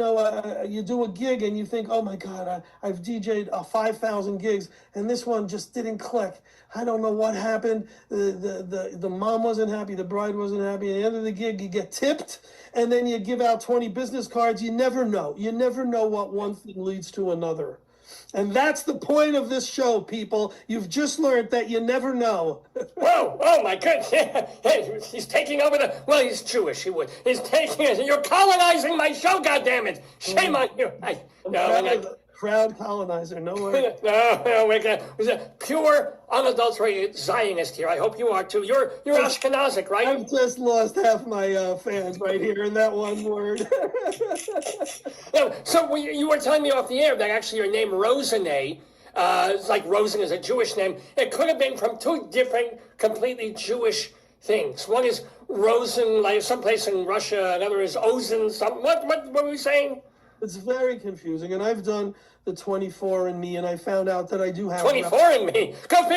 do a gig and you think, oh my God, I've DJ'd 5,000 gigs and this one just didn't click. I don't know what happened. The mom wasn't happy. The bride wasn't happy. At the end of the gig, you get tipped, and then you give out 20 business cards. You never know. You never know what one thing leads to another. And that's the point of this show, people. You've just learned that you never know. Whoa, oh my goodness. Hey, he's taking over well, he's Jewish, he would. He's taking it. You're colonizing my show, goddammit. Shame on you. Proud colonizer, no worries. No, we're gonna. He's a pure, unadulterated Zionist here. I hope you are too. You're Ashkenazic, right? I've just lost half my fans right here in that one word. So you were telling me off the air that actually your name Rosenay, it's like Rosen is a Jewish name. It could have been from two different, completely Jewish things. One is Rosen, like someplace in Russia. Another is Ozen. What were we saying? It's very confusing, and I've done the 24andMe, and I found out that I do have 24andMe. Go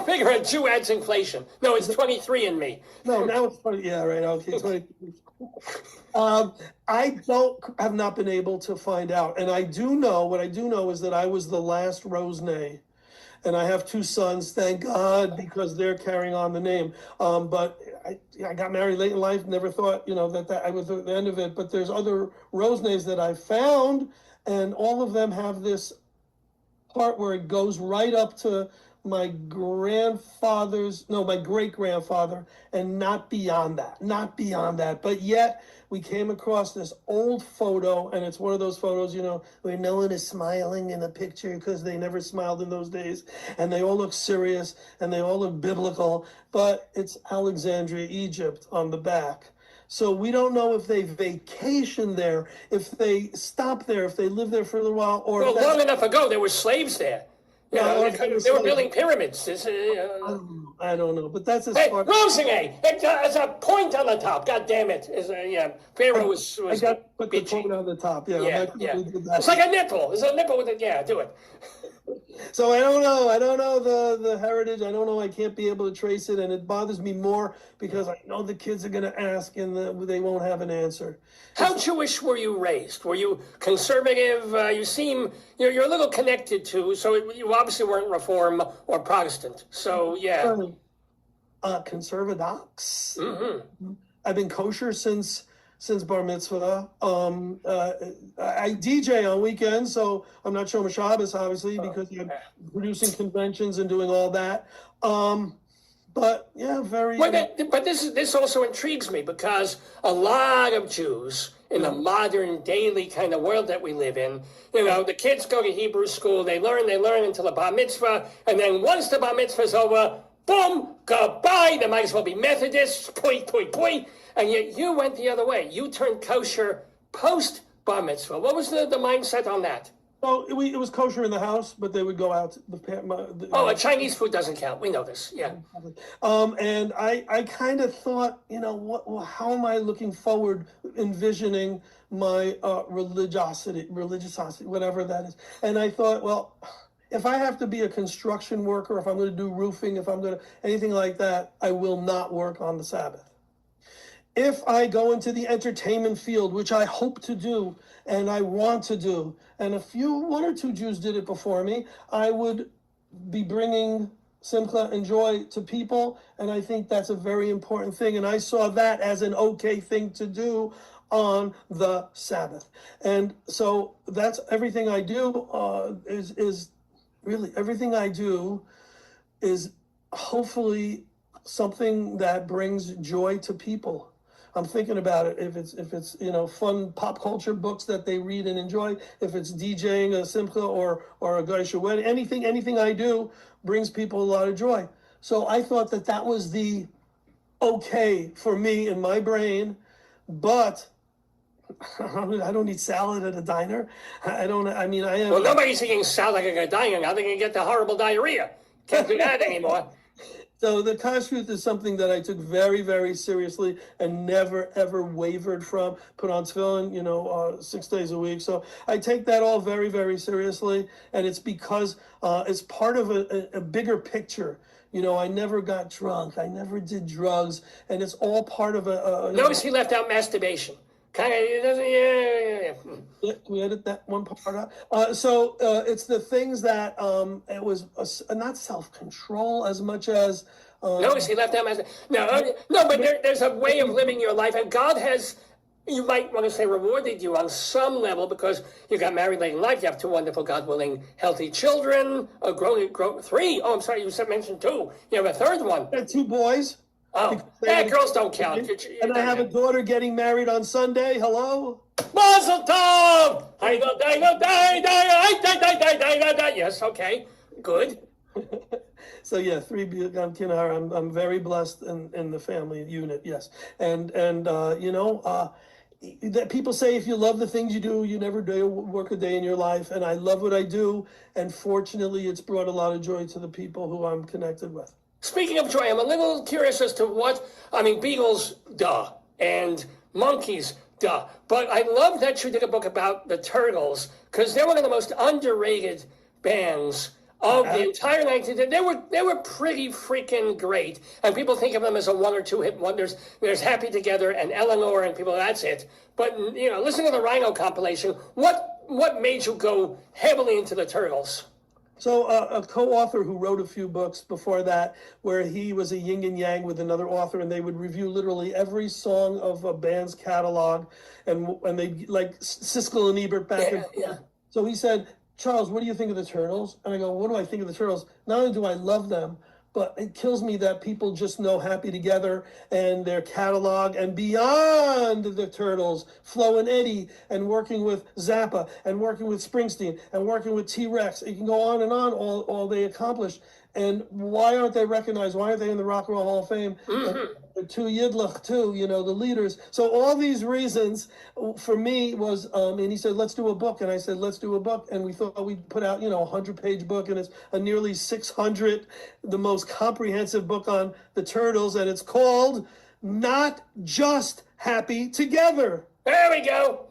figure. A Jew adds inflation. No, it's 23andMe. No, now it's 20. Yeah, right. Okay, 23. I have not been able to find out, and I do know what I do know is that I was the last Rosenay, and I have two sons. Thank God, because they're carrying on the name. But I got married late in life. Never thought, that I was at the end of it. But there's other Rosenays that I found, and all of them have this part where it goes right up to my great grandfather, and not beyond that. But yet we came across this old photo, and it's one of those photos, where no one is smiling in the picture because they never smiled in those days, and they all look serious and they all look biblical, but it's Alexandria, Egypt on the back. So we don't know if they vacation there, if they stop there, if they live there for a little while, or long enough ago there were slaves there. They were building pyramids. I don't know, but that's as far. Rosenay, there's a point on the top. God damn it! Pharaoh was. I got to put the point on the top. Yeah. It's like a nipple. There's a nipple with it. Yeah, do it. So I don't know the heritage. I don't know. I can't be able to trace it, and it bothers me more because I know the kids are going to ask, and they won't have an answer. How Jewish were you raised? Were you conservative? You seem you're a little connected to. So you obviously weren't Reform or Protestant. So yeah. Conservadox. Mm-hmm. I've been kosher since bar mitzvah. I DJ on weekends, so I'm not Shomer Shabbos, obviously, because I'm producing conventions and doing all that. But yeah, very. But this also intrigues me because a lot of Jews in the modern daily kind of world that we live in, the kids go to Hebrew school, they learn until the bar mitzvah, and then once the bar mitzvah is over, boom, goodbye. They might as well be Methodists, poi. And yet you went the other way. You turned kosher post bar mitzvah. What was the mindset on that? Well, it was kosher in the house, but they would go out. Chinese food doesn't count. We know this. Yeah. And I kind of thought, how am I looking forward, envisioning my religiosity, whatever that is. And I thought, well, if I have to be a construction worker, if I'm going to do roofing, if I'm going to anything like that, I will not work on the Sabbath. If I go into the entertainment field, which I hope to do and I want to do, and one or two Jews did it before me, I would be bringing simcha and joy to people, and I think that's a very important thing, and I saw that as an okay thing to do on the Sabbath. And so that's everything I do, is really everything I do is hopefully something that brings joy to people. I'm thinking about it. If it's fun pop culture books that they read and enjoy, if it's DJing a simcha or a geisha wedding, anything I do brings people a lot of joy. So I thought that was the okay for me in my brain, but I don't eat salad at a diner. I don't. I mean, I am. Well, nobody's eating salad at a diner now. They're going to get the horrible diarrhea. Can't do that anymore. So the kashrut is something that I took very, very seriously and never, ever wavered from. Put on tefillin, 6 days a week. So I take that all very, very seriously. And it's because it's part of a bigger picture. I never got drunk. I never did drugs. And it's all part of Notice he left out masturbation. Kind of, it doesn't, yeah. Yeah, we edit that one part out. So it's the things that it was not self-control as much as. Notice he left out masturbation. No, but there's a way of living your life, and God has, you might want to say, rewarded you on some level because you got married late in life. You have two wonderful, God willing, healthy children. Three. Oh, I'm sorry, you mentioned two. You have a third one. I had two boys. Oh, girls don't count. And I have a daughter getting married on Sunday. Hello? Mazel tov! Yes, okay, good. So yeah, three kinar. I'm very blessed in the family unit. Yes, and that people say if you love the things you do, you never work a day in your life. And I love what I do, and fortunately, it's brought a lot of joy to the people who I'm connected with. Speaking of joy, I'm a little curious as to beagles, duh, and monkeys, duh. But I love that you did a book about the Turtles, because they're one of the most underrated bands of the entire 19th. They were pretty freaking great, and people think of them as a one or two hit wonders. There's Happy Together and Eleanor and people, that's it. But, listen to the Rhino compilation. What made you go heavily into the Turtles? So a co-author who wrote a few books before that, where he was a yin and yang with another author, and they would review literally every song of a band's catalog, and they like Siskel and Ebert back and forth. Yeah. So he said, Charles, what do you think of the Turtles? And I go, what do I think of the Turtles? Not only do I love them, but it kills me that people just know Happy Together and their catalog and beyond the Turtles, Flo and Eddie, and working with Zappa, and working with Springsteen, and working with T-Rex. It can go on and on, all they accomplished. And why aren't they recognized? Why aren't they in the Rock and Roll Hall of Fame? The two Yidlach, too, the leaders. So all these reasons for me was, and he said, let's do a book. And I said, let's do a book. And we thought we'd put out, a 100-page book. And it's a nearly 600, the most comprehensive book on the Turtles. And it's called Not Just Happy Together. There we go.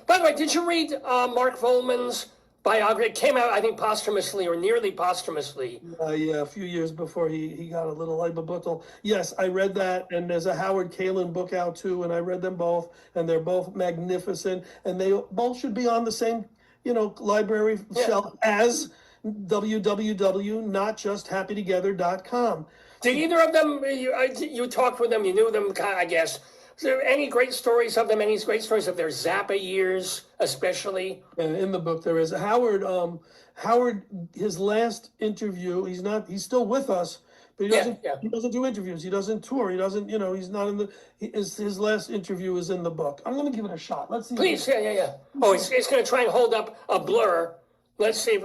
By the way, did you read Mark Volman's biography? It came out, I think, posthumously or nearly posthumously. Yeah, a few years before he got a little libabutal. Yes, I read that, and there's a Howard Kalin book out too, and I read them both, and they're both magnificent, and they both should be on the same, library shelf as www.notjusthappytogether.com. Did either of them, you talked with them, you knew them, I guess. Is there any great stories of them? Any great stories of their Zappa years, especially? And in the book there is Howard. Howard, his last interview, he's still with us, but he doesn't do interviews. He doesn't tour. He doesn't, he's not in the. His last interview is in the book. I'm going to give it a shot. Let's see. Please, yeah. Oh, he's going to try and hold up a blur. Let's see.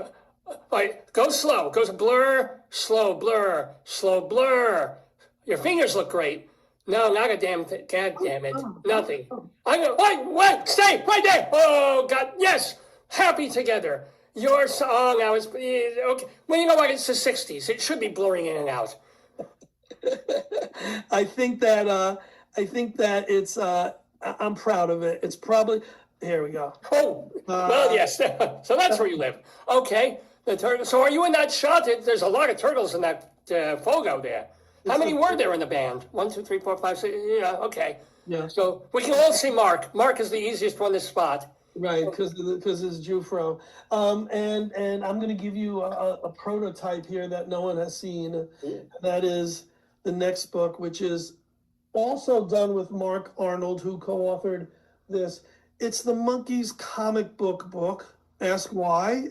All right, go slow. Goes blur, slow blur, slow blur. Your fingers look great. No, not a damn thing. God damn it. Nothing. I'm going to, wait, stay right there. Oh, God, yes. Happy Together. Your song, okay. Well, you know what? It's the 60s. It should be blurring in and out. I think that it's, I'm proud of it. It's probably, here we go. Oh, well, yes. So that's where you live. Okay. The turtle. So are you in that shot? There's a lot of turtles in that photo there. How many were there in the band? 1, 2, 3, 4, 5, 6. Yeah, okay. Yeah. So we can all see Mark. Mark is the easiest one to spot. Right, because it's Jufro. And I'm going to give you a prototype here that no one has seen. That is the next book, which is also done with Mark Arnold, who co-authored this. It's the Monkees comic book. Ask why.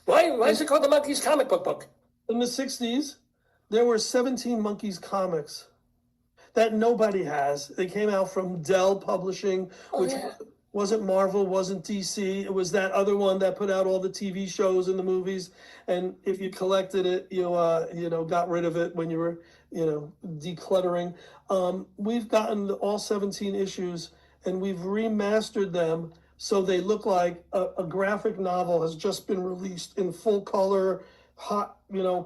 Why is it called the Monkees comic book? In the 60s, there were 17 Monkees comics. that nobody has. They came out from Dell Publishing, which wasn't Marvel, wasn't DC. It was that other one that put out all the TV shows and the movies. And if you collected it, you got rid of it when you were, decluttering. We've gotten all 17 issues and we've remastered them so they look like a graphic novel has just been released in full color, hot,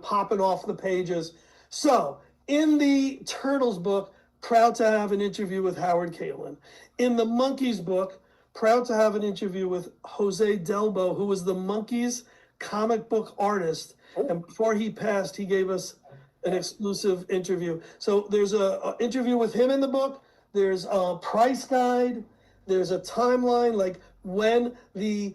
popping off the pages. So in the Turtles book, proud to have an interview with Howard Kalin. In the Monkeys book, proud to have an interview with Jose Delbo, who was the Monkeys comic book artist. And before he passed, he gave us an exclusive interview. So there's a interview with him in the book. There's a price guide. There's a timeline, like when the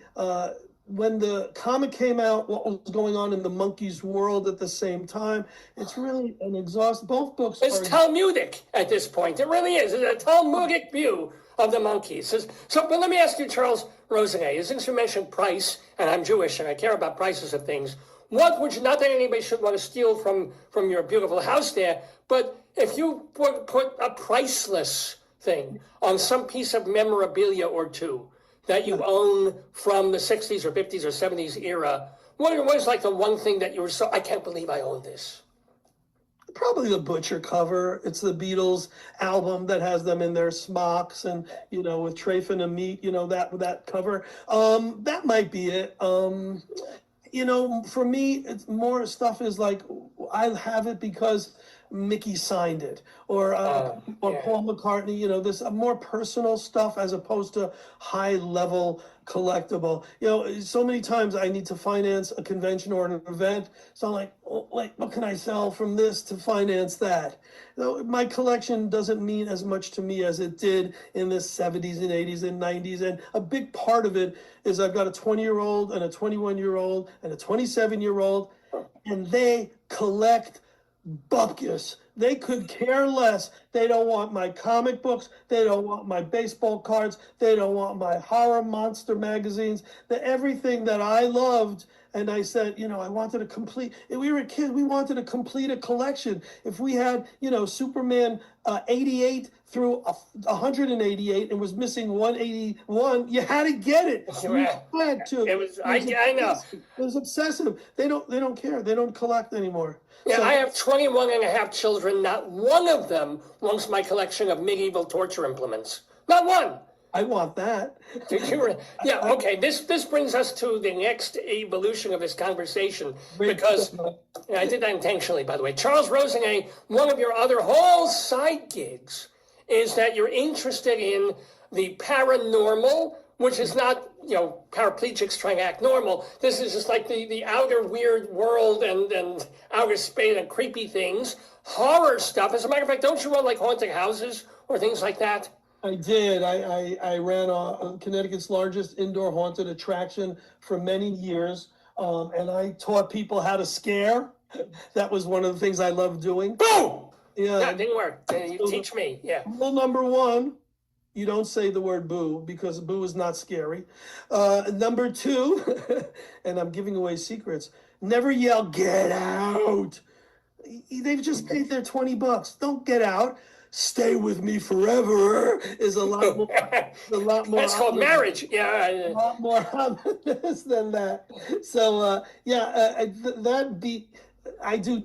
comic came out, what was going on in the Monkeys world at the same time. It's really an exhaustive. Both books It's Talmudic at this point. It really is. It's a Talmudic view of the Monkeys. So, but let me ask you, Charles Rosenay, since you mentioned price, and I'm Jewish and I care about prices of things, what would you, not that anybody should want to steal from your beautiful house there, but if you put a priceless thing on some piece of memorabilia or two that you own from the 60s or 50s or 70s era, what was like the one thing that you were I can't believe I own this? Probably the Butcher cover. It's the Beatles album that has them in their smocks and, with Trayfin and Meat, that cover. That might be it. For me, it's more stuff is like, I have it because Mickey signed it, or Paul McCartney, this more personal stuff as opposed to high level collectible. So many times I need to finance a convention or an event. So I'm like, what can I sell from this to finance that? My collection doesn't mean as much to me as it did in the 70s and 80s and 90s. And a big part of it is I've got a 20-year-old and a 21-year-old and a 27-year-old, and they collect bupkis. They could care less. They don't want my comic books. They don't want my baseball cards. They don't want my horror monster magazines. Everything that I loved. And I said, I wanted to complete. If we were kids, we wanted to complete a collection. If we had, Superman 88 through 188 and was missing 181, you had to get it. You had to. It was. I know. It was obsessive. They don't care. They don't collect anymore. Yeah, I have 21 and a half children. Not one of them wants my collection of medieval torture implements. Not one. I want that. Yeah, okay. This brings us to the next evolution of this conversation, because I did that intentionally, by the way. Charles Rosenay, one of your other whole side gigs is that you're interested in the paranormal, which is not, paraplegics trying to act normal. This is just like the outer weird world and outer space and creepy things, horror stuff. As a matter of fact, don't you run like haunted houses or things like that? I did. I ran Connecticut's largest indoor haunted attraction for many years, and I taught people how to scare. That was one of the things I loved doing. Boom! Yeah, it didn't work. You teach me. Yeah. Rule number one, you don't say the word boo, because boo is not scary. Number two, and I'm giving away secrets, never yell, "Get out!" They've just paid their $20. Don't get out. "Stay with me forever" is a lot more. That's called marriage. Yeah. A lot more ominous than that. So I do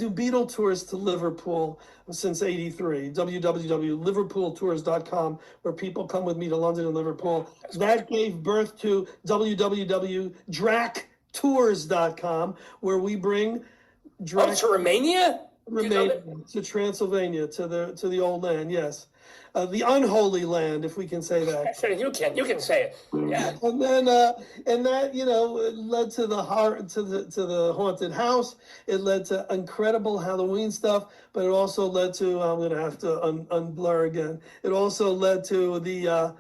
Beatle tours to Liverpool since '83. www.liverpooltours.com, where people come with me to London and Liverpool. That gave birth to www.dractours.com, where we bring to Romania. To Transylvania, to the old land, yes, the unholy land, if we can say that. You can say it. Yeah. And then and that led to the haunted house. It led to incredible Halloween stuff, but it also led to, I'm gonna have to unblur again. It also led to the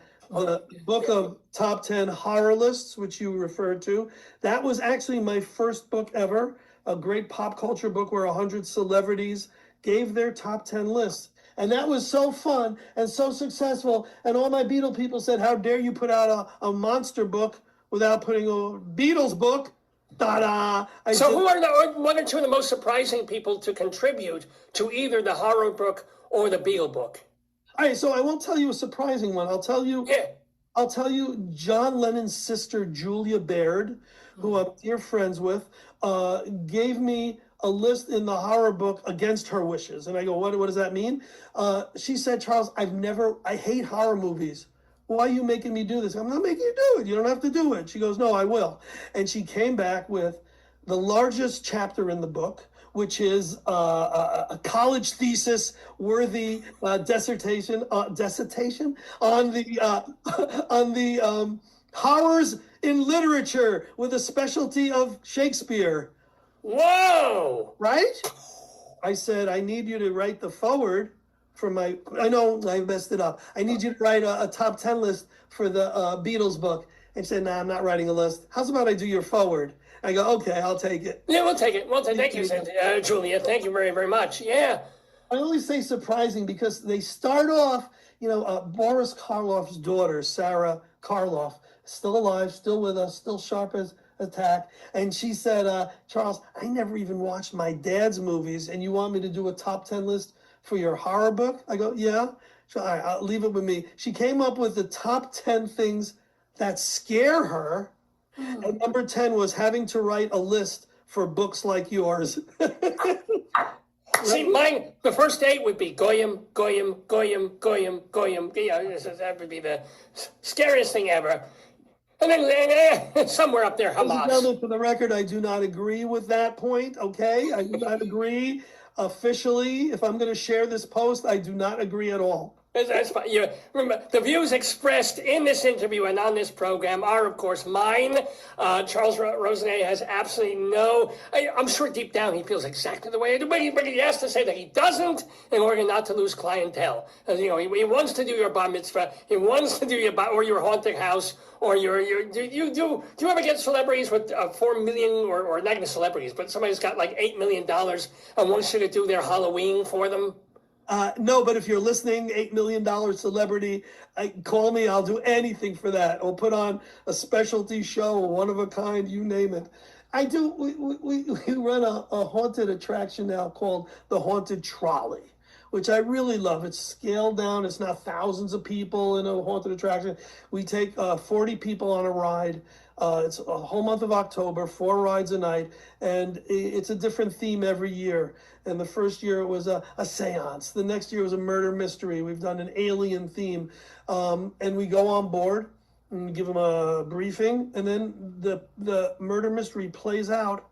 book of top 10 horror lists, which you referred to. That was actually my first book ever. A great pop culture book where 100 celebrities gave their top 10 lists. And that was so fun and so successful. And all my Beatle people said, "How dare you put out a monster book without putting a Beatles book?" Ta-da! So who are the one or two of the most surprising people to contribute to either the horror book or the Beagle book? All right, so I won't tell you a surprising one. I'll tell you John Lennon's sister, Julia Baird, who I'm dear friends with, gave me a list in the horror book against her wishes. And I go, what does that mean? She said, Charles, I hate horror movies. Why are you making me do this? I'm not making you do it. You don't have to do it. She goes, no, I will. And she came back with the largest chapter in the book, which is a college thesis worthy dissertation on the on the horrors in literature with a specialty of Shakespeare. Whoa! Right? I said, I need you to write the foreword for my, I know I messed it up. I need you to write a top 10 list for the Beatles book. And she said, nah, I'm not writing a list. How's about I do your foreword? I go, okay, I'll take it. Yeah, we'll take it. Thank you, Julia. Thank you very, very much. Yeah. I only say surprising because they start off, Boris Karloff's daughter, Sarah Karloff, still alive, still with us, still sharp as a tack. And she said, Charles, I never even watched my dad's movies, and you want me to do a top 10 list for your horror book? I go, yeah. So, all right, I'll leave it with me. She came up with the top 10 things that scare her. And number 10 was having to write a list for books like yours. See, mine, the first 8 would be Goyim, Goyim, Goyim, Goyim, Goyim. Yeah, that would be the scariest thing ever. And then somewhere up there, Hamas. For the record, I do not agree with that point, okay? I do not agree officially. If I'm going to share this post, I do not agree at all. That's fine. Remember, the views expressed in this interview and on this program are, of course, mine. Charles Rosenay has absolutely I'm sure deep down he feels exactly the way I do, but he has to say that he doesn't in order not to lose clientele. He wants to do your bar mitzvah, he wants to do your haunted house, or do you ever get celebrities with 4 million, or not even celebrities, but somebody's got like $8 million and wants you to do their Halloween for them? No, but if you're listening, $8 million celebrity, call me. I'll do anything for that. I'll put on a specialty show, one of a kind, you name it. I do. We run a haunted attraction now called the Haunted Trolley, which I really love. It's scaled down. It's not thousands of people in a haunted attraction. We take 40 people on a ride. It's a whole month of October, 4 rides a night, and it's a different theme every year. And the first year it was a seance. The next year was a murder mystery. We've done an alien theme. And we go on board and give them a briefing, and then the murder mystery plays out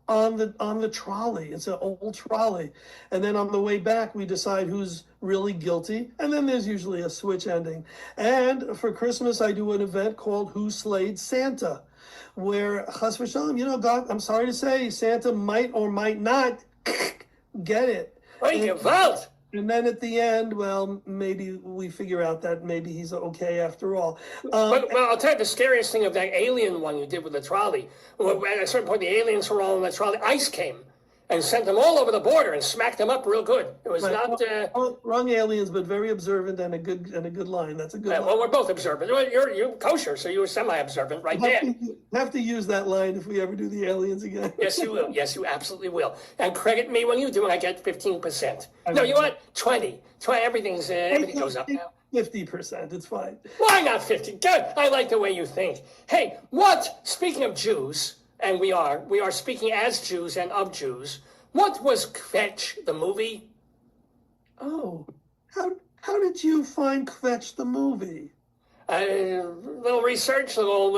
on the trolley. It's an old trolley. And then on the way back, we decide who's really guilty. And then there's usually a switch ending. And for Christmas, I do an event called Who Slayed Santa, where, chas v'shalom, God, I'm sorry to say, Santa might or might not get it. And then at the end, well, maybe we figure out that maybe he's okay after all. Well, I'll tell you the scariest thing of that alien one you did with the trolley. Well, at a certain point, the aliens were all in the trolley. ICE came and sent them all over the border and smacked them up real good. It was wrong aliens, but very observant and a good line. That's a good line. Well, we're both observant. You're kosher, so you were semi-observant right there. Have to use that line if we ever do the aliens again. Yes, you will. Yes, you absolutely will. And credit me when you do, and I get 15%. No, you know what? 20. Everything goes up now. 50%. It's fine. Why not 50? Good. I like the way you think. Hey, speaking of Jews, and we are speaking as Jews and of Jews, what was Kvetch, the movie? Oh, how did you find Kvetch, the movie? Little research, little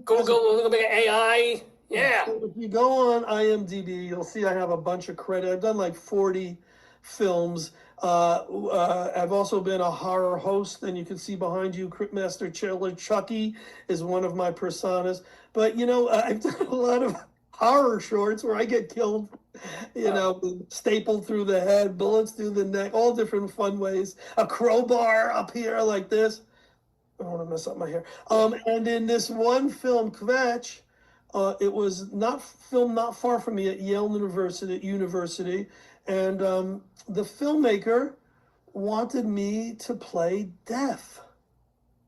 Google, a little bit of AI. Yeah. So if you go on IMDb, you'll see I have a bunch of credit. I've done like 40 films. I've also been a horror host, and you can see behind you, Cryptmaster Chiller Chucky is one of my personas. But, I've done a lot of horror shorts where I get killed, stapled through the head, bullets through the neck, all different fun ways. A crowbar up here like this. I don't want to mess up my hair. And in this one film, Kvetch, it was filmed not far from me at Yale University. And the filmmaker wanted me to play death.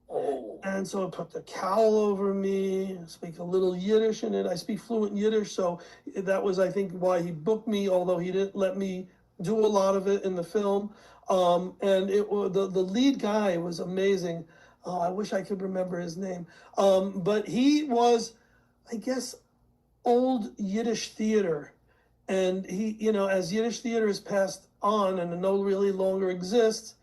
Oh. And so I put the cowl over me, speak a little Yiddish in it. I speak fluent Yiddish, so that was, I think, why he booked me, although he didn't let me do a lot of it in the film. And it was the lead guy was amazing. I wish I could remember his name. But he was, I guess, old Yiddish theater. And he, as Yiddish theater has passed on and no really longer exists,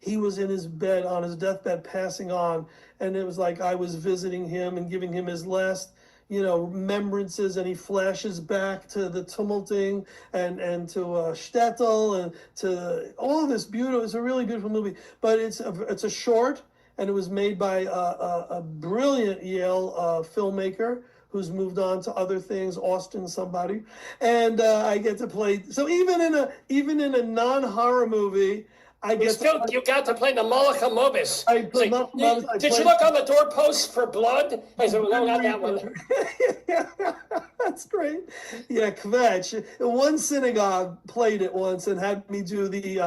he was in his bed, on his deathbed, passing on. And it was like I was visiting him and giving him his last, remembrances, and he flashes back to the tumulting and to Shtetl and to all of this beautiful. It's a really beautiful movie, but it's a short, and it was made by a brilliant Yale filmmaker who's moved on to other things, Austin somebody, and I get to play. So even in a non-horror movie, You got to play the Malach HaMobis. Did you played- look on the doorposts for blood? I said, well, no, not that one. That's great. Yeah, Kvetch. One synagogue played it once and had me do the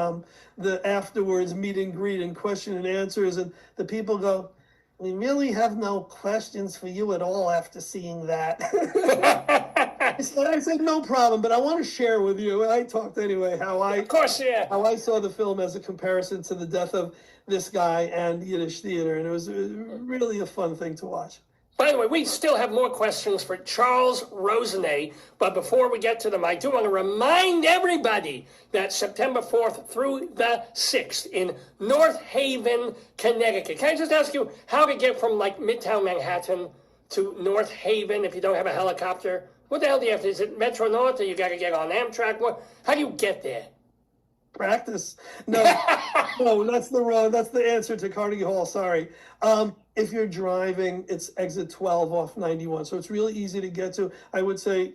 afterwards meet and greet and question and answers, and the people go, "We really have no questions for you at all after seeing that." I said, no problem, but I want to share with you. I talked anyway Of course, yeah. how I saw the film as a comparison to the death of this guy and Yiddish theater, and it was really a fun thing to watch. By the way, we still have more questions for Charles Rosenay, but before we get to them, I do want to remind everybody that September 4th through the 6th in North Haven, Connecticut. Can I just ask you how to get from like Midtown Manhattan to North Haven if you don't have a helicopter? What the hell do you have to, is it Metro North or you got to get on Amtrak? How do you get there? Practice. No, no, that's the answer to Carnegie Hall, sorry. If you're driving, it's exit 12 off 91. So it's really easy to get to. I would say,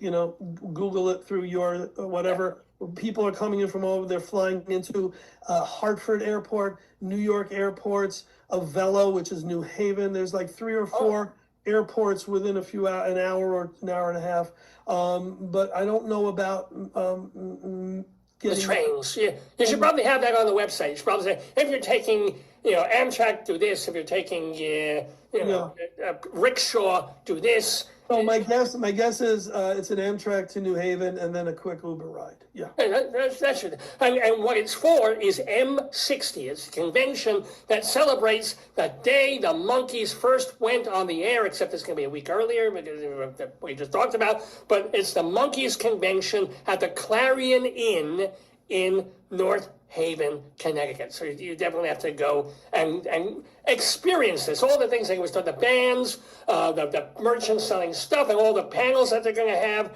Google it through your whatever. People are coming in from over, they're flying into Hartford Airport, New York airports, Avella, which is New Haven. There's like 3 or 4 airports within an hour or an hour and a half. But I don't know about The trains. You should probably have that on the website. You should probably say, if you're taking, Amtrak, do this. If you're taking, rickshaw, do this. So my guess is it's an Amtrak to New Haven and then a quick Uber ride. Yeah. That should. And what it's for is M60. It's a convention that celebrates the day the monkeys first went on the air, except it's going to be a week earlier because we just talked about. But it's the Monkeys Convention at the Clarion Inn in North Haven, Connecticut. So you definitely have to go and experience this. All the things they was done, the bands, the merchants selling stuff, and all the panels that they're going to have.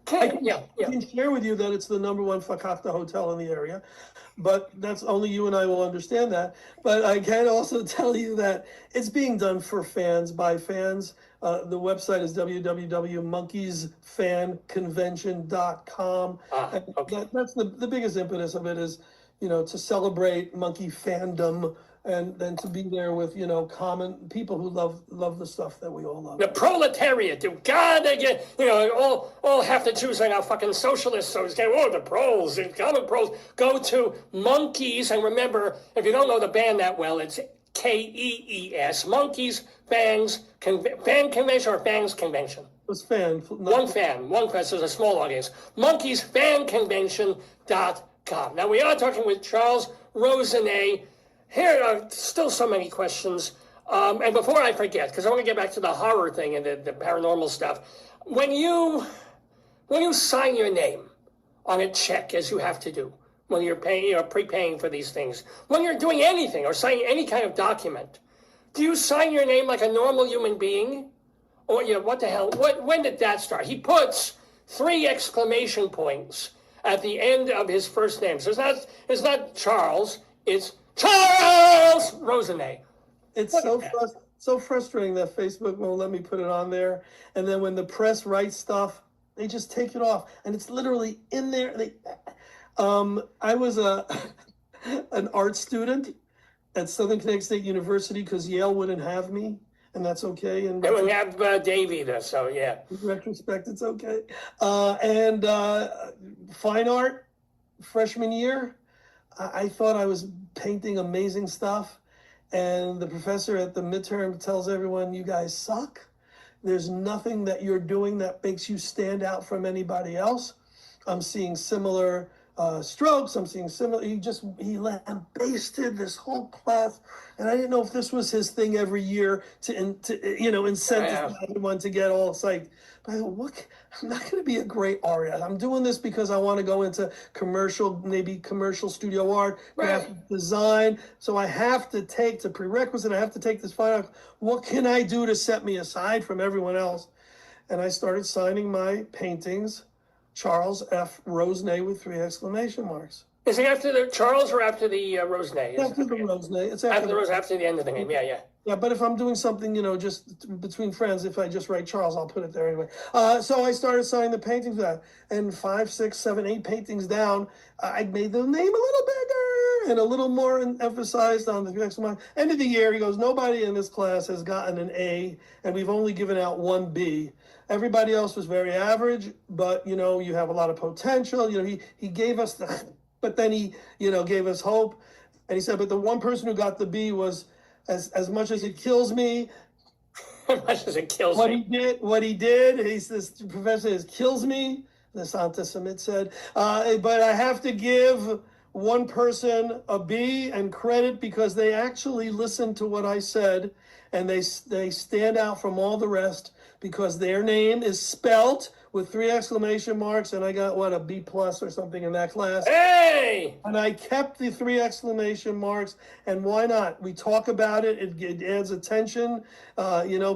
I can share with you that it's the #1 Fakakta hotel in the area, but that's only you and I will understand that. But I can also tell you that it's being done for fans, by fans. The website is www.monkeysfanconvention.com. Okay. That's the biggest impetus of it is, to celebrate monkey fandom and then to be there with, common people who love the stuff that we all love. The proletariat, you gotta get, all half the Jews are now fucking socialists, so it's the pros, the common pros. Go to Monkeys, and remember, if you don't know the band that well, it's KEES, Monkeys Fan Convention or Fans Convention? It was fan. One fan, so it's a small audience. MonkeysFanConvention.com. Now we are talking with Charles Rosenay. Here are still so many questions. And before I forget, because I want to get back to the horror thing and the paranormal stuff, when you sign your name on a check, as you have to do, when you're paying, prepaying for these things, when you're doing anything or signing any kind of document, do you sign your name like a normal human being? Or, what the hell? When did that start? He puts 3 exclamation points at the end of his first name. So it's not Charles, it's Charles Rosenay. It's so frustrating that Facebook won't let me put it on there. And then when the press writes stuff, they just take it off. And it's literally in there. I was an art student at Southern Connecticut State University because Yale wouldn't have me. And that's okay. And they wouldn't have Dave either, so yeah. In retrospect, it's okay. And fine art, freshman year, I thought I was painting amazing stuff. and the professor at the midterm tells everyone, you guys suck. There's nothing that you're doing that makes you stand out from anybody else. I'm seeing similar strokes. I'm seeing similar. He lambasted this whole class, and I didn't know if this was his thing every year to incentivize everyone to get all psyched. But I thought, look, I'm not going to be a great artist. I'm doing this because I want to go into commercial studio art, graphic design. So I have to take the prerequisite. I have to take this final. What can I do to set me aside from everyone else? And I started signing my paintings, Charles F. Rosenay with 3 exclamation marks. Is it after the Charles or after the Rosenay? After the Rosenay. It's after the Rosenay, after the end of the name. Yeah. Yeah, but if I'm doing something, just between friends, if I just write Charles, I'll put it there anyway. So I started signing the paintings that, and 5, 6, 7, 8 paintings down, I made the name a little bigger and a little more emphasized on the exclamation mark. End of the year, he goes, nobody in this class has gotten an A, and we've only given out 1 B. Everybody else was very average, but you have a lot of potential. He gave us but then he gave us hope, and he said, but the one person who got the B was, as much as it kills me, what he did, he says, the professor says, kills me, this anti-Semite said, but I have to give one person a B and credit because they actually listened to what I said, and they stand out from all the rest because their name is spelt with 3 exclamation marks, and I got, a B+ or something in that class. Hey! And I kept the 3 exclamation marks, and why not? We talk about it, it adds attention,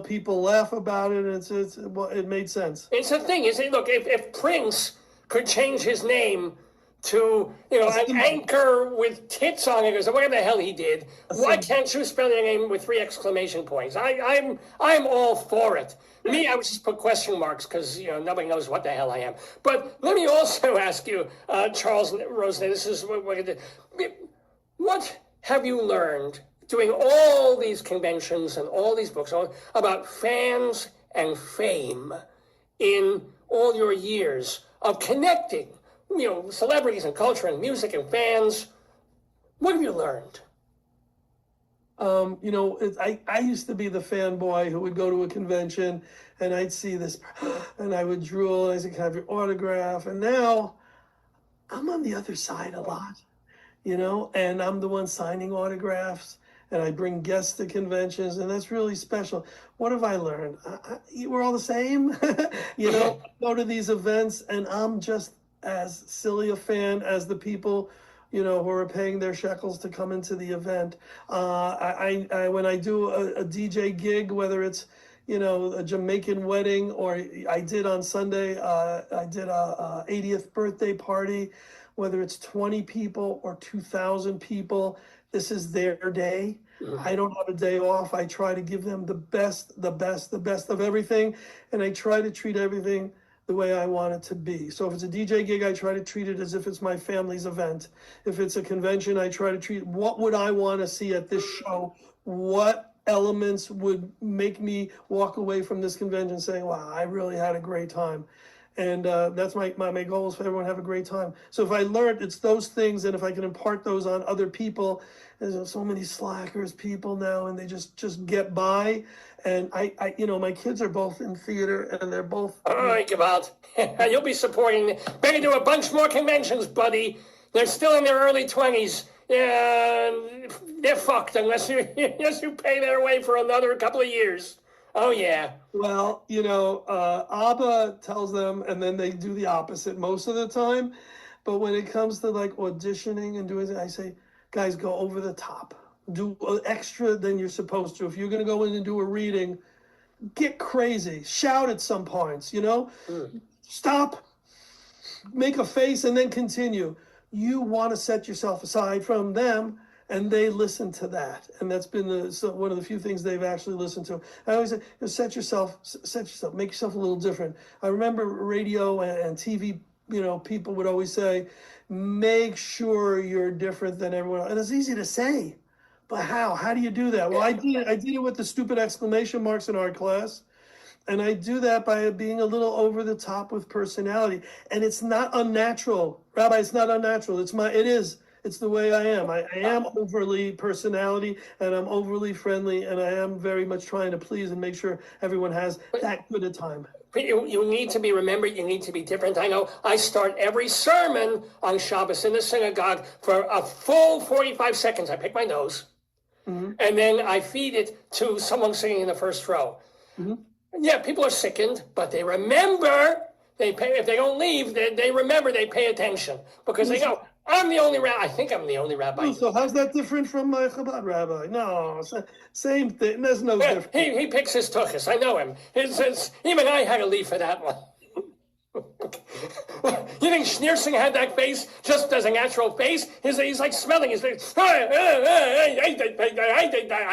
people laugh about it, and it made sense. It's a thing, look, if Prince could change his name to, an anchor with tits on it, or whatever the hell he did, why can't you spell your name with 3 exclamation points? I'm all for it. Me, I would just put question marks because, nobody knows what the hell I am. But let me also ask you, Charles Rosenay, this is what have you learned doing all these conventions and all these books about fans and fame in all your years of connecting, celebrities and culture and music and fans? What have you learned? I used to be the fanboy who would go to a convention and I'd see this and I would drool and I said, can I have your autograph? And now I'm on the other side a lot, and I'm the one signing autographs, and I bring guests to conventions, and that's really special. What have I learned? We're all the same, go to these events and I'm just as silly a fan as the people who are paying their shekels to come into the event. When I do a DJ gig, whether it's, a Jamaican wedding, or I did on Sunday, I did a 80th birthday party, whether it's 20 people or 2,000 people, this is their day. I don't have a day off. I try to give them the best of everything, and I try to treat everything the way I want it to be. So if it's a DJ gig, I try to treat it as if it's my family's event. If it's a convention, I try to treat, what would I want to see at this show? What elements would make me walk away from this convention saying, wow, I really had a great time. And that's my goal, is for everyone to have a great time. So if I learned, it's those things, and if I can impart those on other people, there's so many slackers people now, and they just get by. And I my kids are both in theater, and they're both. All right, Gavalt. You'll be supporting. Better do a bunch more conventions, buddy. They're still in their early 20s. Yeah, they're fucked unless you pay their way for another couple of years. Oh, yeah. Well, ABBA tells them, and then they do the opposite most of the time. But when it comes to like auditioning and doing it, I say, guys, go over the top. Do extra than you're supposed to. If you're going to go in and do a reading, get crazy. Shout at some points, Stop, make a face, and then continue. You want to set yourself aside from them, and they listen to that. And that's been one of the few things they've actually listened to. I always say, set yourself, make yourself a little different. I remember radio and TV, people would always say, make sure you're different than everyone else. And it's easy to say, but how? How do you do that? Well, I did it with the stupid exclamation marks in art class. And I do that by being a little over the top with personality. And it's not unnatural. Rabbi, it's not unnatural. It is. It's the way I am. I am overly personality, and I'm overly friendly, and I am very much trying to please and make sure everyone has that good a time. But you need to be remembered. You need to be different. I know I start every sermon on Shabbos in the synagogue for a full 45 seconds. I pick my nose, and then I feed it to someone sitting in the first row. Yeah, people are sickened, but they remember. They pay. If they don't leave, they remember. They pay attention because they go, I'm the only rabbi. I think I'm the only rabbi. So how's that different from my Chabad rabbi? No, same thing. There's no Yeah, difference. he picks his tuchus. I know him. Even I had to leave for that one. You think Schneersing had that face just as a natural face? He's like smelling his face. I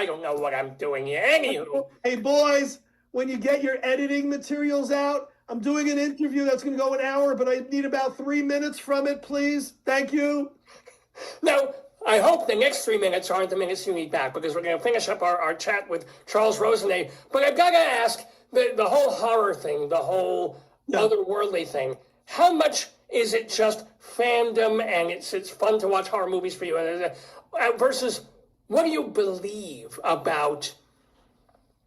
don't know what I'm doing here. Anywho. Hey, boys, when you get your editing materials out, I'm doing an interview that's going to go an hour, but I need about 3 minutes from it, please. Thank you. Now, I hope the next 3 minutes aren't the minutes you need back, because we're going to finish up our chat with Charles Rosenay. But I've got to ask, the whole horror thing, the whole otherworldly thing, how much is it just fandom and it's fun to watch horror movies for you, versus what do you believe about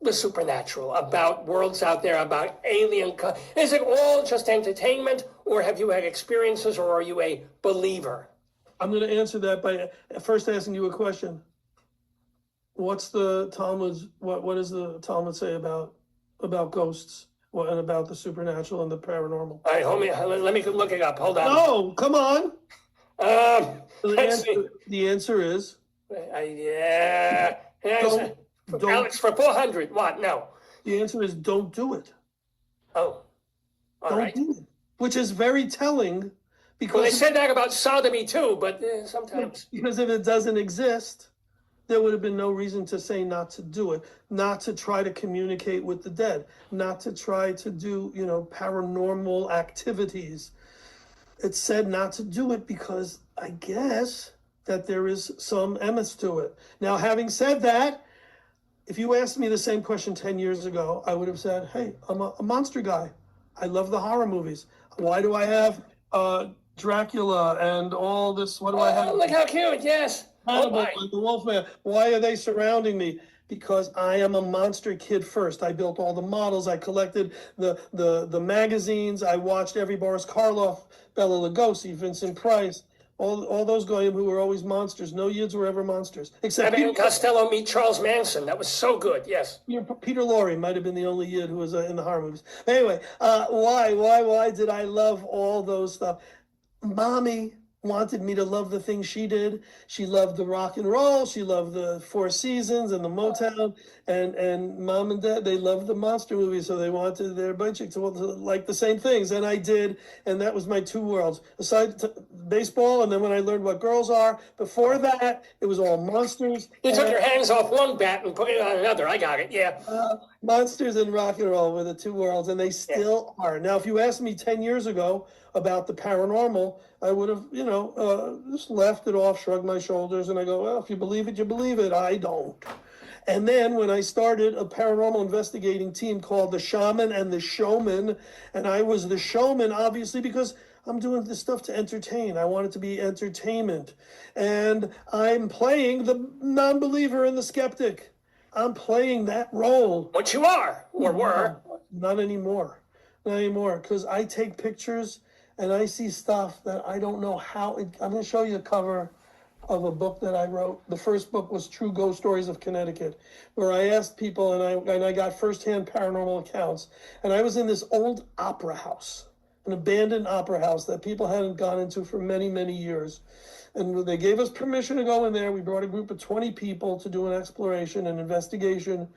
the supernatural, about worlds out there, about alien? Is it all just entertainment, or have you had experiences, or are you a believer? I'm going to answer that by first asking you a question. What's the Talmud's, what does the Talmud say about ghosts and about the supernatural and the paranormal? All right, let me look it up. Hold on. No, come on. Let's see. The answer is don't, Alex, for 400, what? No. the answer is don't do it. Oh, all Don't right. do it. Which is very telling Well, because they said that about sodomy too, but sometimes. Because if it doesn't exist, there would have been no reason to say not to do it, not to try to communicate with the dead, not to try to do, paranormal activities. It said not to do it because I guess that there is some emes to it. Now, having said that, if you asked me the same question 10 years ago, I would have said, hey, I'm a monster guy. I love the horror movies. Why do I have Dracula and all this? What do I have? Oh, look how cute, yes. Oh, Hannibal my. and the Wolfman. Why are they surrounding me? Because I am a monster kid first. I built all the models. I collected the magazines. I watched every Boris Karloff, Bela Lugosi, Vincent Price, all those guys who were always monsters. No Yids were ever monsters. Except Abbott and Costello meet Charles Manson. That was so good, yes. Peter Lorre might have been the only Yid who was in the horror movies. Anyway, why did I love all those stuff? Mommy wanted me to love the things she did. She loved the rock and roll. She loved the Four Seasons and the Motown. And mom and dad, they loved the monster movies, so they wanted their bunch to like the same things. And I did, and that was my two worlds. Aside to baseball, and then when I learned what girls are, before that, it was all monsters. You took your hands off one bat and put it on another. I got it, yeah. Monsters and rock and roll were the two worlds, and they still are. Now, if you asked me 10 years ago about the paranormal, I would have, just left it off, shrugged my shoulders, and I go, well, if you believe it, you believe it. I don't. And then when I started a paranormal investigating team called the Shaman and the Showman, and I was the showman, obviously, because I'm doing this stuff to entertain. I want it to be entertainment. And I'm playing the non-believer and the skeptic. I'm playing that role. What you are, or were. Not anymore. Not anymore. Because I take pictures and I see stuff that I don't know how. I'm going to show you a cover of a book that I wrote. The first book was True Ghost Stories of Connecticut, where I asked people and I got firsthand paranormal accounts. And I was in this old opera house, an abandoned opera house that people hadn't gone into for many, many years. And they gave us permission to go in there. We brought a group of 20 people to do an exploration, an investigation.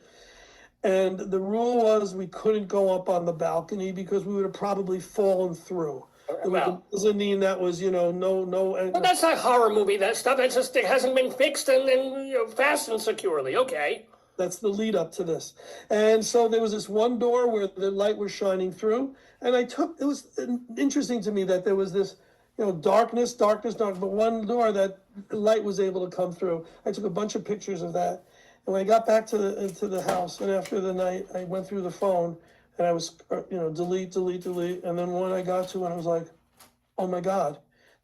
And the rule was we couldn't go up on the balcony because we would have probably fallen through. There was a mezzanine that was, no. But that's not horror movie, that stuff. That's just, it hasn't been fixed and fastened securely. Okay. That's the lead up to this. And so there was this one door where the light was shining through. And it was interesting to me that there was this, darkness, but one door that light was able to come through. I took a bunch of pictures of that. And when I got back to the house, and after the night, I went through the phone, and I was, delete. And then one I got to, and I was like, oh my God.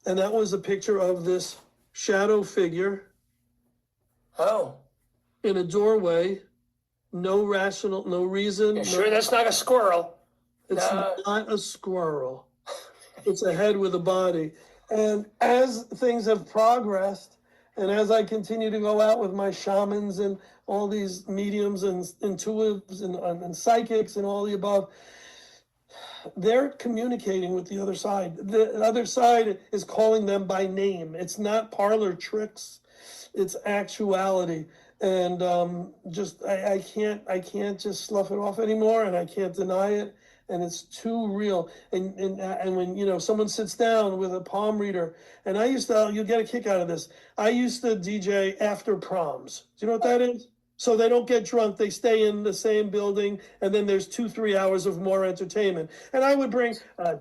And that was a picture of this shadow figure Oh, in a doorway, no reason. you sure that's not a squirrel? It's No. not a squirrel. It's a head with a body. And as things have progressed, and as I continue to go out with my shamans and all these mediums and intuitives and psychics and all the above, they're communicating with the other side. The other side is calling them by name. It's not parlor tricks. It's actuality. And I can't just slough it off anymore, and I can't deny it. And it's too real. And when someone sits down with a palm reader, and you'll get a kick out of this. I used to DJ after proms. Do you know what that is? So they don't get drunk. They stay in the same building, and then there's 2-3 hours of more entertainment. And I would bring a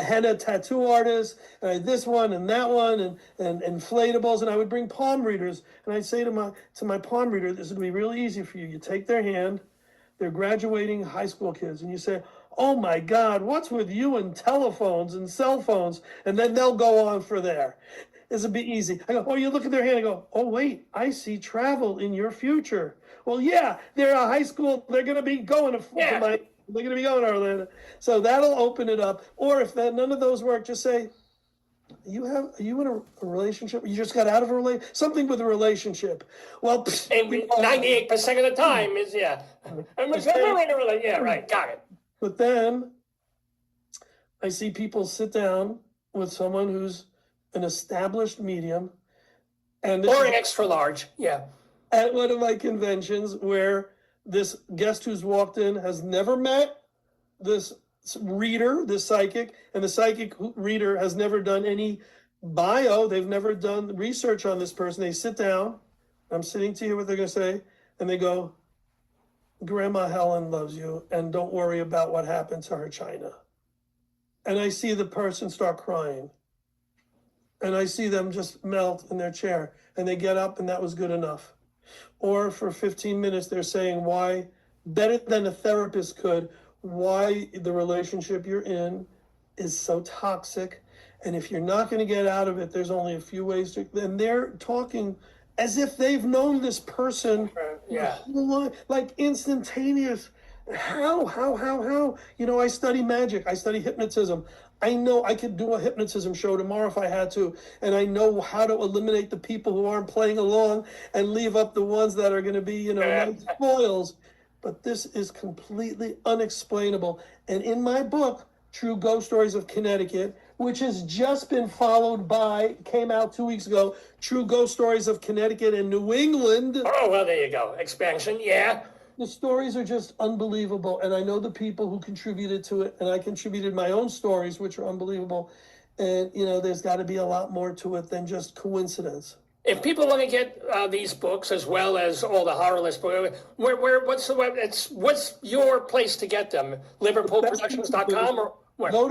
henna tattoo artist, this one and that one, and inflatables, and I would bring palm readers. And I'd say to my palm reader, this would be really easy for you. You take their hand. They're graduating high school kids, and you say, "Oh my God, what's with you and telephones and cell phones?" And then they'll go on for there. This would be easy. I go, "Oh, you look at their hand." I go, "Oh wait, I see travel in your future." Well, yeah, they're a high school. They're going to be going to Yeah. they're going to be going to Orlando. So that'll open it up. Or if none of those work, just say, Are you in a relationship? You just got out of a relationship? Something with a relationship. Well, And 98% of the time is, yeah. Yeah, right, got it. But then I see people sit down with someone who's an established medium, and this Or is an extra large, yeah. at one of my conventions where this guest who's walked in has never met this reader, this psychic, and the psychic reader has never done any bio. They've never done research on this person. They sit down. I'm sitting to hear what they're going to say, and they go, "Grandma Helen loves you, and don't worry about what happened to her china." And I see the person start crying. And I see them just melt in their chair, and they get up, and that was good enough. Or for 15 minutes, they're saying why, better than a therapist could, why the relationship you're in is so toxic. And if you're not going to get out of it, there's only a few ways to, and they're talking as if they've known this person Yeah. like instantaneous. How? I study magic. I study hypnotism. I know I could do a hypnotism show tomorrow if I had to, and I know how to eliminate the people who aren't playing along and leave up the ones that are going to be, nice spoils. But this is completely unexplainable. And in my book, True Ghost Stories of Connecticut, which has just been followed by, came out 2 weeks ago, True Ghost Stories of Connecticut and New England. Oh, well, there you go. Expansion, yeah. The stories are just unbelievable, and I know the people who contributed to it, and I contributed my own stories, which are unbelievable. And, there's got to be a lot more to it than just coincidence. If people want to get these books as well as all the horror list books, what's the web? What's your place to get them? LiverpoolProductions.com or where? Go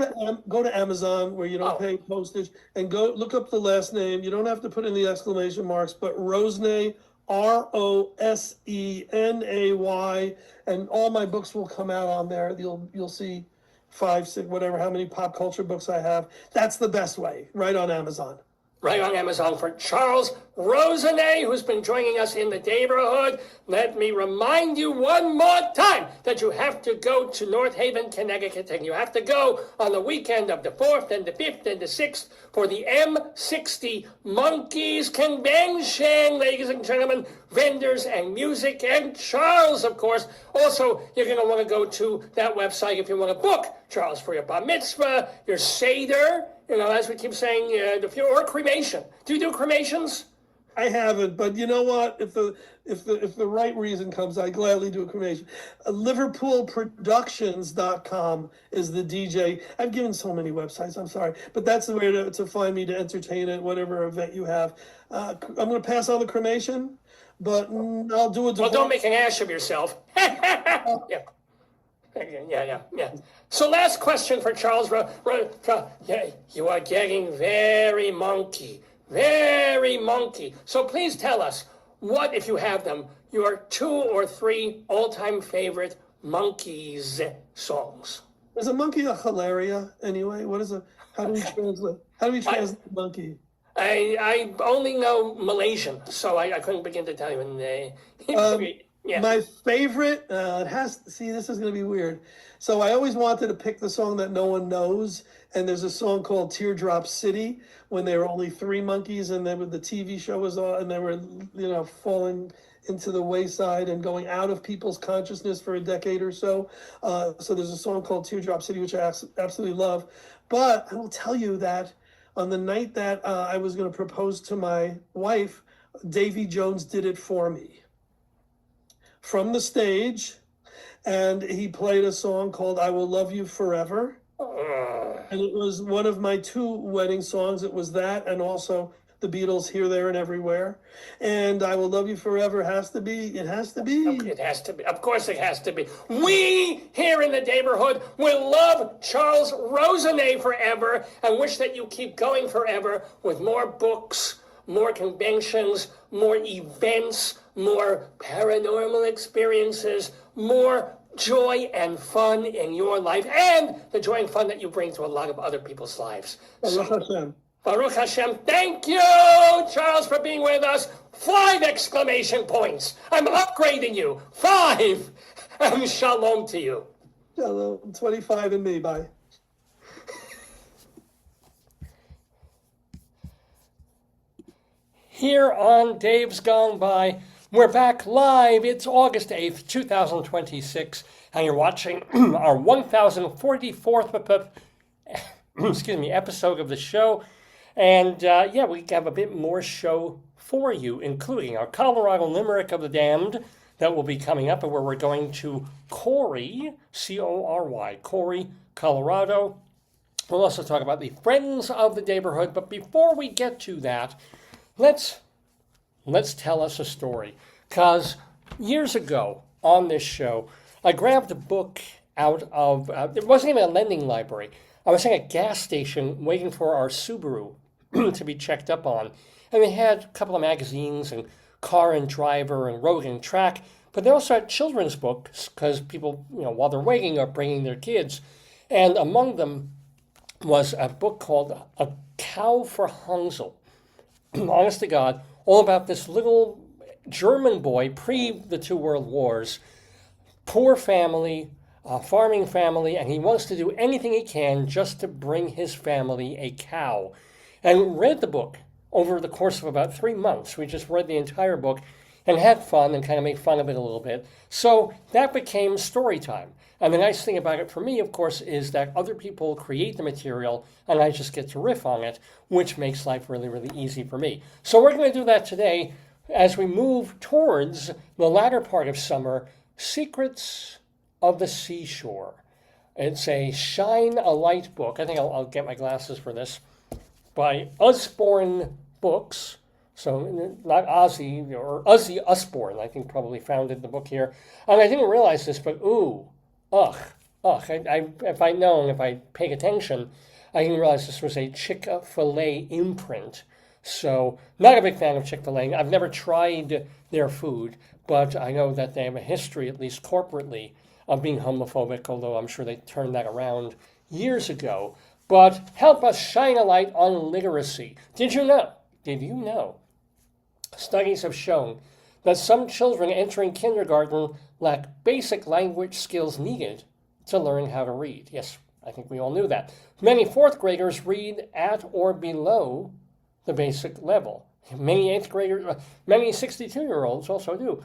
to Amazon where you don't pay postage, and go look up the last name. You don't have to put in the exclamation marks, but Rosenay, Rosenay, and all my books will come out on there. You'll see 5, 6, whatever, how many pop culture books I have. That's the best way, right on Amazon. Right on Amazon for Charles Rosenay, who's been joining us in the Daverhood. Let me remind you one more time that you have to go to North Haven, Connecticut, and you have to go on the weekend of the 4th and the 5th and the 6th for the M60 Monkeys Convention, ladies and gentlemen, vendors and music, and Charles, of course. Also, you're going to want to go to that website if you want to book Charles for your bar mitzvah, your seder, as we keep saying, or cremation. Do you do cremations? I haven't, but you know what? If the right reason comes, I gladly do a cremation. LiverpoolProductions.com is the DJ. I've given so many websites. I'm sorry, but that's the way to find me to entertain at whatever event you have. I'm going to pass on the cremation, but I'll do it. Well, don't make an ass of yourself. Yeah. Yeah. So last question for Charles. Yeah, you are getting very monkey. So please tell us, what, if you have them, your 2 or 3 all-time favorite Monkees songs. Is a monkey a hilaria anyway? How do we translate? How do we translate monkey? I only know Malaysian, so I couldn't begin to tell you. Yeah. My favorite, see, this is going to be weird. So I always wanted to pick the song that no one knows. And there's a song called Teardrop City when they were only three monkeys and then the TV show was on and they were, falling into the wayside and going out of people's consciousness for a decade or so. So there's a song called Teardrop City, which I absolutely love. But I will tell you that on the night that I was going to propose to my wife, Davy Jones did it for me from the stage, and he played a song called I Will Love You Forever. And it was one of my two wedding songs. It was that and also the Beatles' Here, There, and Everywhere. And I Will Love You Forever has to be. It has to be. It has to be. Of course it has to be. We here in the Daverhood will love Charles Rosenay forever and wish that you keep going forever with more books, more conventions, more events, more paranormal experiences, more joy and fun in your life, and the joy and fun that you bring to a lot of other people's lives. Baruch Hashem. Baruch Hashem, thank you, Charles, for being with us. 5 exclamation points. I'm upgrading you. 5. And shalom to you. Shalom. 25 and me. Bye. Here on Dave's Gone By, we're back live. It's August 8th, 2026, and you're watching our 1044th episode of the show. And we have a bit more show for you, including our Colorado Limerick of the Damned that will be coming up, and where we're going to Cory, Cory, Cory, Colorado. We'll also talk about the Friends of the Daverhood, but before we get to that, let's tell us a story. Because years ago on this show, I grabbed a book out of, it wasn't even a lending library. I was in a gas station waiting for our Subaru to be checked up on. And they had a couple of magazines and Carron Driver and Road and Track, but they also had children's books because people, while they're waiting are bringing their kids. And among them was a book called A Cow for Hansel. Honest to God, all about this little German boy pre the 2 World Wars, poor family, farming family, and he wants to do anything he can just to bring his family a cow. And read the book over the course of about 3 months. We just read the entire book and had fun and kind of made fun of it a little bit. So that became story time. And the nice thing about it for me, of course, is that other people create the material and I just get to riff on it, which makes life really, really easy for me. So we're going to do that today as we move towards the latter part of summer, Secrets of the Seashore. It's a shine a light book. I think I'll get my glasses for this. By Usborne Books. So not Ozzy, or Ozzy Usborne, I think probably founded the book here. And I didn't realize this, but if I'd known, if I'd paid attention, I didn't realize this was a Chick-fil-A imprint. So not a big fan of Chick-fil-A. I've never tried their food, but I know that they have a history, at least corporately, of being homophobic, although I'm sure they turned that around years ago. But help us shine a light on literacy. Did you know? Studies have shown that some children entering kindergarten lack basic language skills needed to learn how to read. Yes, I think we all knew that. Many 4th graders read at or below the basic level. Many 8th graders, many 62-year-olds also do.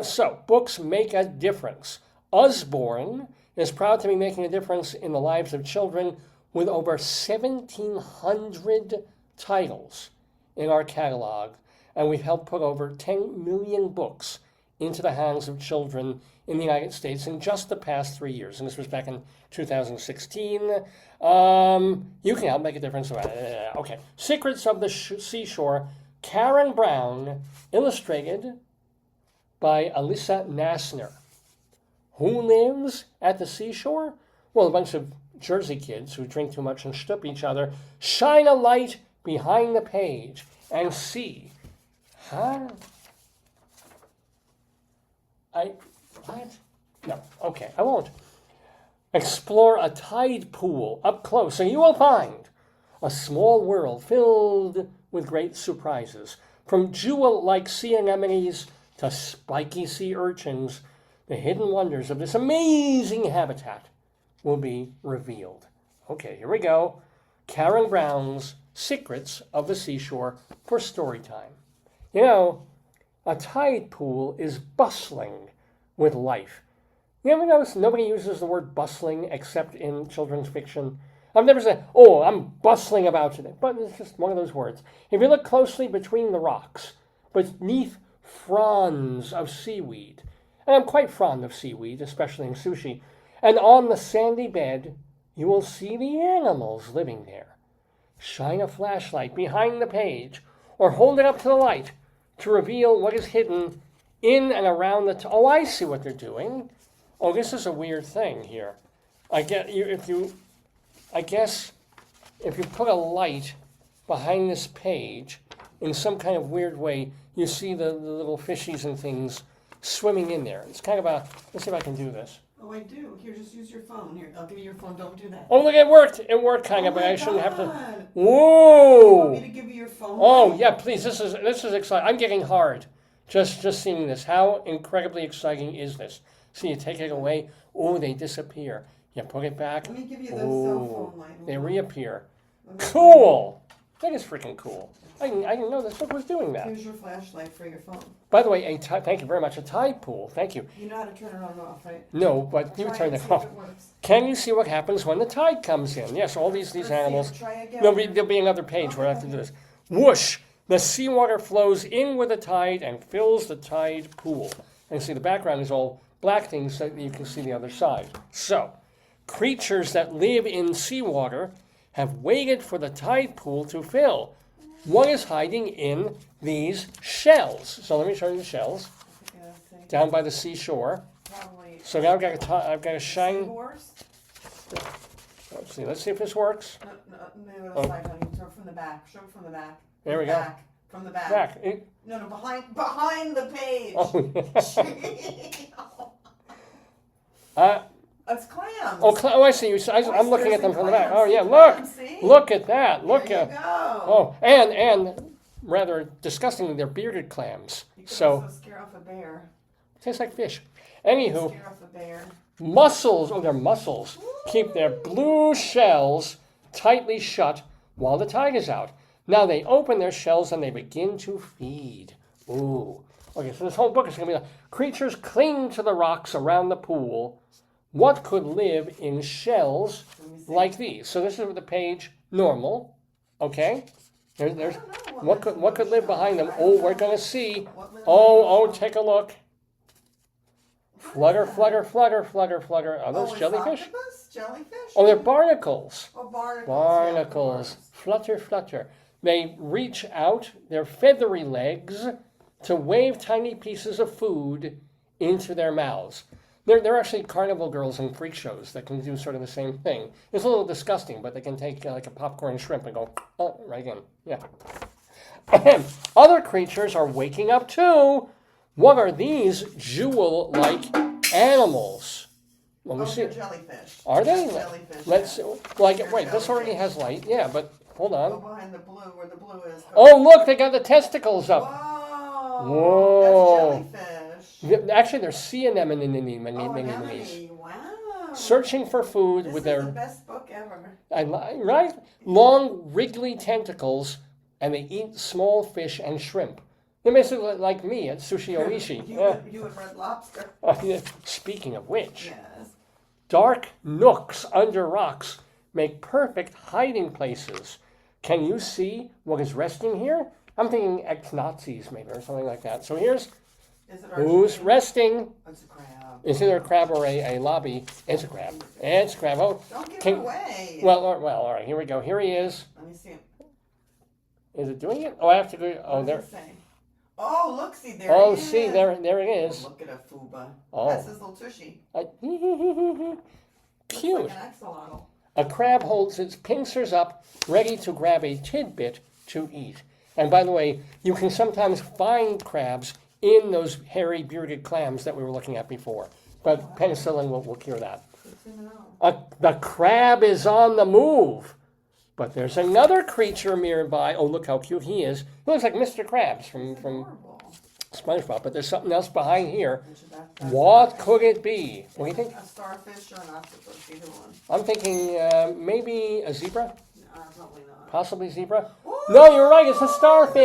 So books make a difference. Usborne is proud to be making a difference in the lives of children with over 1,700 titles in our catalog, and we've helped put over 10 million books into the hands of children in the United States in just the past 3 years. And this was back in 2016. You can help make a difference. Okay. Secrets of the Seashore, Carron Brown, illustrated by Alyssa Nassner. Who lives at the seashore? Well, a bunch of Jersey kids who drink too much and stup each other. Shine a light behind the page and see. What? No, okay, I won't. Explore a tide pool up close, and you will find a small world filled with great surprises. From jewel-like sea anemones to spiky sea urchins, the hidden wonders of this amazing habitat will be revealed. Okay, here we go. Carron Brown's Secrets of the Seashore for Storytime. You know, a tide pool is bustling with life. You ever notice nobody uses the word bustling except in children's fiction? I've never said, oh, I'm bustling about today. But it's just one of those words. If you look closely between the rocks, beneath fronds of seaweed, and I'm quite fond of seaweed, especially in sushi, and on the sandy bed, you will see the animals living there. Shine a flashlight behind the page, or hold it up to the light to reveal what is hidden in and around the... Oh, I see what they're doing. Oh, this is a weird thing here. I guess if you put a light behind this page in some kind of weird way, you see the little fishies and things swimming in there. It's kind of a... Let's see if I can do this. Oh, I do. Here, just use your phone. Here, I'll give you your phone. Don't do that. Oh, look, it worked. It worked kind of, but I shouldn't have to... God. Whoa! You want me to give you your phone? Oh, yeah, please. This is exciting. I'm getting hard just seeing this. How incredibly exciting is this? See, you take it away. Oh, they disappear. You put it back. Let me give you the cell phone light. They reappear. Cool! That is freaking cool. I didn't know this book was doing that. Here's your flashlight for your phone. By the way, thank you very much. A tide pool. Thank you. You know how to turn it on and off, right? No, but you Try turn and it see if off. it works. Can you see what happens when the tide comes in? Yes, all these Let's see animals. it. Try again. There'll be another page where I have to do this. Whoosh! The seawater flows in with the tide and fills the tide pool. And see, the background is all black things so that you can see the other side. So, creatures that live in seawater have waited for the tide pool to fill. What is hiding in these shells? So let me show you the shells Yeah, see. down by the seashore. Probably. So now I've got a shine. Seahorse? Let's see if this works. No, the side, honey. Throw it from the back. Show it from the back. There we go. Back. From the back. Back. No, behind the page. Oh, It's clams. oh, I see. I'm looking at them from the back. Oh, yeah. Clams, Look. see? Look at that. Look There at. you go. Oh, and rather disgustingly, they're bearded clams. You could So also scare off a bear. tastes like fish. Anywho, Scare off a bear. mussels. Oh, they're mussels. Keep their blue shells tightly shut while the tide is out. Now they open their shells and they begin to feed. Ooh. Okay, so this whole book is going to be like, creatures cling to the rocks around the pool. What could live in shells like these? So this is the page normal. Okay? There's what could live behind them? Oh, we're going to see. Oh, take a look. Flutter, flutter, flutter, flutter, flutter. Are those it's jellyfish? octopus? Jellyfish? Oh, they're barnacles. Oh, barnacles. Barnacles. Flutter, flutter. They reach out their feathery legs to wave tiny pieces of food into their mouths. They're actually carnival girls in freak shows that can do sort of the same thing. It's a little disgusting, but they can take like a popcorn shrimp and go, oh, right in. Yeah. Other creatures are waking up too. What are these jewel-like animals? Well, we see. They're jellyfish. Are they? Jellyfish. Let's. yeah. Wait, this jellyfish. already has light. Yeah, but hold Go on. behind the blue, where the blue is. Oh, look, they got the testicles up. Whoa. Whoa. That's jellyfish. Actually, they're sea anemones. Oh, anemone. Wow. Searching for food This with is their the best book ever. right long wriggly tentacles, and they eat small fish and shrimp. They're basically like me at Sushi Oishi. You and Red Lobster. Speaking of which, Yes. dark nooks under rocks make perfect hiding places. Can you see what is resting here? I'm thinking ex-Nazis maybe or something like that. So here's Is it who's Argentine? resting. It's a crab. Is either a crab or a lobby. It's a crab. It's a crab. Oh, Don't give can- it away. well, all right. Here we go. Here he is. Let me see him. Is it doing it? Oh, I have to go. Oh, What there. does it say? Oh, look, see, there Oh, he is. see, there it is. Look at a fuba. Oh. That's his little tushy. Cute. Looks like an axolotl. A crab holds its pincers up, ready to grab a tidbit to eat. And by the way, you can sometimes find crabs in those hairy bearded clams that we were looking at before. But penicillin will cure that. Good to know. The crab is on the move. But there's another creature nearby. Oh, look how cute he is. He looks like Mr. Krabs from Adorable. SpongeBob. But there's something else behind here. That's What could it be? What do you think? A starfish or an octopus, either one. I'm thinking maybe a zebra? Probably not. Possibly zebra? Ooh, No, you're right. It's a starfish.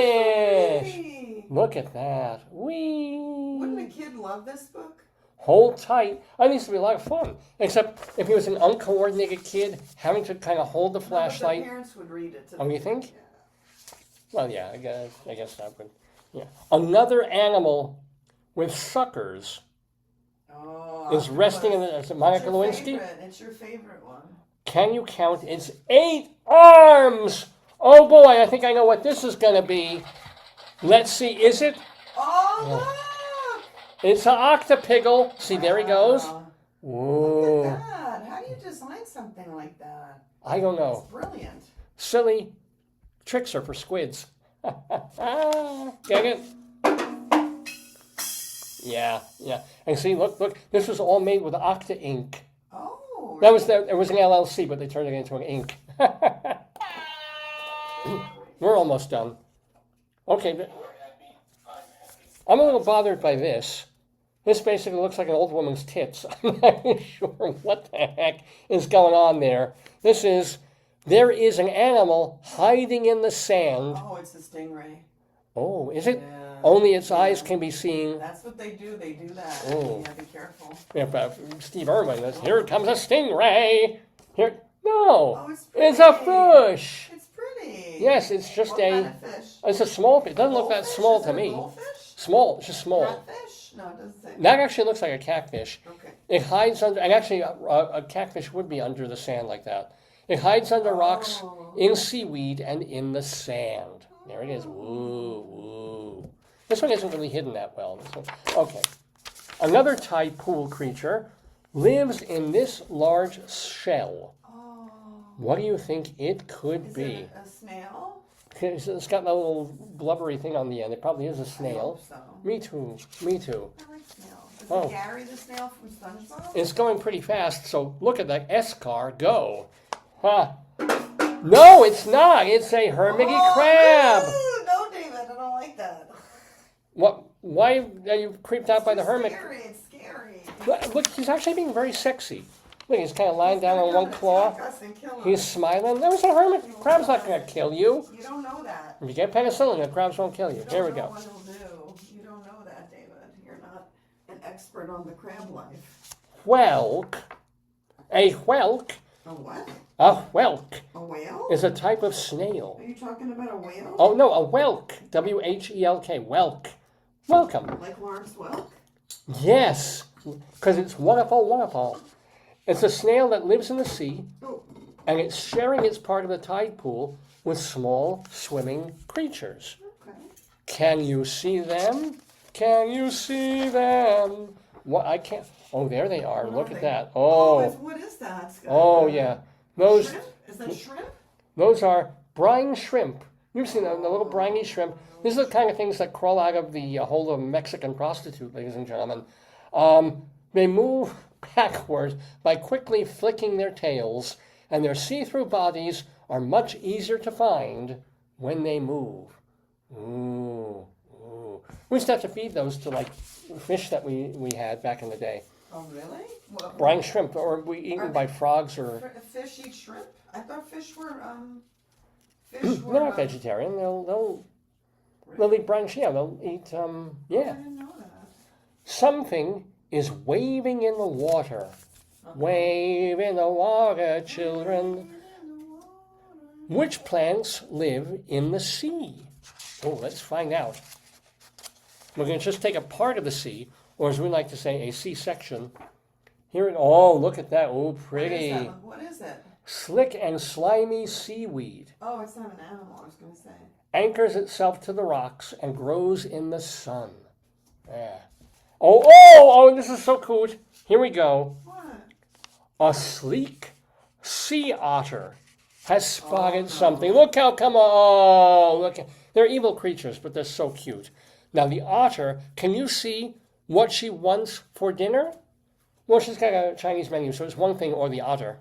pretty. Look at that. Whee! Wouldn't a kid love this book? Hold tight. That needs to be a lot of fun. Except if he was an uncoordinated kid, having to kind of hold the No, but flashlight. the parents would read it to Oh, the you think? kids, yeah. Well, yeah, I guess that would. Yeah. Another animal with suckers Oh, is resting in the. Is it Monica Lewinsky? It's your favorite one. Can you count its 8 arms? Oh boy, I think I know what this is going to be. Let's see. Is it? Oh, It's an octopiggle. See, there he goes. Wow. Whoa. Look at that. How do you design something like that? I don't It's know. brilliant. Silly tricks are for squids. Get it? Yeah. And see, look. This was all made with Octa ink. Oh. That was it was an LLC, but they turned it into an ink. We're almost done. Okay. I'm a little bothered by this. This basically looks like an old woman's tits. I'm not sure what the heck is going on there. There is an animal hiding in the sand. Oh, it's a stingray. Oh, is it? Yeah. Only its eyes can be seen. That's what they do. They do that. Oh. Yeah, be careful. If Steve Irwin says, "Here comes a stingray." Here, no, Oh, it's a pretty. fish. It's pretty. Yes, it's just What kind of fish? It's a small fish. It doesn't look that Goldfish? small Is to it a me. goldfish? Small, it's just small. Catfish? No, it doesn't say. That actually looks like a catfish. Okay. It hides under, and actually a catfish would be under the sand like that. It hides under rocks, Oh. in seaweed, and in the sand. There it is. Woo. This one isn't really hidden that well. Okay. Another tide pool creature lives in this large shell. Oh. What do you think it could Is be? it a snail? It's got that little blubbery thing on the end. It probably is a I snail. hope so. Me too. I like snails. Is Oh. it Gary the snail from SpongeBob? It's going pretty fast, so look at that S car go. Huh. No, it's not. It's a Hermiggy crab. Ooh, no, David, I don't like that. What? Why are you creeped out by the hermit? It's scary. Look, he's actually being very sexy. Look, he's kind of lying down on one claw. He's smiling. There was a hermit. Crab's not going to kill you. You don't know that. If you get penicillin, the crabs won't kill you. You Here we don't know go. what he'll do. You don't know that, David. You're not an expert on the crab life. Whelk. A whelk. A what? A whelk A whale? is a type of snail. Are you talking about a whale? Oh, no, a whelk. W-H-E-L-K. Whelk. Welcome. Like Lawrence Welk? Yes, because it's wonderful. It's a snail that lives in the sea, Oh, and it's sharing its part of the tide pool with small swimming creatures. okay. Can you see them? Can you see them? What I can't. Oh, there they are. What Look are at they? that. What is that? It's got, Oh yeah. Those Shrimp? Is that shrimp? those are brine shrimp. You've seen the little briny shrimp. These are the kind of things that crawl out of the hole of a Mexican prostitute, ladies and gentlemen. They move backwards by quickly flicking their tails, and their see-through bodies are much easier to find when they move. Ooh. We used to have to feed those to like fish that we had back in the day. Oh, really? What, Brine shrimp, or we eaten by frogs or. Fish eat shrimp? I thought fish were, They're not vegetarian. They'll eat brine shrimp. They'll eat I yeah. didn't know that. Something is waving in the water. Wave in the water, children. Which plants live in the sea? Oh, let's find out. We're going to just take a part of the sea, or as we like to say, a sea section. Oh, look at that. Oh, pretty. What is it? Slick and slimy seaweed. Oh, it's not an animal, I was going to say. Anchors itself to the rocks and grows in the sun. Yeah. Oh, this is so cool. Here we go. What? A sleek sea otter has spotted something. Look how, come on. Look, they're evil creatures, but they're so cute. Now, the otter, can you see what she wants for dinner? Well, she's got a Chinese menu, so it's one thing or the otter.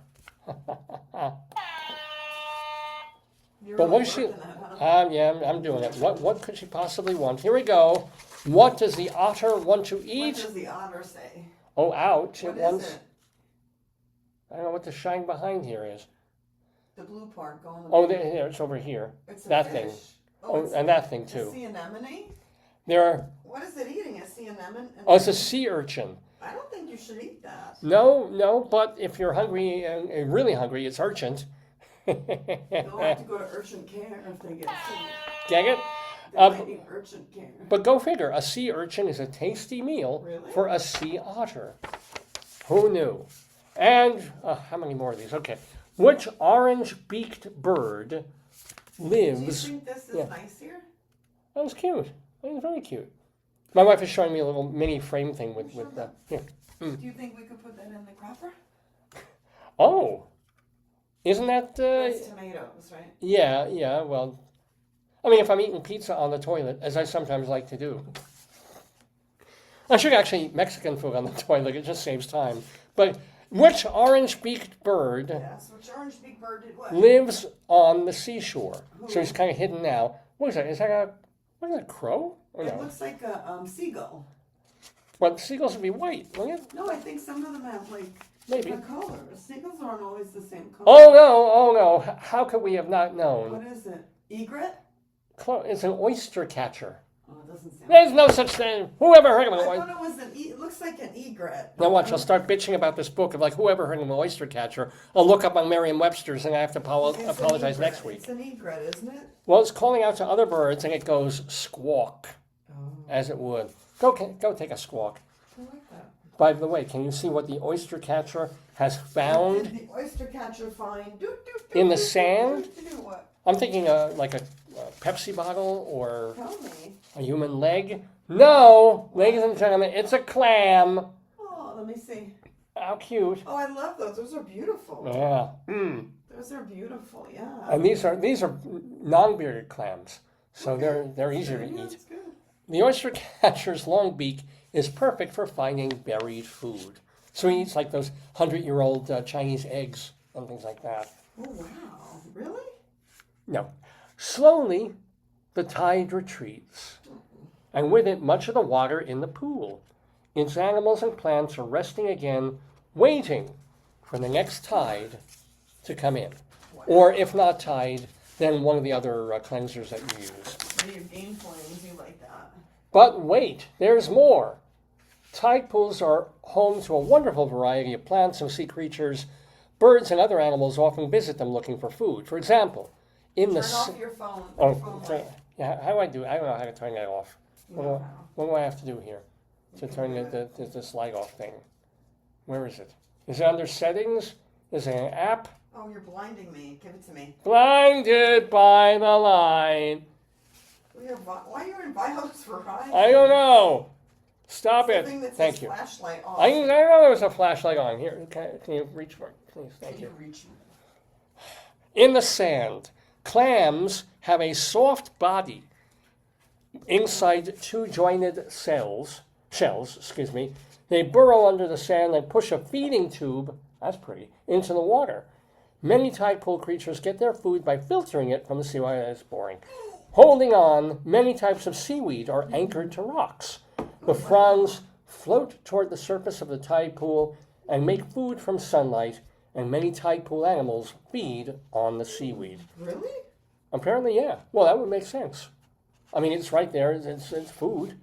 You're But really what is she? working that, huh? Yeah, I'm doing it. What could she possibly want? Here we go. What does the otter want to What eat? does the otter say? Oh, ouch! What It is wants. it? I don't know what the shine behind here is. The blue part going. Oh, there, it's over here. It's a that fish. thing. Oh, Oh, it's and that thing a too. sea anemone? There are. What is it eating? A sea anemone? Oh, it's a sea urchin. I don't think you should eat that. No, but if you're hungry and really hungry, it's urchins. They'll have to go to urchin care if they get sick. Dang it. They might need urchin care. But go figure, a sea urchin is a tasty meal Really? for a sea otter. Who knew? And how many more of these? Okay. Which orange-beaked bird Do you lives? think this is Yeah. nice here? That was cute. That was very cute. My wife is showing me a little mini frame thing with here. Do you think we could put that in the crapper? Oh, isn't that? It's tomatoes, right? Yeah. Well, I mean, if I'm eating pizza on the toilet, as I sometimes like to do, I should actually eat Mexican food on the toilet. It just saves time. But which orange-beaked bird Yes. Which orange-beaked bird did what? lives on the seashore? So Who? he's kind of hidden now. What is that? Is that a crow? Or It no? looks like a seagull. Well, seagulls would be white, wouldn't it? No, I think some of them have like Maybe. different colors. Seagulls aren't always the same color. Oh no! How could we have not known? What is it? Egret? It's an oyster catcher. Oh, it doesn't sound. There's no such thing. Whoever heard of I an thought oyster? it was it looks like an egret. Now watch, I'll start bitching about this book of like whoever heard of an oyster catcher. I'll look up on Merriam-Webster's and I have to It's an apologize egret. next week. It's an egret, isn't it? Well, it's calling out to other birds and it goes squawk, Oh, as it would. Go take a squawk. I like that. By the way, can you see what the oyster catcher has What found? did the oyster catcher find? In the sand? What? I'm thinking like a Pepsi bottle or Tell me. a human leg. No, ladies and gentlemen, it's a clam. Oh, let me see. How cute. Oh, I love those. Those are beautiful. Yeah. Those are beautiful. Yeah. And these are non-bearded clams, so they're easier to Yeah, eat. that's good. The oyster catcher's long beak is perfect for finding buried food. So he eats like those 100-year-old Chinese eggs and things like that. Oh wow! Really? No. Slowly, the tide retreats, and with it much of the water in the pool. Its animals and plants are resting again, waiting for the next tide to come in. Or if not tide, then one of the other cleansers that you use. So you gain flames. You like that? But wait, there's more. Tide pools are home to a wonderful variety of plants and sea creatures. Birds and other animals often visit them looking for food. For example, in Turn the off your phone. oh, Your phone light. yeah, how do I do? I don't know how to turn that off. You know how. What do I have to do here to turn this light off thing? Where is it? Is it under settings? Is it an app? Oh, you're blinding me. Give it to me. Blinded by the light. Why are you in BIOS Verizon? I don't know. Stop It's the it. thing that says Thank you. flashlight off. I didn't know there was a flashlight on here. Can you reach for it, please? Thank Can you. you reach me? In the sand, clams have a soft body inside two jointed shells. They burrow under the sand and push a feeding tube, that's pretty, into the water. Many tide pool creatures get their food by filtering it from the seawater. That's boring. Holding on, many types of seaweed are anchored to rocks. The fronds float toward the surface of the tide pool and make food from sunlight, and many tide pool animals feed on the seaweed. Really? Apparently, yeah. Well, that would make sense. I mean, it's right there. It's food.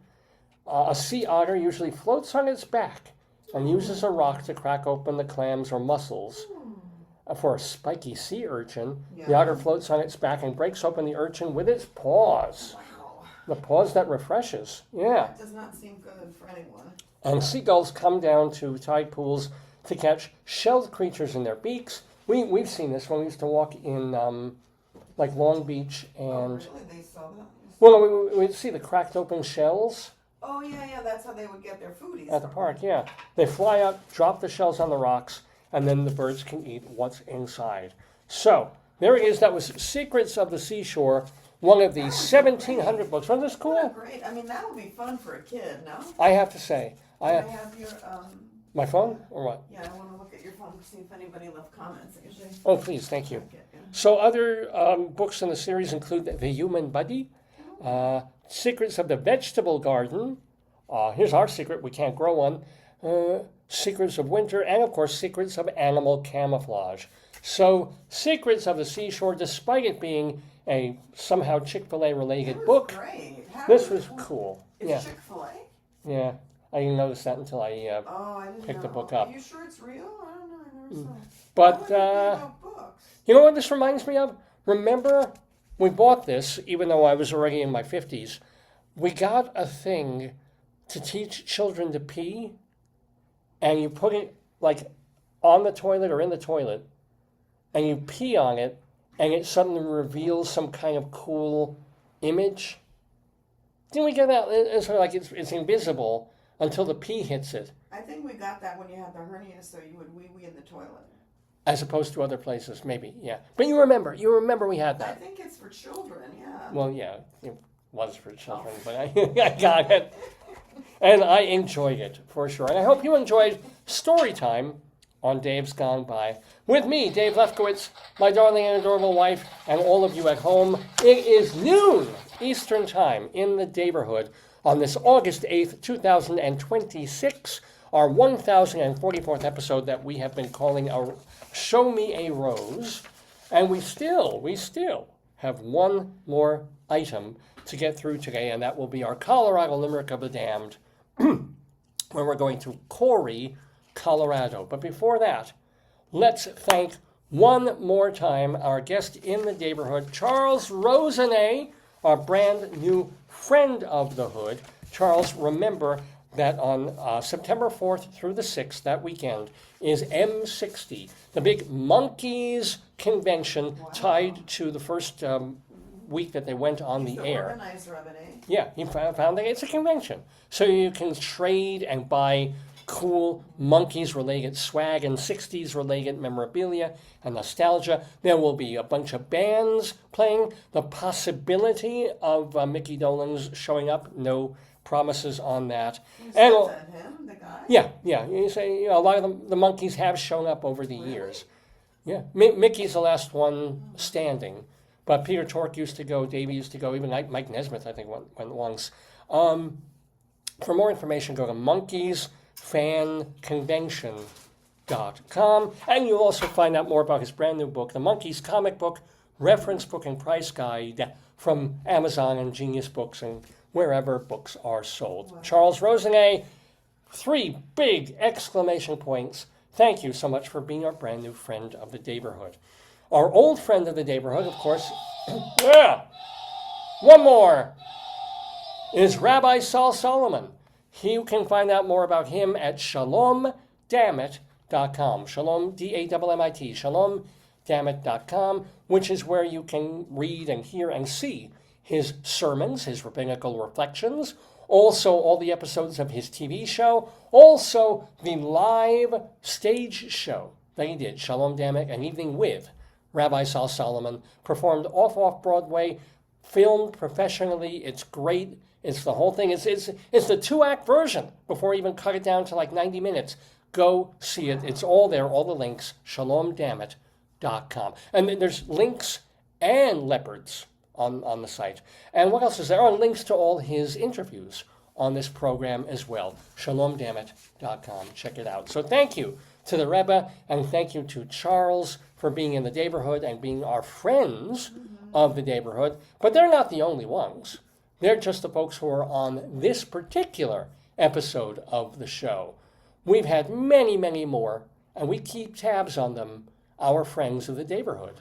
A sea otter usually floats on its back and uses a rock to crack open the clams or mussels. For a spiky sea urchin, the otter floats on its back and breaks open the urchin with its paws. Wow. The pause that refreshes. Yeah. That does not seem good for anyone. And seagulls come down to tide pools to catch shelled creatures in their beaks. We've seen this when we used to walk in like Long Beach Oh, and really? They saw that? well, we'd see the cracked open shells Oh, yeah. That's how they would get their foodies. at the park. Yeah, they fly up, drop the shells on the rocks, and then the birds can eat what's inside. So there it is. That was Secrets of the Seashore, one of the 1,700 books. Wasn't this Oh, cool? great. I mean, that would be fun for a kid, no? I have to say, Can I have your, my phone or what? yeah, I want to look at your phone to see if anybody left comments. Usually, Oh, please, thank you. yeah. So other books in the series include The Human Body, Secrets of the Vegetable Garden. Here's our secret, we can't grow one. Secrets of Winter, and of course, Secrets of Animal Camouflage. So, Secrets of the Seashore, despite it being a somehow Chick-fil-A related book, Great. this was cool. It's Yeah, Chick-fil-A? yeah. I didn't notice that until I I didn't picked know. the book up. Are you sure it's real? I don't know. I never saw it. But, Why would it be about books? you know what this reminds me of? Remember, we bought this, even though I was already in my 50s. We got a thing to teach children to pee, and you put it, like, on the toilet or in the toilet, and you pee on it, and it suddenly reveals some kind of cool image. Didn't we get that? It's sort of like it's invisible until the pee hits it, I think we got that when you had the hernia, so you would wee-wee in the toilet. as opposed to other places, maybe, yeah. But you remember we had I that. think it's for children, yeah. Well, yeah, it was for children, but I got it. And I enjoyed it, for sure. And I hope you enjoyed Storytime on Dave's Gone By. With me, Dave Lefkowitz, my darling and adorable wife, and all of you at home. It is noon Eastern Time in the Daverhood on this August 8th, 2026, our 1044th episode that we have been calling our Show Me a Rose. And we still have one more item to get through today, and that will be our Colorado Limerick of the Damned, where we're going to Cory, Colorado. But before that, let's thank one more time our guest in the neighborhood, Charles Rosenay, our brand new friend of the hood. Charles, remember that on September 4th through the 6th, that weekend, is M60, the big Monkeys convention tied to the first week that they went on the air. Organizer of it, eh? Yeah, he found that it's a convention. So you can trade and buy cool Monkeys-related swag and 60s-related memorabilia and nostalgia. There will be a bunch of bands playing. The possibility of Mickey Dolenz showing up, no promises on that. You And said him, the guy? yeah. You say a lot of the Monkeys have shown up over the years. Yeah, Mickey's the last one standing. But Peter Tork used to go, Davey used to go, even Mike Nesmith, I think, went once. For more information, go to monkeysfanconvention.com, and you'll also find out more about his brand new book, The Monkeys Comic Book, Reference Book and Price Guide, from Amazon and Genius Books and wherever books are sold. Wow. Charles Rosenay, 3 big exclamation points. Thank you so much for being our brand new friend of the neighborhood. Our old friend of the neighborhood, of course, one more, is Rabbi Sol Solomon. You can find out more about him at shalomdammit.com. Shalom, D-A-M-M-I-T, shalomdammit.com, which is where you can read and hear and see his sermons, his rabbinical reflections, also all the episodes of his TV show, also the live stage show that he did, Shalom Dammit, An Evening with Rabbi Sol Solomon, performed off Broadway, filmed professionally. It's great. It's the whole thing. It's the 2-act version before even cut it down to like 90 minutes. Go see it. It's all there, all the links, shalomdammit.com. And there's links and leopards on the site. And what else is there? Links to all his interviews on this program as well, shalomdammit.com. Check it out. So thank you to the Rebbe, and thank you to Charles for being in the neighborhood and being our friends of the neighborhood. But they're not the only ones. They're just the folks who are on this particular episode of the show. We've had many, many more, and we keep tabs on them, our friends of the neighborhood.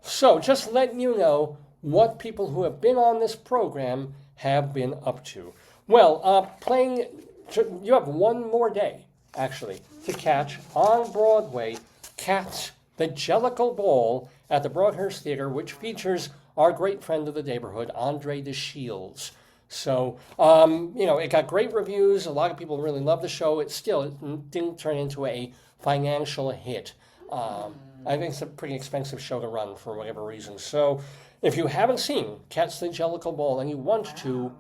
So, just letting you know what people who have been on this program have been up to. Well, you have one more day, actually, to catch on Broadway Cats, the Jellicle Ball at the Broadhurst Theater, which features our great friend of the neighborhood, Andre DeShields. So, it got great reviews. A lot of people really love the show. It didn't turn into a financial hit. I think it's a pretty expensive show to run for whatever reason. So if you haven't seen Catch the Jellicle Ball and you want to,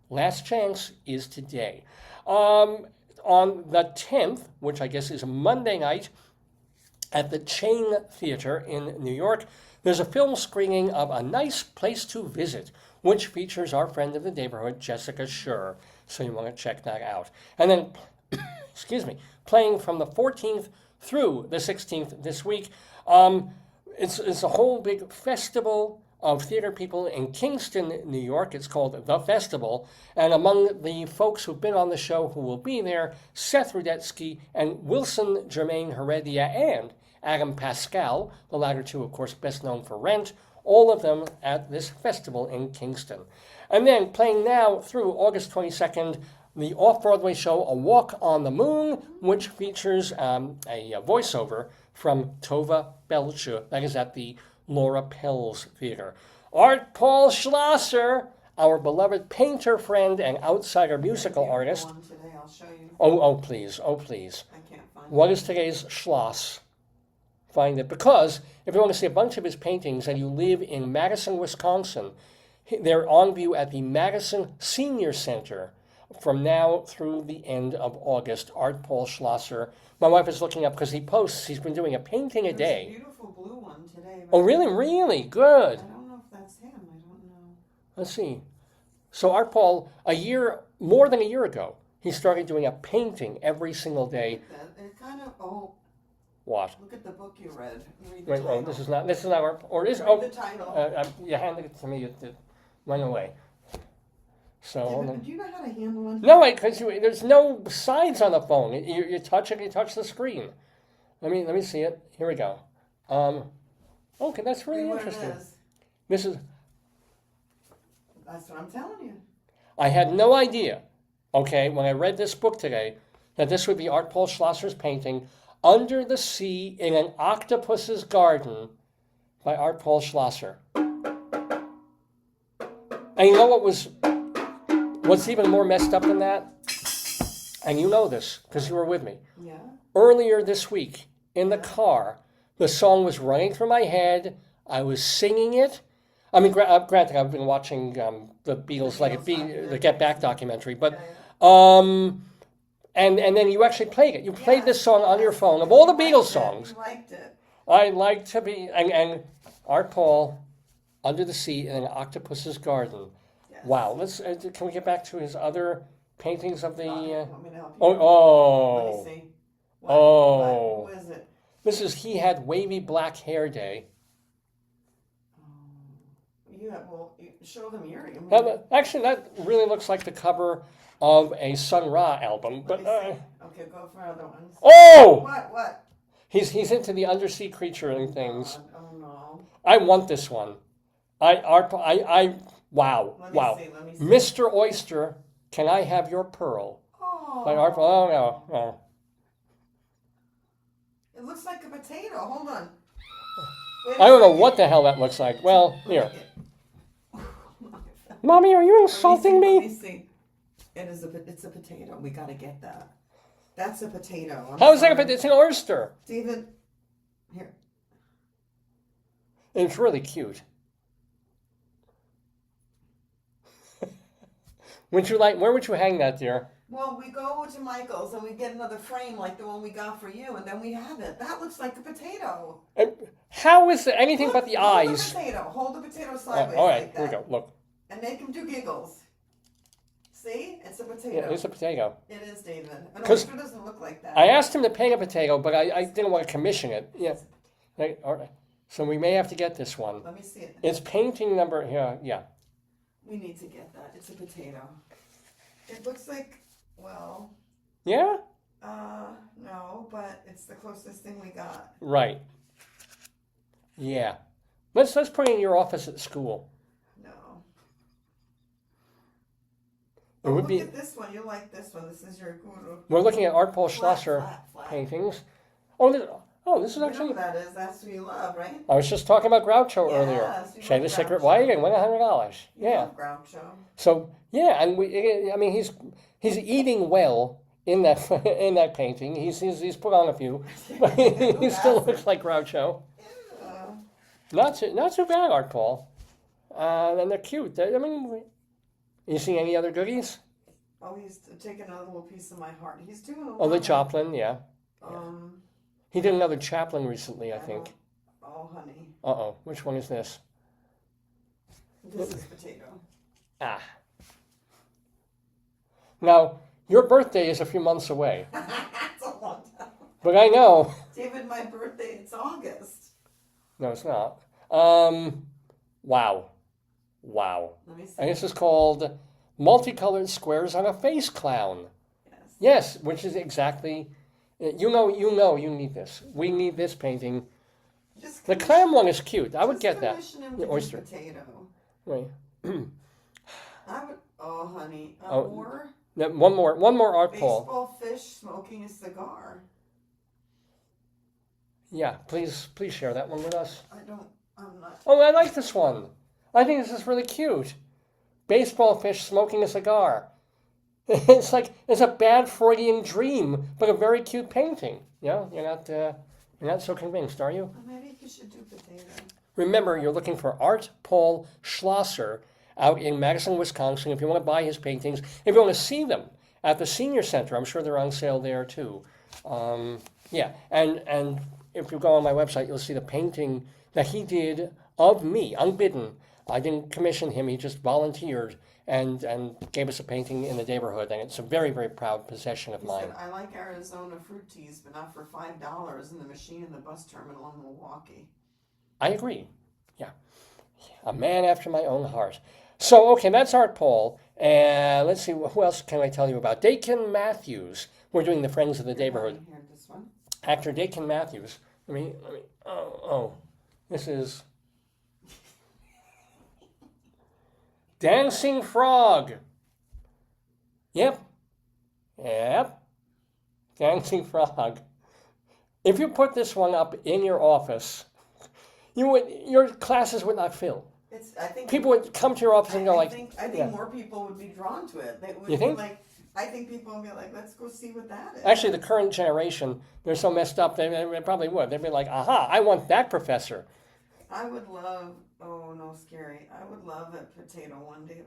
last chance is today. On the 10th, which I guess is a Monday night, at the Chain Theater in New York, there's a film screening of A Nice Place to Visit, which features our friend of the Daverhood, Jessica Schur. So you want to check that out. And then, excuse me, playing from the 14th through the 16th this week, it's a whole big festival of theater people in Kingston, New York. It's called The Festival. And among the folks who've been on the show who will be there, Seth Rudetsky and Wilson Germain Heredia and Adam Pascal, the latter two, of course, best known for Rent, all of them at this festival in Kingston. And then playing now through August 22nd, the off-Broadway show A Walk on the Moon, which features a voiceover from Tova Belcher. That is at the Laura Pels Theater. Art Paul Schlosser, our beloved painter friend and outsider musical artist. Today, I'll show you. Oh, please. I can't find What is today's Schloss? Find it. Because if you want to see a bunch of his paintings and you live in Madison, Wisconsin, they're on view at the Madison Senior Center from now through the end of August. Art Paul Schlosser. My wife is looking up because he posts. He's been doing a painting a There's day. a beautiful blue one today. Oh, really? Really? Good. I don't know if that's him. I don't know. Let's see. So Art Paul, more than a year ago, he started doing a painting every single day. It kind of, What? look at the book you read. Read the Wait, title. this is not Art, or is, Read the title. you handed it to me, it went away. So, hold on. Do you know how to handle one? No, because there's no sides on the phone. You touch it, you touch the screen. Let me see it. Here we go. Okay, that's really Read what interesting. it is. This is. That's what I'm telling you. I had no idea. Okay, when I read this book today, that this would be Art Paul Schlosser's painting, Under the Sea in an Octopus's Garden, by Art Paul Schlosser. And you know what's even more messed up than that? And you know this, because you were with me. Yeah. Earlier this week, in the car, the song was running through my head. I was singing it. I mean, granted, I've been watching the Beatles, the Get Back documentary, but and then you actually played it. You played this song on your phone. Of all the Beatles songs, You liked it. I like to be, and Art Paul, Under the Sea in an Octopus's Garden. Yes. Wow. Can we get back to his other paintings of the? Want me to help you? Let Oh. me see. Oh. Who is it? This is He Had Wavy Black Hair Day. Show them your. Actually, that really looks like the cover of a Sun Ra album. But Okay, go for other ones. oh, What? he's into the undersea creature and things. Oh no. I want this one. Wow. Let me see. Mr. Oyster, Can I Have Your Pearl? Oh. By Art. Oh no. It looks like a potato. Hold on. I don't know what the hell that looks like. Well, here. Mommy, are you insulting Let me me? see. It's a potato. We gotta get that. That's a potato. How is that a potato? It's an oyster. David, here. It's really cute. Where would you hang that, dear? Well, we go to Michael's and we get another frame like the one we got for you, and then we have it. That looks like a potato. And how is it anything Look, but the hold eyes? Hold the potato sideways All right, like here we that. go. Look, And make him do giggles. See? It's a potato. yeah, it's a potato. It is, David. An 'Cause oyster doesn't look like that. I asked him to paint a potato, but I didn't want to commission it. Yeah. All right. So we may have to get this one. Let me see it. It's painting number here. Yeah. We need to get that. It's a potato. It looks like, well, Yeah. no, but it's the closest thing we got. Right. Yeah. Let's put it in your office at school. No. It would Look be. at this one. You like this one. This is your guru. We're looking at Art Paul Flat, Schlosser flat. paintings. This is You know actually. who that is. That's who you love, right? I was just talking about Groucho Yes, earlier. you Shave the love Secret Groucho. White and win $100. You Yeah. love Groucho. So yeah, and he's eating well in that in that painting. He's put on a few, but he still looks like Groucho. Not too bad, Art Paul. And they're cute. I mean, you see any other goodies? Oh, he's taking a little piece of my heart. He's doing a lot. Oh, the Chaplin, yeah. Um, He did another Chaplin recently, I think. Oh, honey. Uh-oh, which one is this? This is potato. Ah. Now, your birthday is a few months away, That's a long time. but I know. David, my birthday, it's August. No, it's not. Wow. Let me see. And this is called Multicolored Squares on a Face Clown. Yes. Yes, which is exactly, you need this. We need this painting. Just The clam one is cute. I would get that. commission him The to do oyster. potato. Wait. I would. Oh, honey. Oh, More No, one more Art Paul. baseball fish smoking a cigar. Yeah, please share that one with us. I'm not. Oh, I like this one. I think this is really cute. Baseball fish smoking a cigar. It's like it's a bad Freudian dream, but a very cute painting. Yeah, you're not so convinced, are you? Well, maybe you should do potato. Remember, you're looking for Art Paul Schlosser out in Madison, Wisconsin. If you want to buy his paintings, if you want to see them at the Senior Center, I'm sure they're on sale there too. Yeah, and if you go on my website, you'll see the painting that he did of me, unbidden. I didn't commission him; he just volunteered and gave us a painting in the Daverhood, and it's a very, very proud possession of He mine. said, I like Arizona fruit teas, but not for $5 in the machine in the bus terminal in Milwaukee. I agree. Yeah. A man after my own heart. So, okay, that's Art Paul. And let's see, who else can I tell you about? Dakin Matthews. We're doing the Friends of the Daverhood. Here, this one. Actor Dakin Matthews. This is Dancing Frog. Yep. Dancing Frog. If you put this one up in your office, your classes would not fill. I think People would come to your office and go I like, think yeah. more people would be drawn to it. They would You think? be like, I think people would be like, let's go see what that is. Actually, the current generation, they're so messed up, they probably would. They'd be like, aha, I want that professor. I would love. Oh no, scary! I would love a potato one, David.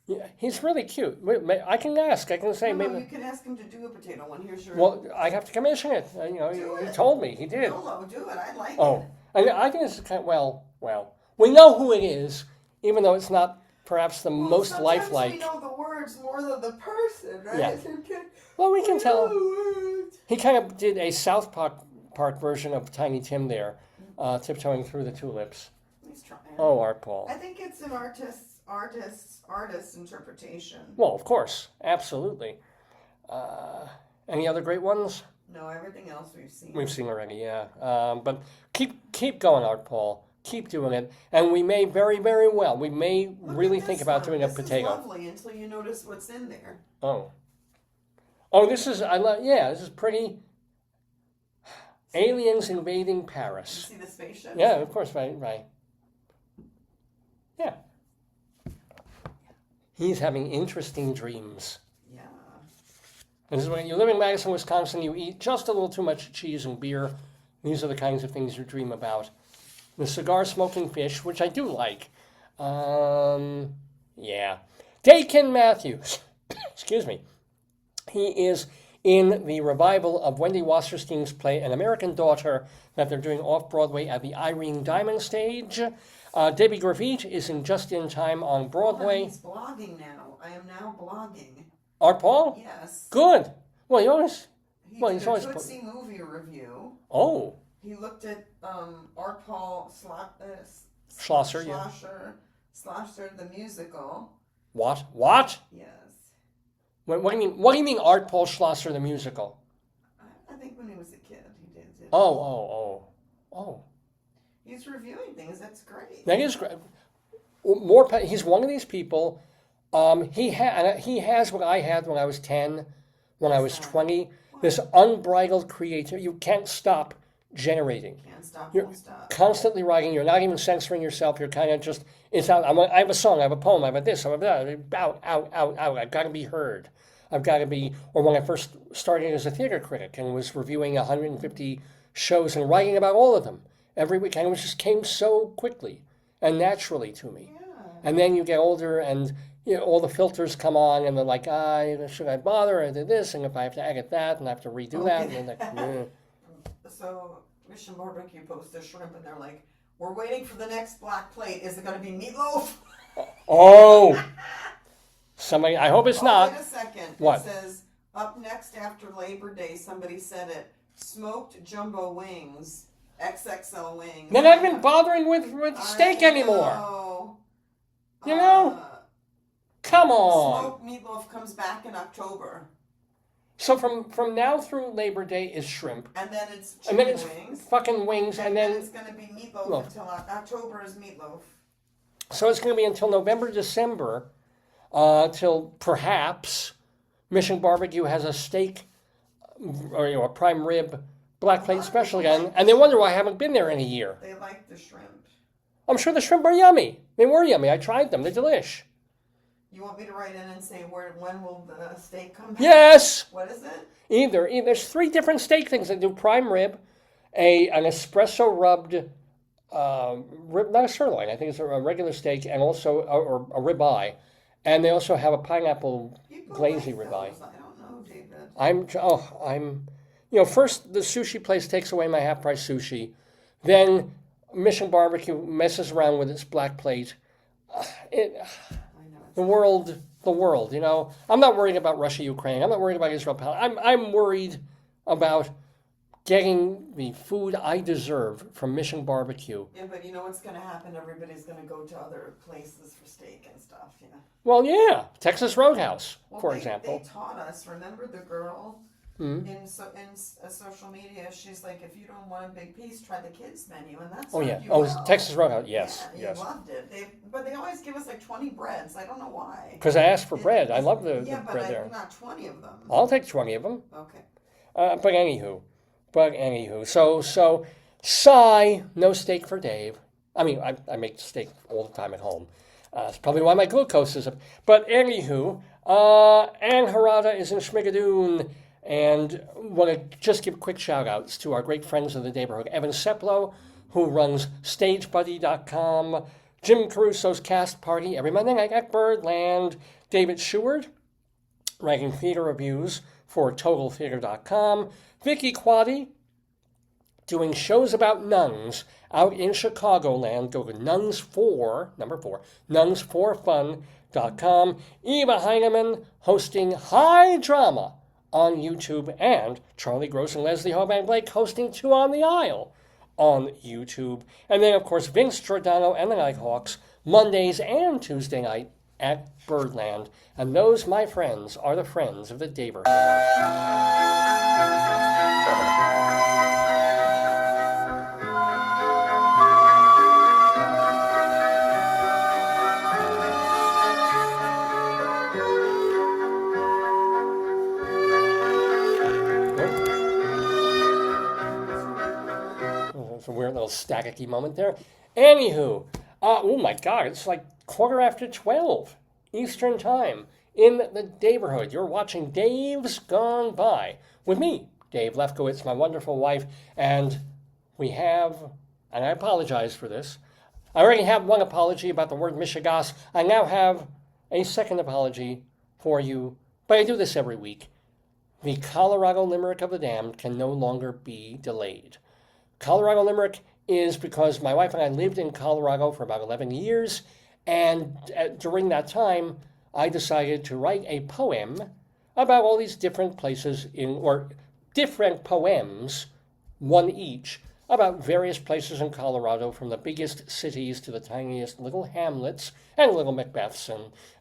Yeah, he's really cute. I can ask. I can say No, maybe. you can ask him to do a potato one. Here's your. Well, I have to commission it. He told me. He did. No, do it. I like Oh, it. I think it's kind of, well. We know who it is, even though it's not perhaps the most Sometimes lifelike. we know the words more than the person, right? Yeah. Okay. Well, we can tell. know the words. He kind of did a South Park version of Tiny Tim there, tiptoeing through the tulips. He's trying. Oh, Art Paul. I think it's an artist interpretation. Well, of course, absolutely. Any other great ones? No, everything else we've seen. We've seen already, yeah. But keep going, Art Paul. Keep doing it, and we may very, very well. We may Look really at think this about one. doing a This potato. is lovely until you notice what's in there. Oh, this is this is pretty. Aliens invading You Paris. see the spaceship? Yeah, of course, right. Yeah. He's having interesting dreams. Yeah. This is when you live in Madison, Wisconsin, you eat just a little too much cheese and beer. These are the kinds of things you dream about. The cigar smoking fish, which I do like. Yeah. Dakin Matthews. Excuse me. He is in the revival of Wendy Wasserstein's play An American Daughter that they're doing off-Broadway at the Irene Diamond stage. Debbie Gravite is in Just in Time on Broadway. He's blogging now. I am now blogging. Art Paul? Yes. Good. Well, you always... He Well, did he's a always Tootsie movie review. Oh, He looked at Art Paul Schlosser, yeah. Schlosser, the musical. What? Yes. What do you mean Art Paul Schlosser the musical? I think when he was a kid, he did. Oh. He's reviewing things. That's great. That is great. He's one of these people. He has what I had when I was 10, when I was 20. This unbridled creativity. You can't stop generating. Can't stop, You're won't stop. constantly writing. You're not even censoring yourself. You're kind of just, it's out. I have a song, I have a poem, I have a this, I have that. Out. I've got to be heard. I've got to be, or when I first started as a theater critic and was reviewing 150 shows and writing about all of them every week, and it just came so quickly and naturally to me. Yeah. And then you get older and all the filters come on and they're like, should I bother? I did this, and if I have to edit that and I have to redo that, and then like, So Mission Barbecue posted shrimp, and they're like, "We're waiting for the next black plate. Is it going to be meatloaf?" oh, somebody. I hope it's not. Wait a second. What? It says up next after Labor Day. Somebody said it. Smoked jumbo wings, XXL wings. Then I've been bothering with steak anymore. Know. You know? Come on. Smoked meatloaf comes back in October. So from now through Labor Day is shrimp. And then it's And then chicken it's wings. fucking wings, and then it's going to be meatloaf Loaf. until October is meatloaf. so it's going to be until November, December, till perhaps Mission Barbecue has a steak or a prime rib black plate special again, and they wonder why I haven't been there in a year. They like the shrimp. I'm sure the shrimp are yummy. They were yummy. I tried them. They're delish. You want me to write in and say when will the steak come back? Yes. What is it? Either there's 3 different steak things. They do prime rib, an espresso rubbed rib, not a sirloin. I think it's a regular steak, and also or a ribeye, and they also have a pineapple People glazy like ribeye. those. I don't know, David. I'm first the sushi place takes away my half price sushi, then Mission Barbecue messes around with its black plate. The world. I'm not worried about Russia, Ukraine. I'm not worried about Israel. I'm worried about getting the food I deserve from Mission Barbecue. Yeah, but you know what's going to happen? Everybody's going to go to other places for steak and stuff. Yeah. Well, yeah, Texas Roadhouse, Well, for they example. taught us. Remember the girl in social media? She's like, if you don't want a big piece, try the kids menu, and that's Oh what yeah. you Oh, will. Texas Roadhouse. Yes, Yeah, yes. you loved it. But they always give us like 20 breads. I don't know why. Because I asked for bread. I love the Yeah, but bread there. not 20 of them. I'll take 20 of them. Okay. But anywho, so sigh, no steak for Dave. I mean, I make steak all the time at home. It's probably why my glucose is up. But anywho, Ann Harada is in Schmigadoon, and want to just give quick shout outs to our great friends of the Daverhood. Evan Seplow, who runs StageBuddy.com, Jim Caruso's Cast Party every Monday night at Birdland, David Sheward, writing theater reviews for TotalTheater.com, Vicky Quaddy, doing shows about nuns out in Chicagoland. Go to nuns4fun.com. Eva Heineman hosting High Drama on YouTube, and Charlie Gross and Leslie Hobank Blake hosting Two on the Aisle on YouTube. And then, of course, Vince Giordano and the Nighthawks Mondays and Tuesday night at Birdland. And those, my friends, are the friends of the Daverhood. It's a weird little staticky moment there. Anywho, oh my God, it's like 12:15 Eastern Time in the Daverhood. You're watching Dave's Gone By with me, Dave Lefkowitz, my wonderful wife, and we have, and I apologize for this, I already have one apology about the word Michigas. I now have a second apology for you, but I do this every week. The Colorado Limerick of the Damned can no longer be delayed. Colorado Limerick is because my wife and I lived in Colorado for about 11 years, and during that time, I decided to write a poem about all these different places or different poems, one each, about various places in Colorado, from the biggest cities to the tiniest little hamlets and little Macbeths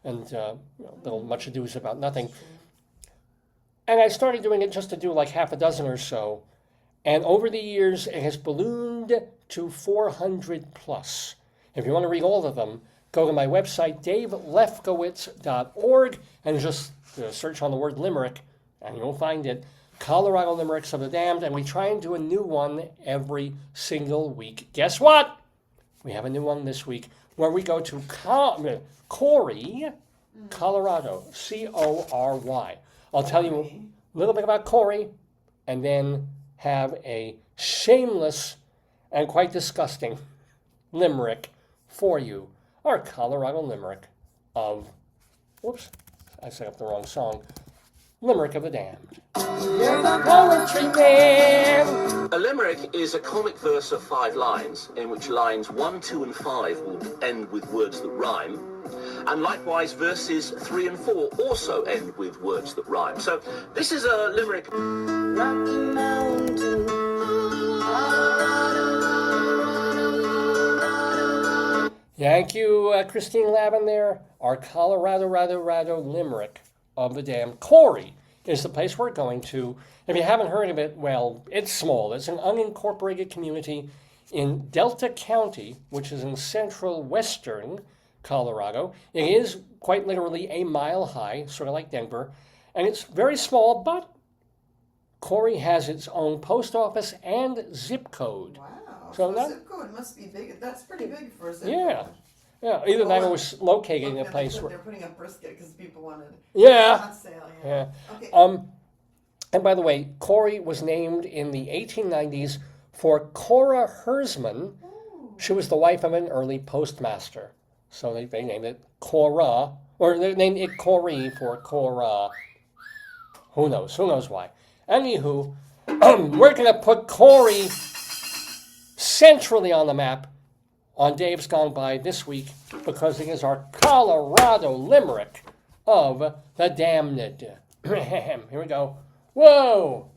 and little much ado's about nothing. And I started doing it just to do like half a dozen or so. And over the years, it has ballooned to 400 plus. If you want to read all of them, go to my website, davelefkowitz.org, and just search on the word Limerick, and you'll find it. Colorado Limericks of the Damned, and we try and do a new one every single week. Guess what? We have a new one this week where we go to Cory, Colorado, Cory, I'll tell you a little bit about Cory, and then have a shameless and quite disgusting limerick for you. Our Colorado limerick of, whoops, I set up the wrong song. Limerick of the Damned. You're the poetry man. A limerick is a comic verse of 5 lines, in which lines 1, 2, and 5 will end with words that rhyme. And likewise, verses 3 and 4 also end with words that rhyme. So this is a limerick. Rocky Mountain, Thank you, Christine Lavin there. Our Colorado limerick of the Damned. Cory is the place we're going to. If you haven't heard of it, well, it's small. It's an unincorporated community in Delta County, which is in central western Colorado. It is quite literally a mile high, sort of like Denver, and it's very small, but Cory has its own post office and zip code. Wow. So So that- zip code must be big. That's pretty big for a zip Yeah. code. Yeah, either that or Well, it was located in a Look, place they're where, putting up brisket because people wanted yeah, hot sale. yeah. Okay. And by the way, Cory was named in the 1890s for Cora Hersman. She was the wife of an early postmaster. So they named it Cora, or they named it Cory for Cora. Who knows why. Anywho, we're going to put Cory centrally on the map on Dave's Gone By this week because it is our Colorado limerick of the damned. Here we go. Whoa!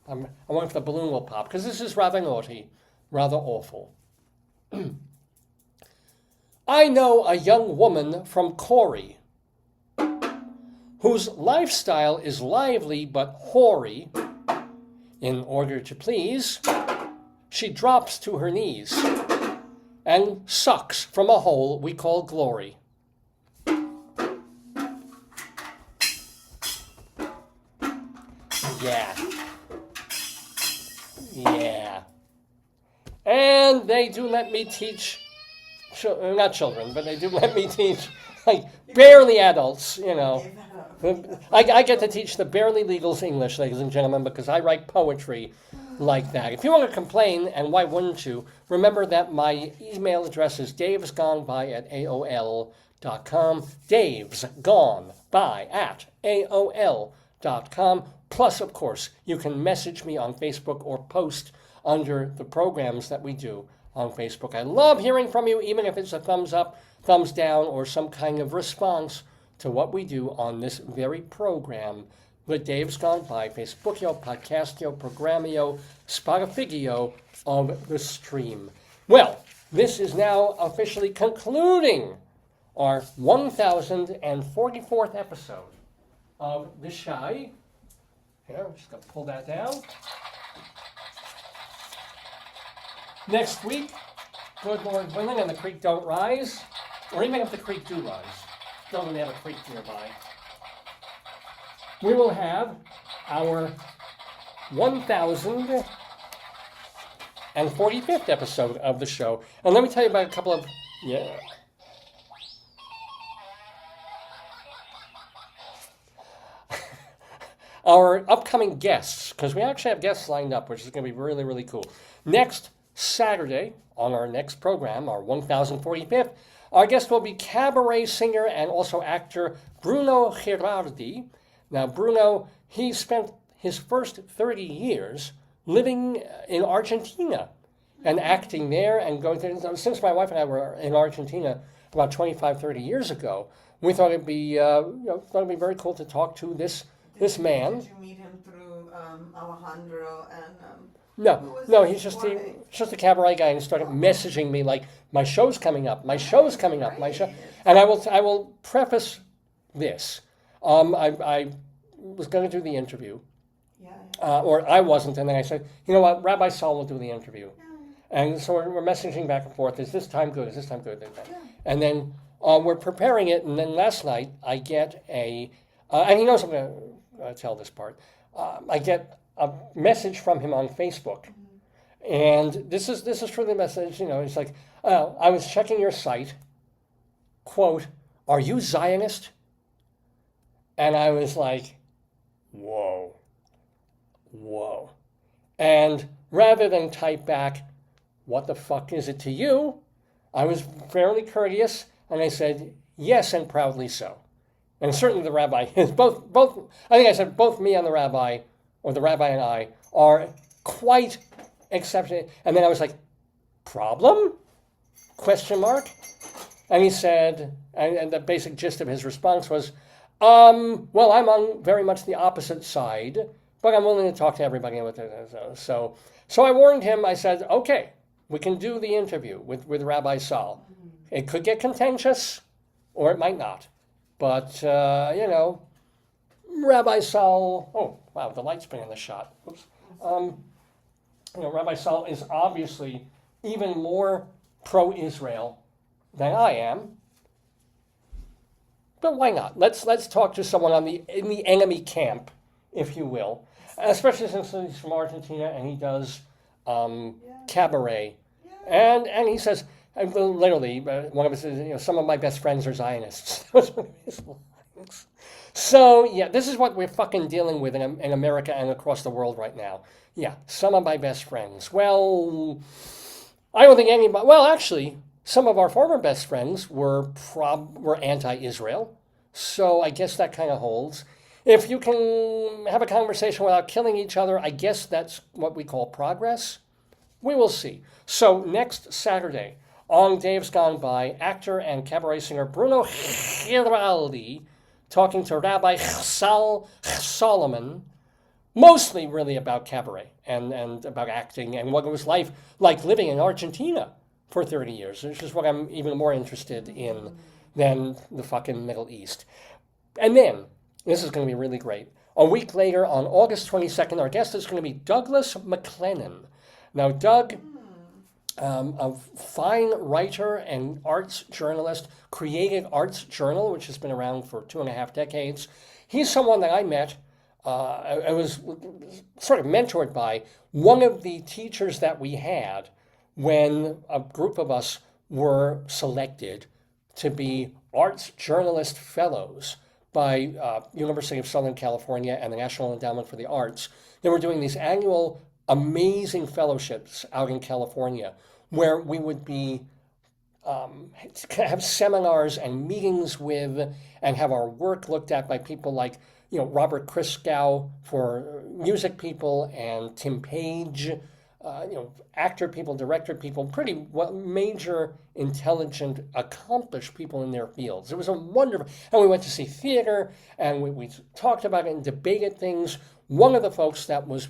I'm wondering if the balloon will pop because this is rather naughty, rather awful. I know a young woman from Cory whose lifestyle is lively but hoary. In order to please, she drops to her knees and sucks from a hole we call glory. Yeah. And they do let me teach, not children, but they do let me teach, like, barely adults, you know. I get to teach the barely legals English, ladies and gentlemen, because I write poetry like that. If you want to complain, and why wouldn't you, remember that my email address is davesgoneby@aol.com, davesgoneby@aol.com. Plus, of course, you can message me on Facebook or post under the programs that we do on Facebook. I love hearing from you, even if it's a thumbs up, thumbs down, or some kind of response to what we do on this very program. The Dave's Gone By, Facebookio, Podcastio, Programmio, Spotifygio of the stream. Well, this is now officially concluding our 1044th episode of The Shy. Here, I'm just going to pull that down. Next week, good Lord willing, and the creek don't rise, or even if the creek do rise, don't really have a creek nearby, we will have our 1045th episode of the show. And let me tell you about a couple of, our upcoming guests, because we actually have guests lined up, which is going to be really, really cool. Next Saturday, on our next program, our 1045th, our guest will be cabaret singer and also actor Bruno Girardi. Now, Bruno, he spent his first 30 years living in Argentina and acting there and going to, since my wife and I were in Argentina about 25, 30 years ago, we thought it'd be, thought it'd be very cool to talk to this man. Did you meet him through Alejandro and? No, he's just a cabaret guy, and he started messaging me like, my show's coming up, my show's coming up, my show. And I will preface this. I was going to do the interview, or I wasn't, and then I said, you know what, Rabbi Sol will do the interview. And so we're messaging back and forth, is this time good, is this time good? And then we're preparing it, and then last night I get and he knows I'm going to tell this part, I get a message from him on Facebook. And this is for the message, it's like, I was checking your site, quote, are you Zionist? And I was like, whoa. And rather than type back, what the fuck is it to you? I was fairly courteous, and I said, yes, and proudly so. And certainly the rabbi, I think I said both me and the rabbi, or the rabbi and I, are quite exceptional. And then I was like, problem? Question mark? And he said, and the basic gist of his response was, well, I'm on very much the opposite side, but I'm willing to talk to everybody. So I warned him. I said, okay, we can do the interview with Rabbi Sol. It could get contentious, or it might not. But, Rabbi Sol, oh, wow, the light's been in the shot. Oops. Rabbi Sol is obviously even more pro-Israel than I am. But why not? Let's talk to someone in the enemy camp, if you will. Especially since he's from Argentina and he does cabaret. And he says, literally, one of his says, some of my best friends are Zionists. So, yeah, this is what we're fucking dealing with in America and across the world right now. Yeah, some of my best friends. Well, I don't think anybody... Well, actually, some of our former best friends were anti-Israel. So I guess that kind of holds. If you can have a conversation without killing each other, I guess that's what we call progress. We will see. So next Saturday, on Dave's Gone By, actor and cabaret singer Bruno Giraldi talking to Rabbi Sol Solomon, mostly really about cabaret and about acting and what it was like living in Argentina for 30 years, which is what I'm even more interested in than the fucking Middle East. And then, this is going to be really great. A week later, on August 22nd, our guest is going to be Douglas McLennan. Now, Doug, a fine writer and arts journalist, created Arts Journal, which has been around for 2.5 decades. He's someone that I met, I was sort of mentored by one of the teachers that we had when a group of us were selected to be Arts Journalist Fellows by University of Southern California and the National Endowment for the Arts. They were doing these annual amazing fellowships out in California where we would be have seminars and meetings with and have our work looked at by people like Robert Christgau for music people and Tim Page, actor people, director people, pretty major, intelligent, accomplished people in their fields. It was a wonderful, and we went to see theater, and we talked about it and debated things. One of the folks that was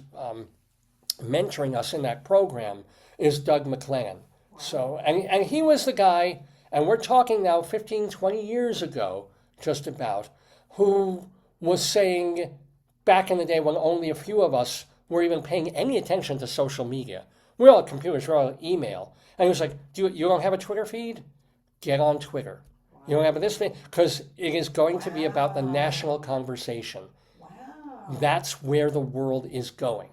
mentoring us in that program is Doug McLennan. So, and he was the guy, and we're talking now 15, 20 years ago, just about, who was saying back in the day when only a few of us were even paying any attention to social media. We're all computers, we're all email. And he was like, you don't have a Twitter feed? Get on Twitter. You don't have this thing? Because it is going to be about the national conversation. Wow. That's where the world is going.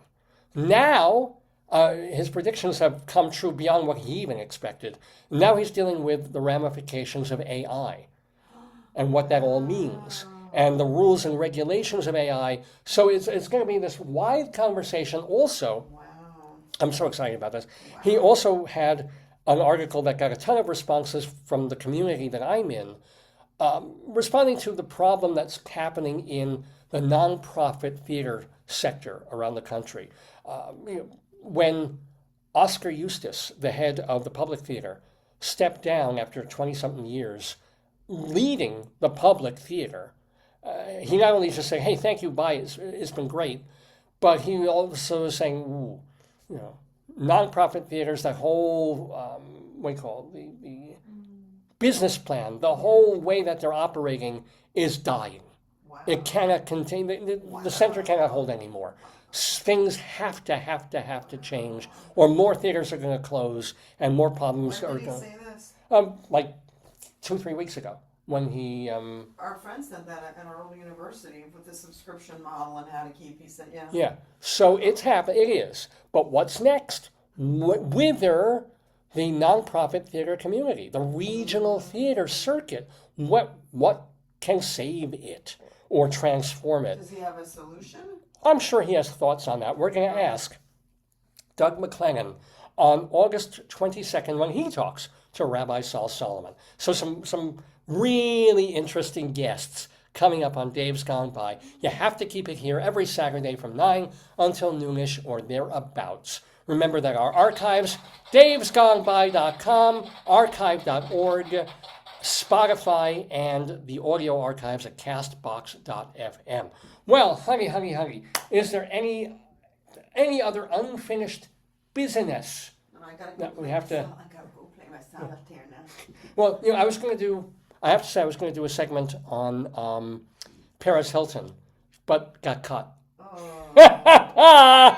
Now, his predictions have come true beyond what he even expected. Now he's dealing with the ramifications of AI and what that all means, and the rules and regulations of AI. So it's going to be this wide conversation. Also, Wow. I'm so excited about this. Wow. He also had an article that got a ton of responses from the community that I'm in, responding to the problem that's happening in the nonprofit theater sector around the country. When Oscar Eustis, the head of the Public Theater, stepped down after 20-something years leading the public theater, he not only just saying, hey, thank you, bye, it's been great, but he also was saying, ooh, nonprofit theaters, that whole, what do you call it, the business plan, the whole way that they're operating is dying. Wow. It cannot contain, the center cannot hold anymore. Things have to change, or more theaters are going to close, and more problems When are did he going say this? like 2-3 weeks ago, when he, Our friend said that at our old university with the subscription model and how to keep, he said, yeah. yeah, so it's happened, it is. But what's next? Wither the nonprofit theater community, the regional theater circuit. What can save it? or transform it. Does he have a solution? I'm sure he has thoughts on that. We're going to ask Doug McClennan on August 22nd when he talks to Rabbi Sol Solomon. So some really interesting guests coming up on Dave's Gone By. You have to keep it here every Saturday from 9 until noonish or thereabouts. Remember that our archives, davesgoneby.com, archive.org, Spotify, and the audio archives at castbox.fm. Well, honey, is there any other unfinished business No, I gotta go that we play have my to... I gotta go play my solitaire now. Well, I was going to do... I have to say I was going to do a segment on Paris Hilton, but got cut. Oh, I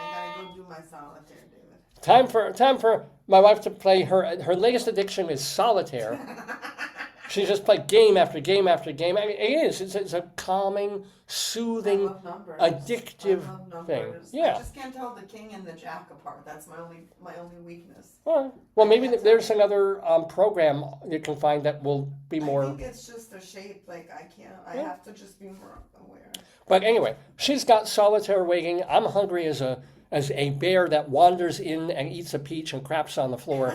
gotta go do my solitaire, David. Time for my wife to play her latest addiction is solitaire. She just plays game after game after game. I mean, it's a calming, soothing, I love numbers. addictive I love thing. numbers. Yeah. I just can't tell the king and the jack apart. That's my only weakness. Well, maybe there's another program you can find that will be I more. think it's just the shape. Like I can't. I have to just be more aware. But anyway, she's got solitaire waiting. I'm hungry as a bear that wanders in and eats a peach and craps on the floor.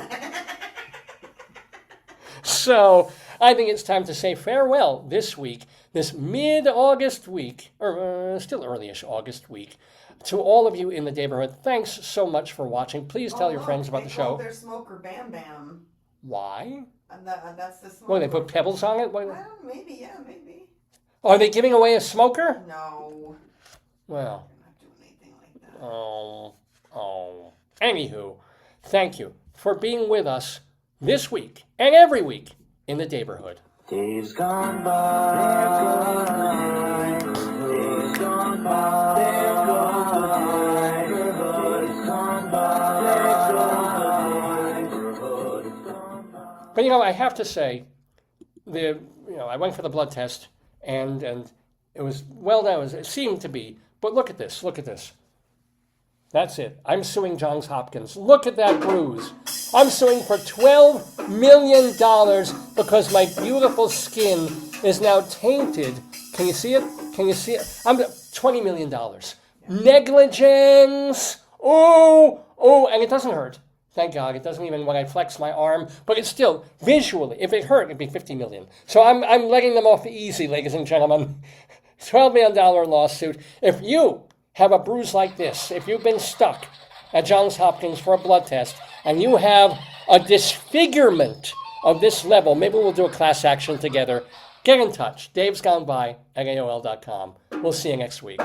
So I think it's time to say farewell this week, this mid-August week, or still early-ish August week, to all of you in the Daverhood. Thanks so much for watching. Please tell your friends about the They show. call their smoker Bam Bam. Why? And that's the smoker. Well, they put pebbles on it? I don't, maybe. Are they giving away a smoker? No. Well, They're not doing anything like that. oh. Anywho, thank you for being with us this week and every week in the Daverhood. Days gone by, days gone by, days gone by. But I have to say, I went for the blood test and it was well done. It seemed to be. But look at this. That's it. I'm suing Johns Hopkins. Look at that bruise. I'm suing for $12 million because my beautiful skin is now tainted. Can you see it? I'm $20 million. Negligence. Oh, and it doesn't hurt. Thank God. It doesn't even when I flex my arm, but it's still visually. If it hurt, it'd be $50 million. So I'm letting them off easy, ladies and gentlemen. $12 million lawsuit. If you have a bruise like this, if you've been stuck at Johns Hopkins for a blood test and you have a disfigurement of this level, maybe we'll do a class action together. Get in touch. Dave's Gone By at AOL.com. We'll see you next week.